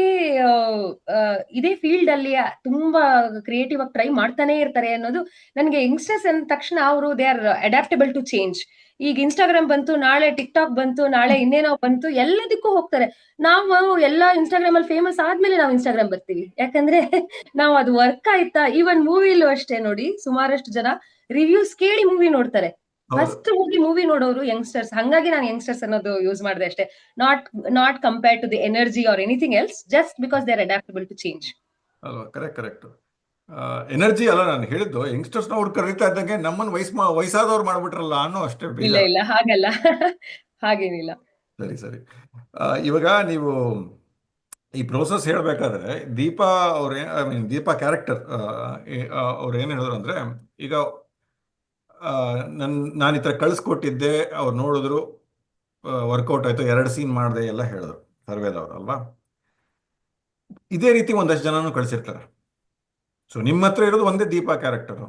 ಫೀಲ್ಡ್ ಅಲ್ಲಿ ತುಂಬಾ ಕ್ರಿಯೇಟಿವ್ ಆಗಿ ಟ್ರೈ ಮಾಡ್ತಾನೆ ಇರ್ತಾರೆ ಅನ್ನೋದು ನನ್ಗೆ. ಯಂಗ್ಸ್ಟರ್ಸ್ ಅಂದ ತಕ್ಷಣ ಅವರು they are adaptable to change. ಈಗ ಇನ್ಸ್ಟಾಗ್ರಾಮ್ ಬಂತು, ನಾಳೆ ಟಿಕ್ ಟಾಕ್ ಬಂತು, ನಾಳೆ ಇನ್ನೇನೋ ಬಂತು, ಎಲ್ಲದಕ್ಕೂ ಹೋಗ್ತಾರೆ. ನಾವು ಎಲ್ಲ ಇನ್ಸ್ಟಾಗ್ರಾಮ್ ಅಲ್ಲಿ ಫೇಮಸ್ ಆದ್ಮೇಲೆ ನಾವು ಇನ್ಸ್ಟಾಗ್ರಾಮ್ ಬರ್ತೀವಿ. ಯಾಕಂದ್ರೆ ನಾವು ಅದು ವರ್ಕ್ ಆಯ್ತಾ. ಈವನ್ ಮೂವಿಲೂ ಅಷ್ಟೇ ನೋಡಿ, ಸುಮಾರಷ್ಟು ಜನ ರಿವ್ಯೂಸ್ ಕೇಳಿ ಮೂವಿ ನೋಡ್ತಾರೆ. ಫಸ್ಟ್ ಮೂವಿ ನೋಡೋರು ಯಂಗ್ಸ್ಟರ್ಸ್. ಹಂಗಾಗಿ ನಾನು ಯಂಗ್ಸ್ಟರ್ಸ್ ಅನ್ನೋದು ಯೂಸ್ ಮಾಡಿದೆ ಅಷ್ಟೇ. Not compare to the energy or anything else, just because they are adaptable to change. ಅಲ್ವಾ? ಕರೆಕ್ಟ್. ಎನರ್ಜಿ ಅಲ್ಲ ನಾನು ಹೇಳಿದ್ದು, ಯಂಗ್ಸ್ಟರ್ಸ್ನ ಅವ್ರು ಕರೀತಾ ಇದ್ದಂಗೆ ನಮ್ಮನ್ನು ವಯಸ್ಸಾದವ್ರು ಮಾಡ್ಬಿಟ್ರಲ್ಲ ಅನ್ನೋ ಅಷ್ಟೇ ಇಲ್ಲ ಬೇಜಾರು. ಇಲ್ಲ ಹಾಗಲ್ಲ. ಹಾಗೇನಿಲ್ಲ. ಸರಿ ಸರಿ. ಇವಾಗ ನೀವು ಈ ಪ್ರೋಸೆಸ್ ಹೇಳಬೇಕಾದ್ರೆ ದೀಪಾ ಅವ್ರ ಐ ಮೀನ್ ದೀಪಾ ಕ್ಯಾರೆಕ್ಟರ್ ಅವ್ರು ಏನು ಹೇಳಿದ್ರು ಅಂದರೆ, ಈಗ ನಾನು ಈ ಥರ ಕಳಿಸ್ಕೊಟ್ಟಿದ್ದೆ, ಅವ್ರು ನೋಡಿದ್ರು, ವರ್ಕೌಟ್ ಆಯಿತು, 2 ಸೀನ್ ಮಾಡಿದೆ ಎಲ್ಲ ಹೇಳಿದ್ರು ಸರ್ವೇದವ್ರು ಅಲ್ವಾ. ಇದೇ ರೀತಿ ಒಂದಷ್ಟು ಜನನೂ ಕಳಿಸಿರ್ತಾರೆ. ಸೊ ನಿಮ್ಮ ಹತ್ರ ಇರೋದು ಒಂದೇ ದೀಪಾ ಕ್ಯಾರೆಕ್ಟರು.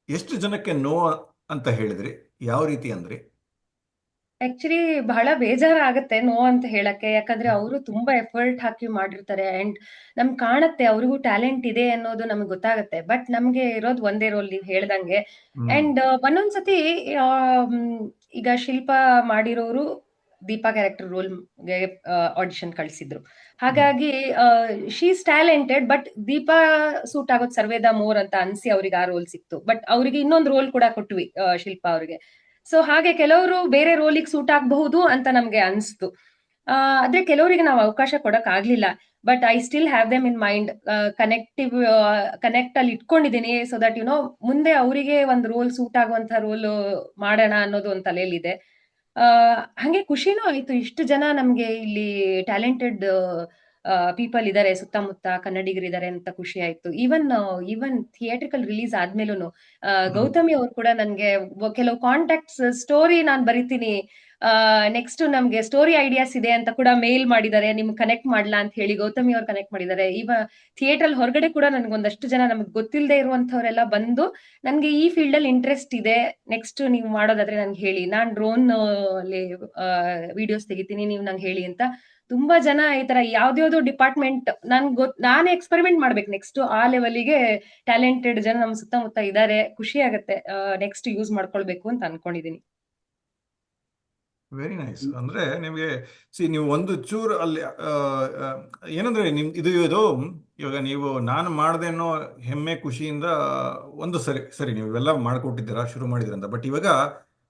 ಎಷ್ಟು ಜನಕ್ಕೆ ನೋ ಅಂತ ಹೇಳಿದ್ರಿ, ಯಾವ ರೀತಿ ಅಂದ್ರಿ? ಆಕ್ಚುಲಿ ಬಹಳ ಬೇಜಾರಾಗತ್ತೆ ನೋ ಅಂತ ಹೇಳಕ್ಕೆ. ಯಾಕಂದ್ರೆ ಅವರು ತುಂಬಾ ಎಫರ್ಟ್ ಹಾಕಿ ಮಾಡಿರ್ತಾರೆ ಅಂಡ್ ನಮ್ಗ್ ಕಾಣತ್ತೆ ಅವ್ರಿಗೂ ಟ್ಯಾಲೆಂಟ್ ಇದೆ ಅನ್ನೋದು ನಮ್ಗೆ ಗೊತ್ತಾಗತ್ತೆ. ಬಟ್ ನಮ್ಗೆ ಇರೋದು ಒಂದೇ ರೋಲ್ ನೀವ್ ಹೇಳ್ದಂಗೆ. ಅಂಡ್ ಒಂದೊಂದ್ಸತಿ ಈಗ ಶಿಲ್ಪಾ ಮಾಡಿರೋರು ದೀಪಾ ಕ್ಯಾರೆಕ್ಟರ್ ರೋಲ್ಗೆ ಆಡಿಷನ್ ಕಳ್ಸಿದ್ರು. ಹಾಗಾಗಿ she is talented, but Deepa suit ಆಗೋದು ಸರ್ವೇದ ಮೋರ್ ಅಂತ ಅನ್ಸಿ ಅವ್ರಿಗೆ ಆ ರೋಲ್ ಸಿಕ್ತು. ಬಟ್ ಅವ್ರಿಗೆ ಇನ್ನೊಂದು ರೋಲ್ ಕೂಡ ಕೊಟ್ವಿ ಶಿಲ್ಪಾ ಅವ್ರಿಗೆ. ಸೊ ಹಾಗೆ ಕೆಲವರು ಬೇರೆ ರೋಲಿಗೆ ಸೂಟ್ ಆಗಬಹುದು ಅಂತ ನಮ್ಗೆ ಅನ್ಸ್ತು. ಆದ್ರೆ ಕೆಲವರಿಗೆ ನಾವು ಅವಕಾಶ ಕೊಡಕ್ ಆಗ್ಲಿಲ್ಲ. But I still have them in mind. Connect ಅಲ್ಲಿ ಇಟ್ಕೊಂಡಿದ್ದೀನಿ, ಸೊ ದಟ್ ಮುಂದೆ ಅವರಿಗೆ ಒಂದು ರೋಲ್ ಸೂಟ್ ಆಗುವಂತ ರೋಲ್ ಮಾಡೋಣ ಅನ್ನೋದು ಒಂದು ತಲೆಯಲ್ಲಿದೆ. ಹಂಗೆ ಖುಷಿನೂ ಆಯ್ತು, ಇಷ್ಟು ಜನ ನಮ್ಗೆ ಇಲ್ಲಿ ಟ್ಯಾಲೆಂಟೆಡ್ ಪೀಪಲ್ ಇದಾರೆ ಸುತ್ತಮುತ್ತ, ಕನ್ನಡಿಗರಿದ್ದಾರೆ ಅಂತ ಖುಷಿ ಆಯ್ತು. ಈವನ್ ಥಿಯೇಟ್ರಿಕಲ್ ರಿಲೀಸ್ ಆದ್ಮೇಲೂನು ಗೌತಮಿ ಅವ್ರು ಕೂಡ ನನ್ಗೆ ಕೆಲವು ಕಾಂಟ್ಯಾಕ್ಟ್ಸ್, ಸ್ಟೋರಿ ನಾನ್ ಬರಿತೀನಿ, ನೆಕ್ಸ್ಟ್ ನಮ್ಗೆ ಸ್ಟೋರಿ ಐಡಿಯಾಸ್ ಇದೆ ಅಂತ ಕೂಡ ಮೇಲ್ ಮಾಡಿದ್ದಾರೆ, ನಿಮ್ಗೆ ಕನೆಕ್ಟ್ ಮಾಡ್ಲಾ ಅಂತ ಹೇಳಿ ಗೌತಮಿ ಅವ್ರು ಕನೆಕ್ಟ್ ಮಾಡಿದ್ದಾರೆ. ಥಿಯೇಟರ್ ಹೊರಗಡೆ ಕೂಡ ನನ್ಗೆ ಒಂದಷ್ಟು ಜನ ನಮ್ಗೆ ಗೊತ್ತಿಲ್ಲದೆ ಇರುವಂತವ್ರೆಲ್ಲ ಬಂದು ನನ್ಗೆ ಈ ಫೀಲ್ಡ್ ಅಲ್ಲಿ ಇಂಟ್ರೆಸ್ಟ್ ಇದೆ, ನೆಕ್ಸ್ಟ್ ನೀವು ಮಾಡೋದಾದ್ರೆ ನನ್ಗೆ ಹೇಳಿ, ನಾನ್ ಡ್ರೋನ್ ಅಲ್ಲಿ ವಿಡಿಯೋಸ್ ತೆಗಿತೀನಿ, ನೀವು ನಂಗೆ ಹೇಳಿ ಅಂತ ತುಂಬಾ ಜನ ಈ ತರ ಯಾವ್ದ್ಯಾವ್ದೋ ಡಿಪಾರ್ಟ್ಮೆಂಟ್ ನಾನೇ ಎಕ್ಸ್ಪೆರಿಮೆಂಟ್ ಮಾಡ್ಬೇಕು ನೆಕ್ಸ್ಟ್, ಆ ಲೆವೆಲ್ಗೆ ಟ್ಯಾಲೆಂಟೆಡ್ ಜನ ನಮ್ ಸುತ್ತಮುತ್ತ ಇದಾರೆ. ಖುಷಿ ಆಗತ್ತೆ, ನೆಕ್ಸ್ಟ್ ಯೂಸ್ ಮಾಡ್ಕೊಳ್ಬೇಕು ಅಂತ ಅನ್ಕೊಂಡಿದೀನಿ. Very nice. ಅಂದ್ರೆ ನಿಮಗೆ ನೀವು ಒಂದು ಚೂರು ಅಲ್ಲಿ ಏನಂದ್ರೆ ಇದು ಇವಾಗ ನೀವು ನಾನು ಮಾಡಿದೆ ಅನ್ನೋ ಹೆಮ್ಮೆ ಖುಷಿಯಿಂದ ಒಂದು ಸರಿ ನೀವು ಇವೆಲ್ಲ ಮಾಡ್ಕೊಟ್ಟಿದ್ದೀರಾ, ಶುರು ಮಾಡಿದ್ದೀರ ಅಂತ. ಬಟ್ ಇವಾಗ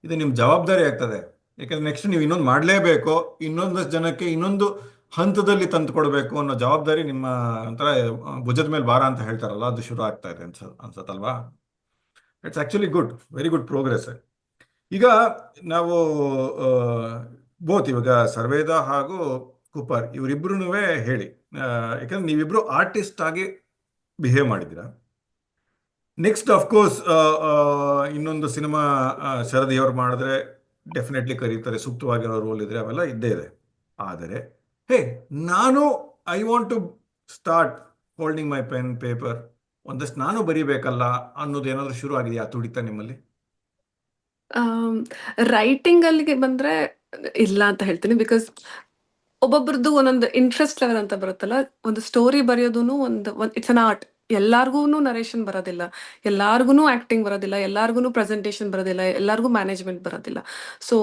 ಇದು ನಿಮ್ಮ ಜವಾಬ್ದಾರಿ ಆಗ್ತದೆ. ಯಾಕಂದ್ರೆ ನೆಕ್ಸ್ಟ್ ನೀವು ಇನ್ನೊಂದು ಮಾಡಲೇಬೇಕು, ಇನ್ನೊಂದಷ್ಟು ಜನಕ್ಕೆ ಇನ್ನೊಂದು ಹಂತದಲ್ಲಿ ತಂದು ಕೊಡಬೇಕು ಅನ್ನೋ ಜವಾಬ್ದಾರಿ ನಿಮ್ಮ ಒಂಥರ ಭುಜದ ಮೇಲೆ ಭಾರ ಅಂತ ಹೇಳ್ತಾರಲ್ಲ, ಅದು ಶುರು ಆಗ್ತಾ ಇದೆ ಅನ್ಸತ್ತಲ್ವಾ? It's actually good, very good progress. ಈಗ ನಾವು ಬೋತ್ ಇವಾಗ ಸರ್ವೇದ ಹಾಗೂ ಕುಪ್ಪರ್ ಇವರಿಬ್ರು ಹೇಳಿ, ಯಾಕಂದ್ರೆ ನೀವಿಬ್ರು ಆರ್ಟಿಸ್ಟ್ ಆಗಿ ಬಿಹೇವ್ ಮಾಡಿದ್ದೀರಾ. ನೆಕ್ಸ್ಟ್ ಅಫ್ಕೋರ್ಸ್ ಇನ್ನೊಂದು ಸಿನಿಮಾ ಶರದಿಯವ್ರು ಮಾಡಿದ್ರೆ ಡೆಫಿನೆಟ್ಲಿ ಕರೀತಾರೆ, ಸೂಕ್ತವಾಗಿರೋ ರೋಲ್ ಇದ್ರೆ ಅವೆಲ್ಲ ಇದ್ದೇ ಇದೆ. ಆದರೆ ನಾನು I want to start holding my pen paper, ಒಂದಷ್ಟು ನಾನು ಬರಿಬೇಕಲ್ಲ ಅನ್ನೋದು ಏನಾದರೂ ಶುರು ಆಗಿದೆಯಾ ತುಡಿತ ನಿಮ್ಮಲ್ಲಿ? ರೈಟಿಂಗ್ ಅಲ್ಲಿಗೆ ಬಂದ್ರೆ ಇಲ್ಲ ಅಂತ ಹೇಳ್ತೀನಿ. ಬಿಕಾಸ್ ಒಬ್ಬೊಬ್ರದ್ದು ಒಂದೊಂದು ಇಂಟ್ರೆಸ್ಟ್ ಲೆವೆಲ್ ಅಂತ ಬರುತ್ತಲ್ಲ. ಒಂದು ಸ್ಟೋರಿ ಬರೆಯೋದೂನು ಇಟ್ಸ್ ಅನ್ ಆರ್ಟ್. ಎಲ್ಲಾರ್ಗು ನರೇಷನ್ ಬರೋದಿಲ್ಲ, ಎಲ್ಲಾರ್ಗು ಆಕ್ಟಿಂಗ್ ಬರೋದಿಲ್ಲ, ಎಲ್ಲಾರ್ಗು ಪ್ರೆಸೆಂಟೇಶನ್ ಬರೋದಿಲ್ಲ, ಎಲ್ಲಾರ್ಗು ಮ್ಯಾನೇಜ್ಮೆಂಟ್ ಬರೋದಿಲ್ಲ. ಸೊ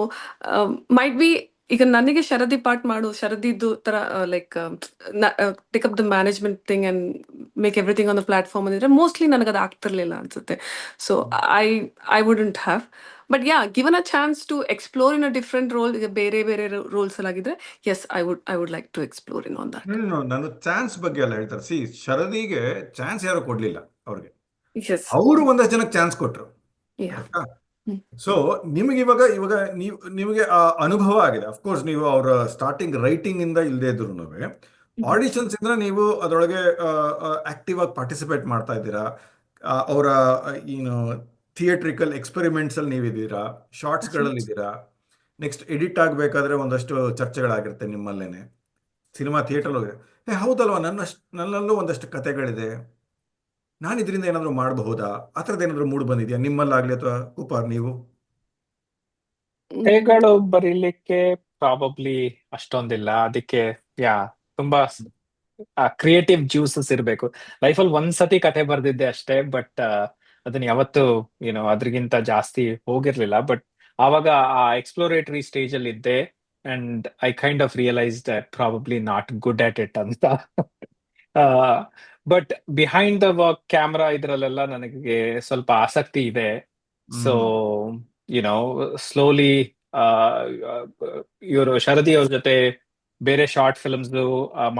ಮೈಟ್ ಬಿ ಈಗ ನನಗೆ ಶರದಿ ಪಾರ್ಟ್ ಮಾಡು, ಶರದಿದ್ದು ತರ like take up the management thing and make everything on the platform ಅಂದಿದ್ರೆ ಮೋಸ್ಟ್ಲಿ ನನಗೆ ಅದು ಆಗ್ತಿರ್ಲಿಲ್ಲ ಅನ್ಸುತ್ತೆ. So I wouldn't have. But yeah, given a chance to explore in a different role, ಈಗ ಬೇರೆ ಬೇರೆ ರೋಲ್ಸ್ ಅಲ್ಲಿ ಆಗಿದ್ರೆ yes I would like to explore in on that. ನಾನು ಚಾನ್ಸ್ ಬಗ್ಗೆ ಎಲ್ಲ ಹೇಳ್ತಾರೆ. ಶರದಿಗೆ ಚಾನ್ಸ್ ಯಾರು ಕೊಡ್ಲಿಲ್ಲ, ಅವ್ರಿಗೆ ಎಸ್, ಅವರು ಒಂದಷ್ಟು ಜನಕ್ಕೆ ಚಾನ್ಸ್ ಕೊಟ್ರು. ಸೊ ನಿಮಗೆ ಇವಾಗ ನಿಮಗೆ ಆ ಅನುಭವ ಆಗಿದೆ. ಅಫ್ಕೋರ್ಸ್ ನೀವು ಅವರ ಸ್ಟಾರ್ಟಿಂಗ್ ರೈಟಿಂಗ್ ಇಂದ ಇಲ್ಲದೆ ಇದ್ರು ಆಡಿಷನ್ಸ್ ಇಂದ ನೀವು ಅದರೊಳಗೆ ಆಕ್ಟಿವ್ ಆಗಿ ಪಾರ್ಟಿಸಿಪೇಟ್ ಮಾಡ್ತಾ ಇದ್ದೀರಾ. ಅವರ ಏನು ಥಿಯೇಟ್ರಿಕಲ್ ಎಕ್ಸ್ಪೆರಿಮೆಂಟ್ಸ್ ಅಲ್ಲಿ ನೀವಿದ್ದೀರಾ, ಶಾರ್ಟ್ಸ್ಗಳಲ್ಲಿ ಇದ್ದೀರಾ. ನೆಕ್ಸ್ಟ್ ಎಡಿಟ್ ಆಗಬೇಕಾದ್ರೆ ಒಂದಷ್ಟು ಚರ್ಚೆಗಳಾಗಿರುತ್ತೆ ನಿಮ್ಮಲ್ಲೇನೆ. ಸಿನಿಮಾ ಥಿಯೇಟರ್ ಹೋಗಿ ಹೌದಲ್ವಾ, ನನ್ನಲ್ಲೂ ಒಂದಷ್ಟು ಕತೆಗಳಿದೆ, ನಾನು ಇದರಿಂದ ಏನಾದರೂ ಮಾಡಬಹುದಾ, ಆ ಥರದ್ದು ಏನಾದರೂ ಮೂಡ್ ಬಂದಿದೆಯಾ ನಿಮ್ಮಲ್ಲಾಗ್ಲಿ ಅಥವಾ ಕುಪಾರ್ ನೀವು? ಕತೆಗಳು ಬರೀಲಿಕ್ಕೆ ಪ್ರಾಬಬ್ಲಿ ಅಷ್ಟೊಂದಿಲ್ಲ. ಅದಕ್ಕೆ ತುಂಬಾ ಕ್ರಿಯೇಟಿವ್ ಜ್ಯೂಸಸ್ ಇರಬೇಕು. ಲೈಫಲ್ಲಿ ಒಂದ್ಸತಿ ಕತೆ ಬರ್ದಿದ್ದೆ ಅಷ್ಟೇ, ಬಟ್ ಅದನ್ನ ಯಾವತ್ತು ಅದ್ರಿಗಿಂತ ಜಾಸ್ತಿ ಹೋಗಿರ್ಲಿಲ್ಲ. ಬಟ್ ಆವಾಗ ಆ ಎಕ್ಸ್ಪ್ಲೋರೇಟರಿ ಸ್ಟೇಜ್ ಅಲ್ಲಿ ಇದ್ದೆ and I kind of realised probably not good at it ಅಂತ. But behind the work, camera ಇದ್ರಲ್ಲೆಲ್ಲ ನನಗೆ ಸ್ವಲ್ಪ ಆಸಕ್ತಿ ಇದೆ. ಸೊ ಸ್ಲೋಲಿ ಇವರು ಶರದಿ ಅವ್ರ ಜೊತೆ ಬೇರೆ ಶಾರ್ಟ್ ಫಿಲ್ಮ್ಸ್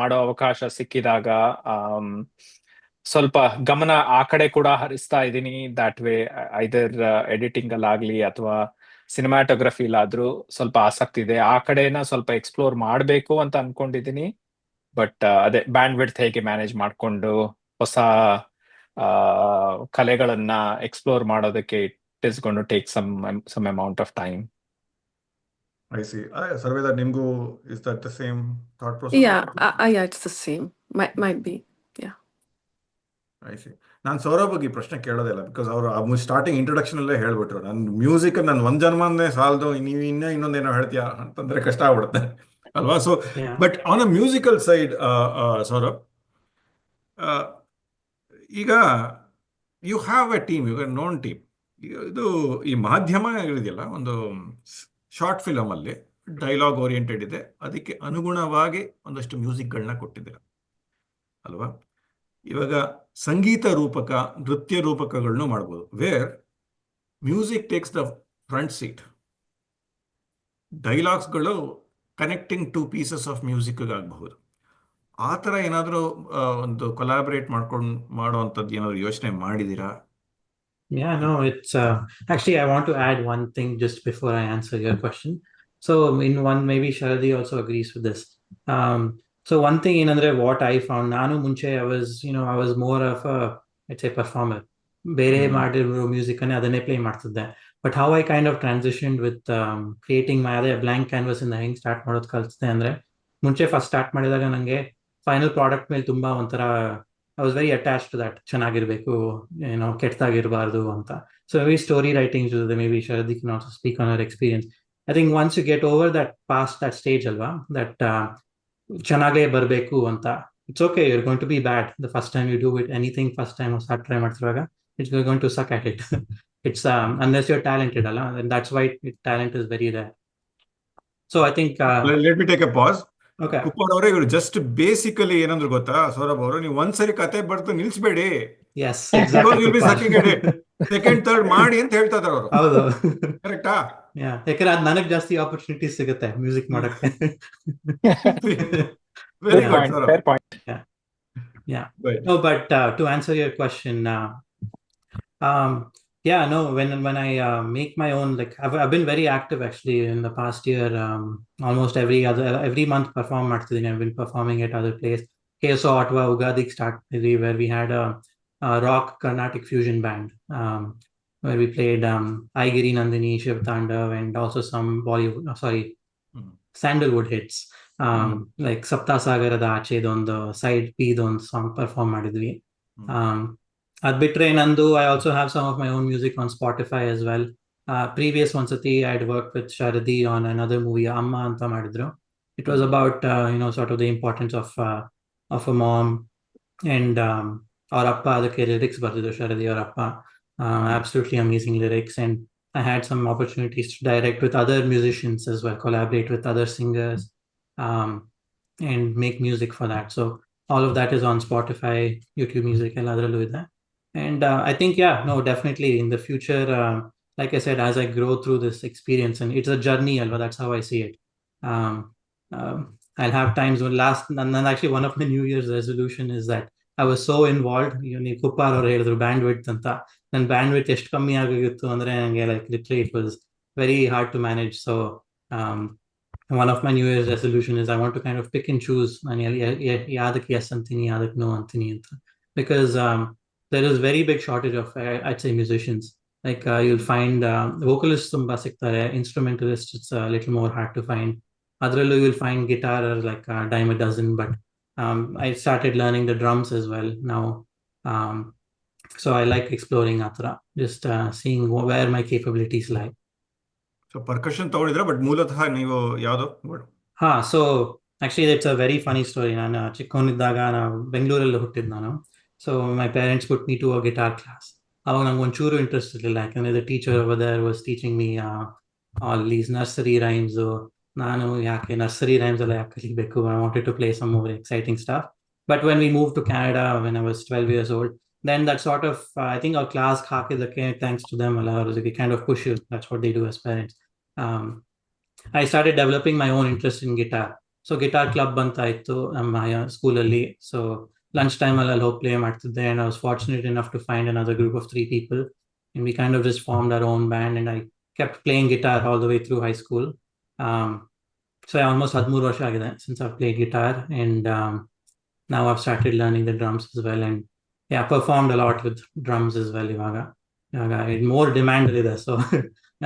ಮಾಡೋ ಅವಕಾಶ ಸಿಕ್ಕಿದಾಗ ಸ್ವಲ್ಪ ಗಮನ ಆ ಕಡೆ ಕೂಡ ಹರಿಸ್ತಾ ಇದ್ದೀನಿ. ದ್ಯಾಟ್ ವೇ ಐದರ್ ಎಡಿಟಿಂಗ್ ಅಲ್ಲಾಗ್ಲಿ ಅಥವಾ ಸಿನಿಮಾಟೋಗ್ರಫಿಲಾದ್ರೂ ಸ್ವಲ್ಪ ಆಸಕ್ತಿ ಇದೆ. ಆ ಕಡೆನ ಸ್ವಲ್ಪ ಎಕ್ಸ್ಪ್ಲೋರ್ ಮಾಡಬೇಕು ಅಂತ ಅನ್ಕೊಂಡಿದ್ದೀನಿ. ಬಟ್ ಅದೇ ಬ್ಯಾಂಡ್ ವಿಡ್ತ್ ಹೇಗೆ ಮ್ಯಾನೇಜ್ ಮಾಡಿಕೊಂಡು ಹೊಸ ಕಲೆಗಳನ್ನ ಎಕ್ಸ್ಪ್ಲೋರ್ ಮಾಡೋದಕ್ಕೆ it is gone to take some amount of time. I see. Sarveda, Nimgu, is that the same thought process? Yeah, it's the same. Might be. Yeah. I see. ನಾನು ಸೌರಭ್ ಬಗ್ಗೆ ಪ್ರಶ್ನೆ ಕೇಳೋದಿಲ್ಲ, because ಅವರು starting introduction ಅಲ್ಲೇ ಹೇಳ್ಬಿಟ್ರು, ನನ್ನ music ನಾನು ಒಂದ್ ಜನ್ಮನೇ ಸಾಲದು, ನೀವು ಇನ್ನೊಂದೇನೋ ಹೇಳ್ತೀಯಾ ಅಂತಂದ್ರೆ ಕಷ್ಟ ಆಗ್ಬಿಡುತ್ತೆ ಅಲ್ವಾ? So but on a musical side, Saurabh, ಈಗ you have a team, you have known team. ಇದು ಈ ಮಾಧ್ಯಮ ಇದೆಯಲ್ಲ, ಒಂದು ಶಾರ್ಟ್ ಫಿಲಮ್ ಅಲ್ಲಿ ಡೈಲಾಗ್ ಓರಿಯೆಂಟೆಡ್ ಇದೆ, ಅದಕ್ಕೆ ಅನುಗುಣವಾಗಿ ಒಂದಷ್ಟು ಮ್ಯೂಸಿಕ್ಗಳನ್ನ ಕೊಟ್ಟಿದ್ದೀರ ಅಲ್ವಾ? ಇವಾಗ ಸಂಗೀತ ರೂಪಕ, ನೃತ್ಯ ರೂಪಕಗಳನ್ನು ಮಾಡ್ಬೋದು, where music takes the front seat. ಡೈಲಾಗ್ಸ್ಗಳು connecting to pieces of music ಆಗಬಹುದು. ಆ ಥರ ಏನಾದರೂ ಒಂದು ಕೊಲಾಬರೇಟ್ ಮಾಡುವಂಥದ್ದು ಏನಾದ್ರು ಯೋಚನೆ ಮಾಡಿದ್ದೀರಾ? Yeah, no, it's actually I want to add one thing just before I answer your question. So in one, maybe Sharadi also agrees with this. So one thing in andre what I found, nanu munche I was more of a, let's say, performer. Bere ಮಾಡಿರೋ music anne adanne play ಮಾಡ್ತಿದ್ದೆ. But how I kind of transitioned with creating my other blank canvas in the ಹೆಂಗ್ start ಮಾಡೋದು ಕಲಿಸಿದೆ ಅಂದ್ರೆ, ಮುಂಚೆ first start ಮಾಡಿದಾಗ ನಂಗೆ final product ಮೇಲೆ ತುಂಬಾ ಒಂಥರ I was very attached to that. ಚೆನ್ನಾಗಿರ್ಬೇಕು, ಕೆಟ್ಟದಾಗಿರಬಾರ್ದು ಅಂತ. So maybe story writing, maybe Sharadi can also speak on her experience. I think once you get over that, past that stage alva, that ಚೆನ್ನಾಗೇ ಬರಬೇಕು ಅಂತ, it's okay, you're going to be bad the first time you do it, anything first time or start try ಮಾಡ್ತಿರುವಾಗ it's going to suck at it. It's unless you're talented ಅಲ್ಲ, and that's why talent is very rare. So I think let me take a pause. Okay. ಕುಪ್ಪರ್ ಅವರೇ, ಇವರು just basically ಏನಂದ್ರು ಗೊತ್ತಾ ಸೌರಭ್ ಅವರು, ನೀವು ಒಂದ್ಸರಿ ಕತೆ ಬರ್ತು ನಿಲ್ಸ್ಬೇಡಿ, second third ಮಾಡಿ ಅಂತ ಹೇಳ್ತಾ ಇದಾರೆ ಅವರು. ಹೌದು, ಕರೆಕ್ಟಾ? ಯಾಕಂದ್ರೆ ಅದು ನನಗೆ ಜಾಸ್ತಿ ಆಪರ್ಚುನಿಟಿ ಸಿಗುತ್ತೆ ಮ್ಯೂಸಿಕ್ ಮಾಡಕ್ಕೆ. Very good, Saurabh. Fair point. Yeah. No, but to answer your question, when I make my own, like I've been very active actually in the past year. Almost every month perform ಮಾಡ್ತಿದ್ದೀನಿ. I've been performing at other place. KSO Ottawa Ugadi start where we had a rock Carnatic fusion band, where we played Aigiri Nandini, Shiv Tandav, and also some Bollywood, Sandalwood hits. Like Sapta Sagarada Ache ಒಂದು side P ಒಂದು song perform ಮಾಡಿದ್ವಿ. ಅದ್ ಬಿಟ್ರೆ ನಂದು I also have some of my own music on Spotify as well. Previous ಒಂದ್ಸತಿ I had worked with Sharadi on another movie, ಅಮ್ಮ ಅಂತ ಮಾಡಿದ್ರು. It was about sort of the importance of a mom, and ಅವ್ರ ಅಪ್ಪ ಅದಕ್ಕೆ lyrics ಬರ್ತಿದ್ರು, Sharadi ಅವ್ರ ಅಪ್ಪ. Absolutely amazing lyrics, and I had some opportunities to direct with other musicians as well, collaborate with other singers, and make music for that. So all of that is on Spotify, YouTube Music, and other ಇದೆ. And I think, definitely in the future, like I said, as I grow through this experience, and it's a journey, alva, that's how I see it. I'll have times when and actually one of my New Year's resolution is that I was so involved. ನೀವು ಕುಪ್ಪಾರ್ ಅವರು ಹೇಳಿದ್ರು bandwidth ಅಂತ. ನನ್ನ bandwidth ಎಷ್ಟು ಕಮ್ಮಿ ಆಗಿತ್ತು ಅಂದ್ರೆ ನನಗೆ like literally it was very hard to manage. So one of my New Year's resolution is I want to kind of pick and choose. ನಾನು ಯಾದಕ್ಕೆ yes ಅಂತೀನಿ, ಯಾದಕ್ಕೆ no ಅಂತೀನಿ ಅಂತ. Because there is very big shortage of, I'd say, musicians. Like you'll find vocalists tumba siktare, instrumentalists it's a little more hard to find. Adrallu you'll find guitar like a dime a dozen, but I started learning the drums as well now. So I like exploring atra, just seeing where my capabilities lie. So percussion ತಗೊಂಡಿದ್ರ, but ಮೂಲತಃ ನೀವು ಯಾವುದು? So actually it's a very funny story. ನಾನು ಚಿಕ್ಕವನಿದ್ದಾಗ ಬೆಂಗಳೂರಲ್ಲಿ ಹುಟ್ಟಿದ್ದು ನಾನು. So my parents put me to a guitar class. ಅವಾಗ ನಂಗೆ ಒಂಚೂರು ಇಂಟ್ರೆಸ್ಟ್ ಇರಲಿಲ್ಲ, ಯಾಕಂದ್ರೆ the teacher over there was teaching me all these nursery rhymes. ನಾನು ಯಾಕೆ nursery rhymes ಎಲ್ಲ ಯಾಕೆ ಕಲಿಬೇಕು? I wanted to play some more exciting stuff. But when we moved to Canada when I was 12 years old, then that sort of I think our class ಹಾಕಿದ್ದಕ್ಕೆ, thanks to them, they kind of push you. That's what they do as parents. I started developing my own interest in guitar. So guitar club ಅಂತ ಇತ್ತು ನಮ್ಮ ಸ್ಕೂಲಲ್ಲಿ. So lunchtime I'll hope play ಮಾಡ್ತಿದ್ದೆ, and I was fortunate enough to find another group of 3 people, and we kind of just formed our own band, and I kept playing guitar all the way through high school. So almost 13 ವರ್ಷ ಆಗಿದೆ since I've played guitar, and now I've started learning the drums as well, and yeah, performed a lot with drums as well. ಇವಾಗ more demand ಇದೆ, so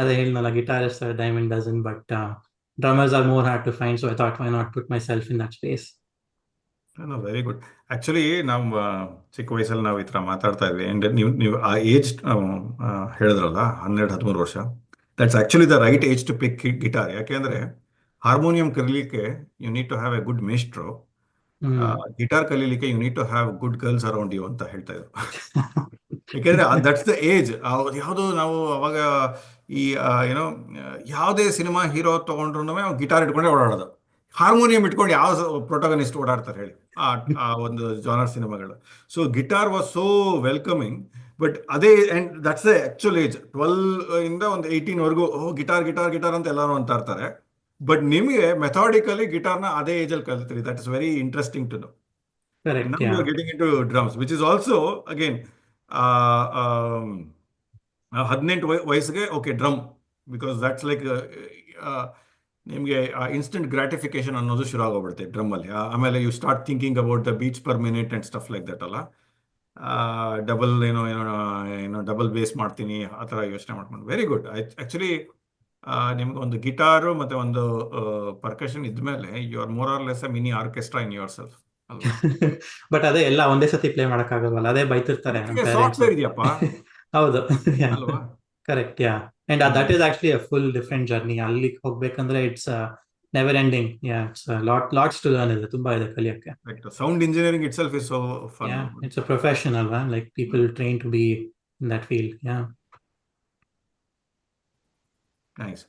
ಅದೇ ಹೇಳಿದ್ನಲ್ಲ, guitarist are a dime a dozen, but drummers are more hard to find, so I thought why not put myself in that space. Very good. Actually ನಾವು ಚಿಕ್ಕ ವಯಸ್ಸಲ್ಲಿ ನಾವು ಈ ಥರ ಮಾತಾಡ್ತಾ ಇದ್ವಿ, ಅಂಡ್ ನೀವು ಆ ಏಜ್ ಹೇಳಿದ್ರಲ್ಲ 12-13 ವರ್ಷ, that's actually the right age to pick guitar. ಯಾಕೆಂದ್ರೆ ಹಾರ್ಮೋನಿಯಂ ಕಲೀಲಿಕ್ಕೆ you need to have a good ಮೇಸ್ಟ್ರು, ಗಿಟಾರ್ ಕಲೀಲಿಕ್ಕೆ you need to have good girls around you ಅಂತ ಹೇಳ್ತಾ ಇದ್ರು. ಯಾಕೆಂದ್ರೆ ದಟ್ಸ್ ದ ಏಜ್. ಯಾವುದು ನಾವು ಅವಾಗ ಈ ಏನೋ ಯಾವುದೇ ಸಿನಿಮಾ ಹೀರೋ ತಗೊಂಡ್ರು ಗಿಟಾರ್ ಇಟ್ಕೊಂಡೆ ಓಡಾಡೋದು, ಹಾರ್ಮೋನಿಯಂ ಇಟ್ಕೊಂಡು ಯಾವ ಪ್ರೊಟಗನಿಸ್ಟ್ ಓಡಾಡ್ತಾರೆ ಹೇಳಿ ಆ ಒಂದು ಜಾನರ್ ಸಿನಿಮಾಗಳು. So guitar was so welcoming. But ಅದೇ and that's the actual age. 12 ಇಂದ ಒಂದು 18ವರೆಗೂ ಗಿಟಾರ್ ಗಿಟಾರ್ ಗಿಟಾರ್ ಅಂತ ಎಲ್ಲರೂ ಅಂತ ಇರ್ತಾರೆ. ಬಟ್ ನಿಮಗೆ ಮೆಥಾಡಿಕಲಿ ಗಿಟಾರ್ನ ಅದೇ ಏಜಲ್ಲಿ ಕಲಿತ್ರಿ. That is very interesting to know. Now you are getting into drums, which is also again 18 ವಯಸ್ಸಿಗೆ okay drum, because that's like ನಿಮಗೆ ಇನ್ಸ್ಟೆಂಟ್ ಗ್ರಾಟಿಫಿಕೇಶನ್ ಅನ್ನೋದು ಶುರು ಆಗೋಗ್ಬಿಡುತ್ತೆ ಡ್ರಮ್ಮಲ್ಲಿ. ಆಮೇಲೆ you start thinking about the beats per minute and stuff like that ಅಲ್ಲ. Double ಏನೋ double bass ಮಾಡ್ತೀನಿ ಆ ಥರ ಯೋಚನೆ ಮಾಡ್ಕೊಂಡು. Very good. ಆ್ಯಕ್ಚುಲಿ ನಿಮ್ಗೆ ಒಂದು ಗಿಟಾರು ಮತ್ತು ಒಂದು ಪರ್ಕಷನ್ ಇದ್ಮೇಲೆ you are more or less a mini orchestra in yourself. ಬಟ್ ಅದೇ ಎಲ್ಲ ಒಂದೇ ಸತಿ ಪ್ಲೇ ಮಾಡಕ್ಕಾಗಲ್ವಲ್ಲ, ಅದೇ ಬೈತಿರ್ತಾರೆ ನಮ್ಮ parents. ಸಾಫ್ಟ್ವೇರ್ ಇದೆಯಪ್ಪ ಹೌದು, ಅಲ್ವಾ? ಕರೆಕ್ಟ್. Yeah, and that is actually a full different journey. ಅಲ್ಲಿಗೆ ಹೋಗ್ಬೇಕಂದ್ರೆ it's never ending. Yeah, it's lots to learn ಇದೆ, ತುಂಬಾ ಇದೆ ಕಲಿಯಕ್ಕೆ. Sound engineering itself is so fun. Yeah, it's a profession ಅಲ್ವಾ, like people train to be in that field. Yeah, nice.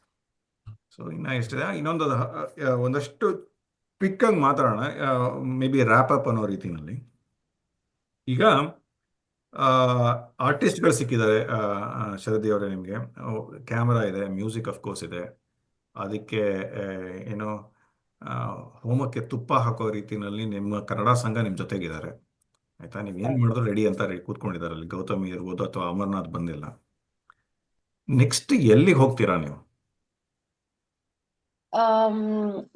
So ಇನ್ನ ಎಷ್ಟಿದೆ, ಇನ್ನೊಂದು ಒಂದಷ್ಟು ಕ್ವಿಕ್ ಆಗಿ ಮಾತಾಡೋಣ, ಮೇ ಬಿ ರ್ಯಾಪ್ ಅಪ್ ಅನ್ನೋ ರೀತಿನಲ್ಲಿ. ಈಗ ಆರ್ಟಿಸ್ಟ್ಗಳು ಸಿಕ್ಕಿದ್ದಾರೆ ಶರದಿ ಅವರೇ ನಿಮಗೆ. ಕ್ಯಾಮರಾ ಇದೆ, ಮ್ಯೂಸಿಕ್ ಅಫ್ಕೋರ್ಸ್ ಇದೆ, ಅದಕ್ಕೆ ಏನೋ ಹೋಮಕ್ಕೆ ತುಪ್ಪ ಹಾಕೋ ರೀತಿನಲ್ಲಿ ನಿಮ್ಮ ಕನ್ನಡ ಸಂಘ ನಿಮ್ಮ ಜೊತೆಗಿದ್ದಾರೆ. ಆಯ್ತಾ, ನೀವು ಏನು ಮಾಡಿದ್ರು ರೆಡಿ ಅಂತ ಕೂತ್ಕೊಂಡಿದ್ದಾರೆ ಅಲ್ಲಿ. ಗೌತಮಿ ಇರ್ಬೋದು ಅಥವಾ ಅಮರ್ನಾಥ್ ಬಂದಿಲ್ಲ. ನೆಕ್ಸ್ಟ್ ಎಲ್ಲಿಗೆ ಹೋಗ್ತೀರಾ ನೀವು?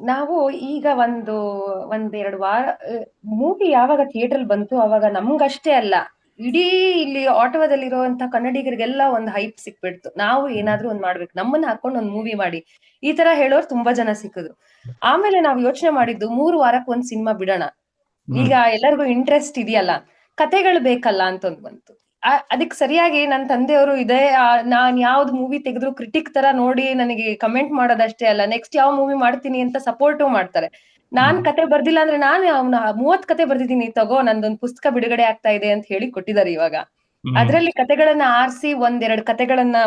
ನಾವು ಈಗ ಒಂದೆರಡು ವಾರ ಮೂವಿ ಯಾವಾಗ ಥಿಯೇಟರ್ ಬಂತು ಅವಾಗ ನಮ್ಗಷ್ಟೇ ಅಲ್ಲ, ಇಡೀ ಇಲ್ಲಿ ಆಟೋದಲ್ಲಿರುವಂತ ಕನ್ನಡಿಗರಿಗೆಲ್ಲ ಒಂದು ಹೈಪ್ ಸಿಕ್ಬಿಡ್ತು. ನಾವು ಏನಾದ್ರೂ ಒಂದ್ ಮಾಡ್ಬೇಕು, ನಮ್ಮನ್ನ ಹಾಕೊಂಡು ಒಂದ್ ಮೂವಿ ಮಾಡಿ, ಈ ತರ ಹೇಳೋರು ತುಂಬಾ ಜನ ಸಿಕ್ಕಿದ್ರು. ಆಮೇಲೆ ನಾವು ಯೋಚನೆ ಮಾಡಿದ್ದು 3 ವಾರಕ್ಕೆ ಒಂದ್ ಸಿನಿಮಾ ಬಿಡೋಣ, ಈಗ ಎಲ್ಲರಿಗೂ ಇಂಟ್ರೆಸ್ಟ್ ಇದೆಯಲ್ಲ, ಕತೆಗಳು ಬೇಕಲ್ಲ ಅಂತ ಒಂದ್ ಬಂತು. ಅದಕ್ಕೆ ಸರಿಯಾಗಿ ನನ್ನ ತಂದೆಯವರು ಇದೆ, ನಾನ್ ಯಾವ್ದು ಮೂವಿ ತೆಗೆದ್ರು ಕ್ರಿಟಿಕ್ ತರ ನೋಡಿ ನನಗೆ ಕಮೆಂಟ್ ಮಾಡೋದಷ್ಟೇ ಅಲ್ಲ, ನೆಕ್ಸ್ಟ್ ಯಾವ ಮೂವಿ ಮಾಡ್ತೀನಿ ಅಂತ ಸಪೋರ್ಟು ಮಾಡ್ತಾರೆ. ನಾನ್ ಕತೆ ಬರ್ದಿಲ್ಲ ಅಂದ್ರೆ ನಾನು 30 ಕತೆ ಬರ್ದಿದ್ದೀನಿ, ತಗೋ ನಂದೊಂದು ಪುಸ್ತಕ ಬಿಡುಗಡೆ ಆಗ್ತಾ ಇದೆ ಅಂತ ಹೇಳಿ ಕೊಟ್ಟಿದ್ದಾರೆ ಇವಾಗ. ಅದ್ರಲ್ಲಿ ಕತೆಗಳನ್ನ ಆರಿಸಿ 1-2 ಕತೆಗಳನ್ನ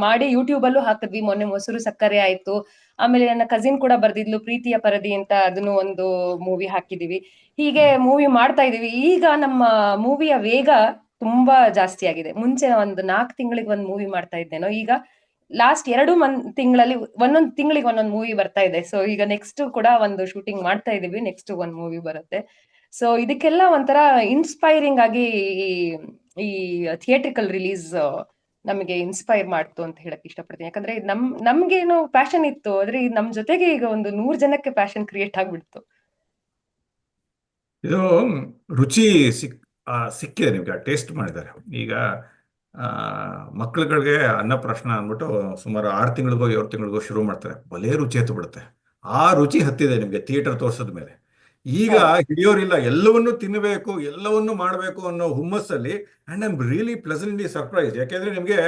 ಮಾಡಿ ಯೂಟ್ಯೂಬ್ ಅಲ್ಲೂ ಹಾಕಿದ್ವಿ. ಮೊನ್ನೆ ಮೊಸರು ಸಕ್ಕರೆ ಆಯ್ತು, ಆಮೇಲೆ ನನ್ನ ಕಸಿನ್ ಕೂಡ ಬರ್ದಿದ್ಲು ಪ್ರೀತಿಯ ಪರದಿ ಅಂತ, ಅದನ್ನು ಒಂದು ಮೂವಿ ಹಾಕಿದೀವಿ. ಹೀಗೆ ಮೂವಿ ಮಾಡ್ತಾ ಇದೀವಿ. ಈಗ ನಮ್ಮ ಮೂವಿಯ ವೇಗ ತುಂಬಾ ಜಾಸ್ತಿ ಆಗಿದೆ. ಮುಂಚೆ ಒಂದು 4 ತಿಂಗಳಿಗೆ ಒಂದ್ ಮೂವಿ ಮಾಡ್ತಾ ಇದ್ದೇನೋ, ಈಗ ಲಾಸ್ಟ್ 2 ತಿಂಗಳಲ್ಲಿ ಒಂದೊಂದ್ ತಿಂಗಳಿಗೆ ಒಂದೊಂದ್ ಮೂವಿ ಬರ್ತಾ ಇದೆ. ಸೊ ಈಗ ನೆಕ್ಸ್ಟ್ ಕೂಡ ಒಂದು ಶೂಟಿಂಗ್ ಮಾಡ್ತಾ ಇದೀವಿ, ನೆಕ್ಸ್ಟ್ ಒಂದ್ ಮೂವಿ ಬರುತ್ತೆ. ಸೊ ಇದಕ್ಕೆಲ್ಲ ಒಂಥರ ಇನ್ಸ್ಪೈರಿಂಗ್ ಆಗಿ ಈ ಥಿಯೇಟ್ರಿಕಲ್ ರಿಲೀಸ್ ನಮಗೆ ಇನ್ಸ್ಪೈರ್ ಮಾಡ್ತು ಅಂತ ಹೇಳಕ್ ಇಷ್ಟಪಡ್ತೀನಿ. ಯಾಕಂದ್ರೆ ನಮ್ಗೇನು ಪ್ಯಾಷನ್ ಇತ್ತು, ಆದ್ರೆ ನಮ್ ಜೊತೆಗೆ ಈಗ ಒಂದು 100 ಜನಕ್ಕೆ ಪ್ಯಾಷನ್ ಕ್ರಿಯೇಟ್ ಆಗ್ಬಿಡ್ತು. ಇದು ರುಚಿ ಸಿಕ್ಕಿದೆ ನಿಮ್ಗೆ, ಟೇಸ್ಟ್ ಮಾಡಿದ್ದಾರೆ. ಈಗ ಮಕ್ಕಳುಗಳಿಗೆ ಅನ್ನಪ್ರಾಶನ ಅಂದ್ಬಿಟ್ಟು ಸುಮಾರು 6 ತಿಂಗಳಿಗೋ 7 ತಿಂಗಳಿಗೋ ಶುರು ಮಾಡ್ತಾರೆ, ಭಲೇ ರುಚಿ ಹತ್ತು ಬಿಡುತ್ತೆ. ಆ ರುಚಿ ಹತ್ತಿದೆ ನಿಮ್ಗೆ ಥಿಯೇಟರ್ ತೋರ್ಸದ ಮೇಲೆ. ಈಗ ಹಿಡಿಯೋರಿಲ್ಲ, ಎಲ್ಲವನ್ನೂ ತಿನ್ನಬೇಕು, ಎಲ್ಲವನ್ನೂ ಮಾಡಬೇಕು ಅನ್ನೋ ಹುಮ್ಮಸ್ಸಲ್ಲಿ. And I am really pleasantly surprise. ಯಾಕೆಂದ್ರೆ ನಿಮ್ಗೆ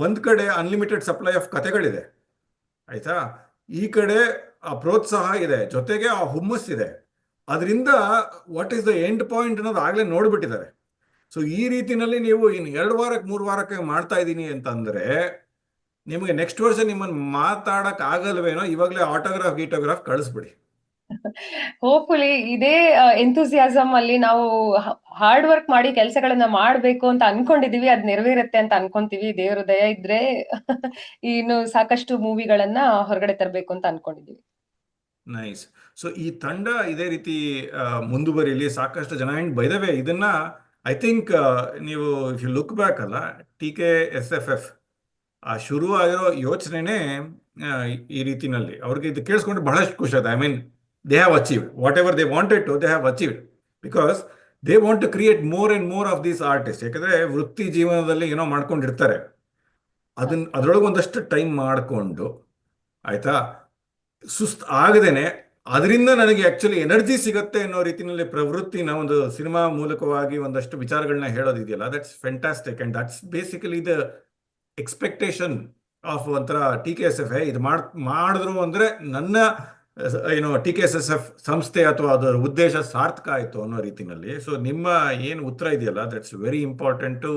ಒಂದ್ ಕಡೆ ಅನ್ಲಿಮಿಟೆಡ್ ಸಪ್ಲೈ ಆಫ್ ಕತೆಗಳಿದೆ, ಆಯ್ತಾ, ಈ ಕಡೆ ಆ ಪ್ರೋತ್ಸಾಹ ಇದೆ, ಜೊತೆಗೆ ಆ ಹುಮ್ಮಸ್ ಇದೆ. ಅದರಿಂದ what is the end point ಅನ್ನೋದು ಆಗ್ಲೇ ನೋಡ್ಬಿಟ್ಟಿದ್ದಾರೆ. ಸೊ ಈ ರೀತಿನಲ್ಲಿ ನೀವು ಇನ್ನು 2 ವಾರಕ್ಕೆ 3 ವಾರಕ್ಕೆ ಮಾಡ್ತಾ ಇದ್ದೀನಿ ಅಂತಂದ್ರೆ ನಿಮಗೆ ನೆಕ್ಸ್ಟ್ ವರ್ಷ ನಿಮ್ಮನ್ನು ಮಾತಾಡಕ್ ಆಗಲ್ವೇನೋ. ಇವಾಗಲೇ ಆಟೋಗ್ರಾಫ್ ಕಳಿಸ್ಬಿಡಿ. ಹೋಪ್ಫುಲಿ ಇದೇ ಎಂಥೂಸಿಯಾಸಮ್ ಅಲ್ಲಿ ನಾವು ಹಾರ್ಡ್ ವರ್ಕ್ ಮಾಡಿ ಕೆಲಸಗಳನ್ನ ಮಾಡ್ಬೇಕು ಅಂತ ಅನ್ಕೊಂಡಿದೀವಿ. ಅದ್ ನೆರವೇರುತ್ತೆ ಅಂತ ಅನ್ಕೊಂತೀವಿ. ದೇವ್ರ ದಯ ಇದ್ರೆ ಇನ್ನು ಸಾಕಷ್ಟು ಮೂವಿಗಳನ್ನ ಹೊರಗಡೆ ತರಬೇಕು ಅಂತ ಅನ್ಕೊಂಡಿದೀವಿ. ನೈಸ್. ಸೊ ಈ ತಂಡ ಇದೇ ರೀತಿ ಮುಂದುವರಿಲಿ, ಸಾಕಷ್ಟು ಜನ. ಅಂಡ್ ಬೈ ದ ವೇ ಇದನ್ನ ಐ ಥಿಂಕ್ ನೀವು ಇಫ್ ಯು ಲುಕ್ ಬ್ಯಾಕ್ ಅಲ್ಲ, TKSFF ಆ ಶುರು ಆಗಿರೋ ಯೋಚನೆನೇ ಈ ರೀತಿನಲ್ಲಿ ಅವ್ರಿಗೆ ಇದು ಕೇಳಿಸ್ಕೊಂಡ್ರೆ ಬಹಳಷ್ಟು ಖುಷಿ ಆಯ್ತು. I mean they have achieved whatever they wanted to, they have achieved because they want to create more and more of these artist. ಯಾಕಂದ್ರೆ ವೃತ್ತಿ ಜೀವನದಲ್ಲಿ ಏನೋ ಮಾಡ್ಕೊಂಡಿರ್ತಾರೆ, ಅದರೊಳಗೆ ಒಂದಷ್ಟು ಟೈಮ್ ಮಾಡಿಕೊಂಡು ಆಯ್ತಾ, ಸುಸ್ತು ಆಗದೇನೆ ಅದರಿಂದ ನನಗೆ ಆಕ್ಚುಲಿ ಎನರ್ಜಿ ಸಿಗುತ್ತೆ ಅನ್ನೋ ರೀತಿಯಲ್ಲಿ ಪ್ರವೃತ್ತಿನ ಒಂದು ಸಿನಿಮಾ ಮೂಲಕವಾಗಿ ಒಂದಷ್ಟು ವಿಚಾರಗಳನ್ನ ಹೇಳೋದಿದೆಯಲ್ಲ, that's fantastic. And that's basically the expectation of ಒಂಥರ TKSF. ಇದು ಮಾಡಿದ್ರು ಅಂದ್ರೆ ನನ್ನ ಏನು TKSF ಸಂಸ್ಥೆ ಅಥವಾ ಅದರ ಉದ್ದೇಶ ಸಾರ್ಥಕ ಆಯಿತು ಅನ್ನೋ ರೀತಿನಲ್ಲಿ. ಸೊ ನಿಮ್ಮ ಏನು ಉತ್ತರ ಇದೆಯಲ್ಲ, that's very important to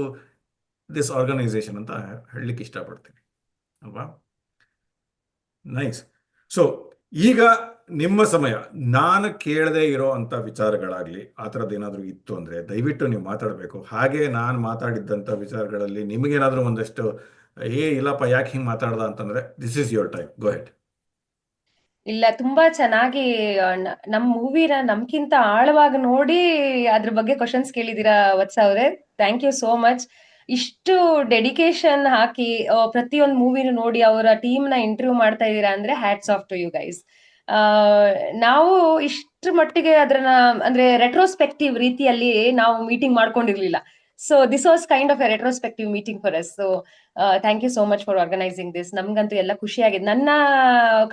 this organisation ಅಂತ ಹೇಳಲಿಕ್ಕೆ ಇಷ್ಟಪಡ್ತೀನಿ ಅಲ್ವಾ. ನೈಸ್. ಸೊ ಈಗ ನಿಮ್ಮ ಸಮಯ. ನಾನು ಕೇಳದೇ ಇರೋ ಅಂಥ ವಿಚಾರಗಳಾಗಲಿ ಆ ಥರದ್ದು ಏನಾದರೂ ಇತ್ತು ಅಂದರೆ ದಯವಿಟ್ಟು ನೀವು ಮಾತಾಡಬೇಕು. ಹಾಗೆ ನಾನು ಮಾತಾಡಿದ್ದಂಥ ವಿಚಾರಗಳಲ್ಲಿ ನಿಮಗೇನಾದರೂ ಒಂದಷ್ಟು ಇಲ್ಲಪ್ಪ ಯಾಕೆ ಹಿಂಗೆ ಮಾತಾಡ್ದ ಅಂತಂದರೆ this is your time, go head. ಇಲ್ಲ, ತುಂಬಾ ಚೆನ್ನಾಗಿ ನಮ್ ಮೂವಿನ ನಮ್ಕಿಂತ ಆಳವಾಗಿ ನೋಡಿ ಅದ್ರ ಬಗ್ಗೆ ಕ್ವಶನ್ಸ್ ಕೇಳಿದೀರಾ ವತ್ಸ ಅವ್ರೆ. Thank you so much. ಇಷ್ಟು ಡೆಡಿಕೇಶನ್ ಹಾಕಿ ಪ್ರತಿಯೊಂದು ಮೂವಿನ ನೋಡಿ ಅವರ ಟೀಮ್ ನ ಇಂಟರ್ವ್ಯೂ ಮಾಡ್ತಾ ಇದೀರಾ ಅಂದ್ರೆ hats off to you guys. ನಾವು ಇಷ್ಟ್ರ ಮಟ್ಟಿಗೆ ಅದ್ರನ್ನ ಅಂದ್ರೆ ರೆಟ್ರೋಸ್ಪೆಕ್ಟಿವ್ ರೀತಿಯಲ್ಲಿ ನಾವು ಮೀಟಿಂಗ್ ಮಾಡ್ಕೊಂಡಿರ್ಲಿಲ್ಲ. So this was kind of a retrospective meeting for us. So thank you so much for organising this. ನಮ್ಗಂತೂ ಎಲ್ಲ ಖುಷಿಯಾಗಿದೆ. ನನ್ನ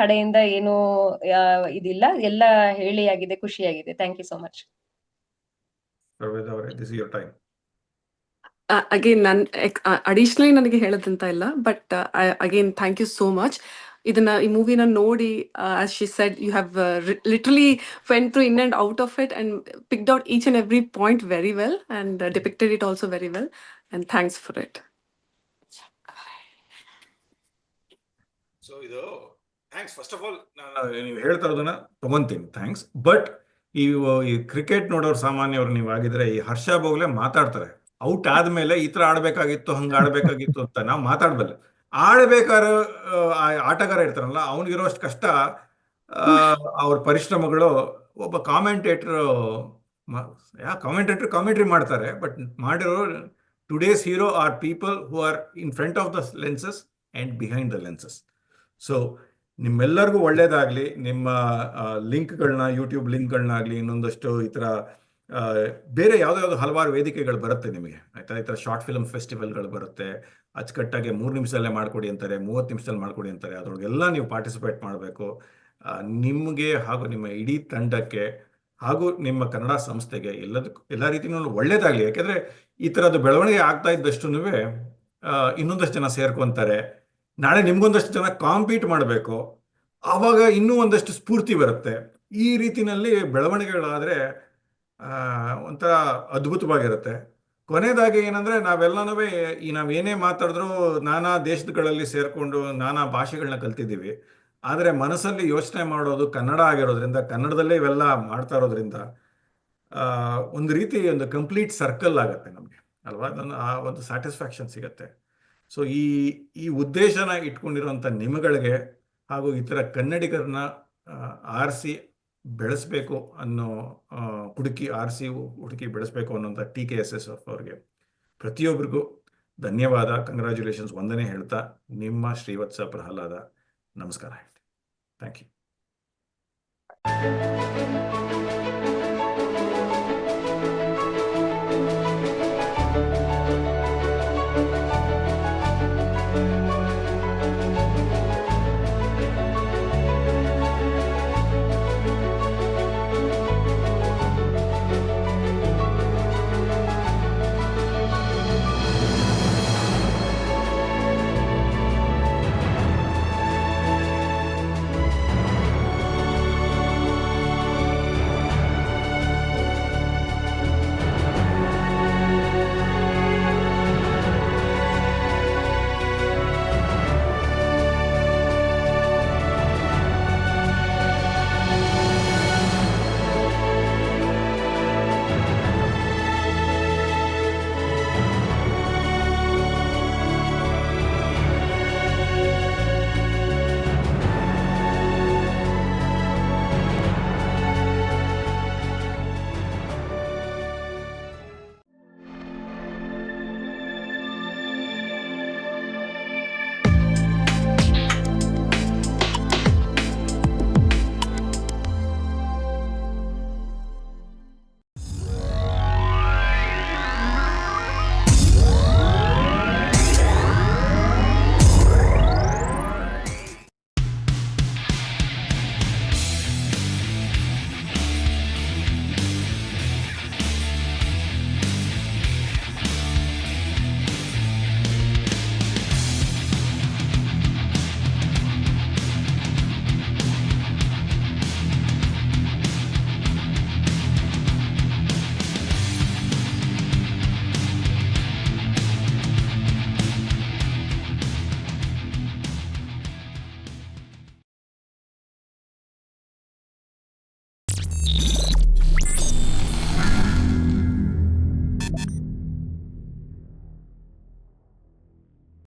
ಕಡೆಯಿಂದ ಏನು ಇದಿಲ್ಲ, ಎಲ್ಲ ಹೇಳಿ ಆಗಿದೆ, ಖುಷಿಯಾಗಿದೆ. Thank you so much. This is your time. Again additionally ನನಗೆ ಹೇಳೋದಂತ ಇಲ್ಲ, but again thank you so much. ಈ ಮೂವಿನ ನೋಡಿ, as she said, you have literally went through in and out of it and picked out each and every point very well and depicted it also very well, and thanks for it. So ಇದು thanks. First of all ನೀವು ಹೇಳ್ತಾ ಇರೋದನ್ನ ತಗೊಂತೀನಿ, thanks. But ಈ cricket ನೋಡೋರು ಸಾಮಾನ್ಯವ್ರು ನೀವು ಆಗಿದ್ರೆ ಈ ಹರ್ಷ ಬೋಗ್ಲೆ ಮಾತಾಡ್ತಾರೆ ಔಟ್ ಆದ್ಮೇಲೆ ಈ ತರ ಆಡ್ಬೇಕಾಗಿತ್ತು, ಹಂಗ ಆಡ್ಬೇಕಾಗಿತ್ತು ಅಂತ. ನಾವು ಮಾತಾಡ್ಬಲ್ಲ. ಆಡ್ಬೇಕಾದ್ರೆ ಆಟಗಾರ ಇರ್ತಾರಲ್ಲ, ಅವನಿಗಿರೋಷ್ಟು ಕಷ್ಟ ಅವ್ರ ಪರಿಶ್ರಮಗಳು ಒಬ್ಬ ಕಾಮೆಂಟ್ರಿ ಮಾಡ್ತಾರೆ. ಬಟ್ ಮಾಡಿರೋ today's hero are people who are in front of the lenses and behind the lenses. So ನಿಮ್ಮೆಲ್ಲರಿಗೂ ಒಳ್ಳೇದಾಗಲಿ. ನಿಮ್ಮ ಲಿಂಕ್ಗಳನ್ನ, ಯೂಟ್ಯೂಬ್ ಲಿಂಕ್ಗಳನ್ನಾಗಲಿ, ಇನ್ನೊಂದಷ್ಟು ಈ ಥರ ಬೇರೆ ಯಾವುದಾದ್ರು ಹಲವಾರು ವೇದಿಕೆಗಳು ಬರುತ್ತೆ ನಿಮಗೆ ಆಯ್ತಾ. ಈ ಥರ ಶಾರ್ಟ್ ಫಿಲ್ಮ್ ಫೆಸ್ಟಿವಲ್ಗಳು ಬರುತ್ತೆ, ಅಚ್ಚುಕಟ್ಟಾಗಿ 3 ನಿಮಿಷದಲ್ಲೇ ಮಾಡಿಕೊಡಿ ಅಂತಾರೆ, 30 ನಿಮಿಷದಲ್ಲಿ ಮಾಡಿಕೊಡಿ ಅಂತಾರೆ. ಅದರೊಳಗೆಲ್ಲ ನೀವು ಪಾರ್ಟಿಸಿಪೇಟ್ ಮಾಡಬೇಕು. ನಿಮಗೆ ಹಾಗೂ ನಿಮ್ಮ ಇಡೀ ತಂಡಕ್ಕೆ ಹಾಗೂ ನಿಮ್ಮ ಕನ್ನಡ ಸಂಸ್ಥೆಗೆ ಎಲ್ಲ ರೀತಿಯಲ್ಲೂ ಒಳ್ಳೇದಾಗಲಿ. ಯಾಕೆಂದರೆ ಈ ಥರದ್ದು ಬೆಳವಣಿಗೆ ಆಗ್ತಾ ಇದ್ದಷ್ಟು ಇನ್ನೊಂದಷ್ಟು ಜನ ಸೇರ್ಕೊತಾರೆ. ನಾಳೆ ನಿಮ್ಗೊಂದಷ್ಟು ಜನ ಕಾಂಪೀಟ್ ಮಾಡಬೇಕು, ಆವಾಗ ಇನ್ನೂ ಒಂದಷ್ಟು ಸ್ಫೂರ್ತಿ ಬರುತ್ತೆ. ಈ ರೀತಿಯಲ್ಲಿ ಬೆಳವಣಿಗೆಗಳಾದರೆ ಒಂಥರ ಅದ್ಭುತವಾಗಿರುತ್ತೆ. ಕೊನೆಯದಾಗಿ ಏನಂದರೆ ನಾವೆಲ್ಲನೂ ನಾವೇನೇ ಮಾತಾಡಿದ್ರೂ ನಾನಾ ದೇಶಗಳಲ್ಲಿ ಸೇರಿಕೊಂಡು ನಾನಾ ಭಾಷೆಗಳನ್ನ ಕಲ್ತಿದ್ದೀವಿ. ಆದರೆ ಮನಸ್ಸಲ್ಲಿ ಯೋಚನೆ ಮಾಡೋದು ಕನ್ನಡ ಆಗಿರೋದ್ರಿಂದ, ಕನ್ನಡದಲ್ಲೇ ಇವೆಲ್ಲ ಮಾಡ್ತಾ ಇರೋದ್ರಿಂದ ಒಂದು ರೀತಿ ಒಂದು ಕಂಪ್ಲೀಟ್ ಸರ್ಕಲ್ ಆಗುತ್ತೆ ನಮಗೆ ಅಲ್ವಾ. ಆ ಒಂದು ಸ್ಯಾಟಿಸ್ಫ್ಯಾಕ್ಷನ್ ಸಿಗತ್ತೆ. ಸೊ ಈ ಉದ್ದೇಶನ ಇಟ್ಕೊಂಡಿರೋಂಥ ನಿಮಗಳಿಗೆ ಹಾಗೂ ಇತರ ಕನ್ನಡಿಗರನ್ನ ಆರಿಸಿ ಬೆಳೆಸಬೇಕು ಅನ್ನೋ ಹುಡುಕಿ ಬೆಳೆಸಬೇಕು ಅನ್ನೋಂಥ TKSF ಅವ್ರಿಗೆ ಪ್ರತಿಯೊಬ್ಬರಿಗೂ ಧನ್ಯವಾದ, ಕಂಗ್ರ್ಯಾಚುಲೇಷನ್ಸ್, ವಂದನೆ ಹೇಳ್ತಾ ನಿಮ್ಮ ಶ್ರೀವತ್ಸ ಪ್ರಹ್ಲಾದ. ನಮಸ್ಕಾರ ಹೇಳ್ತೀನಿ. Thank you.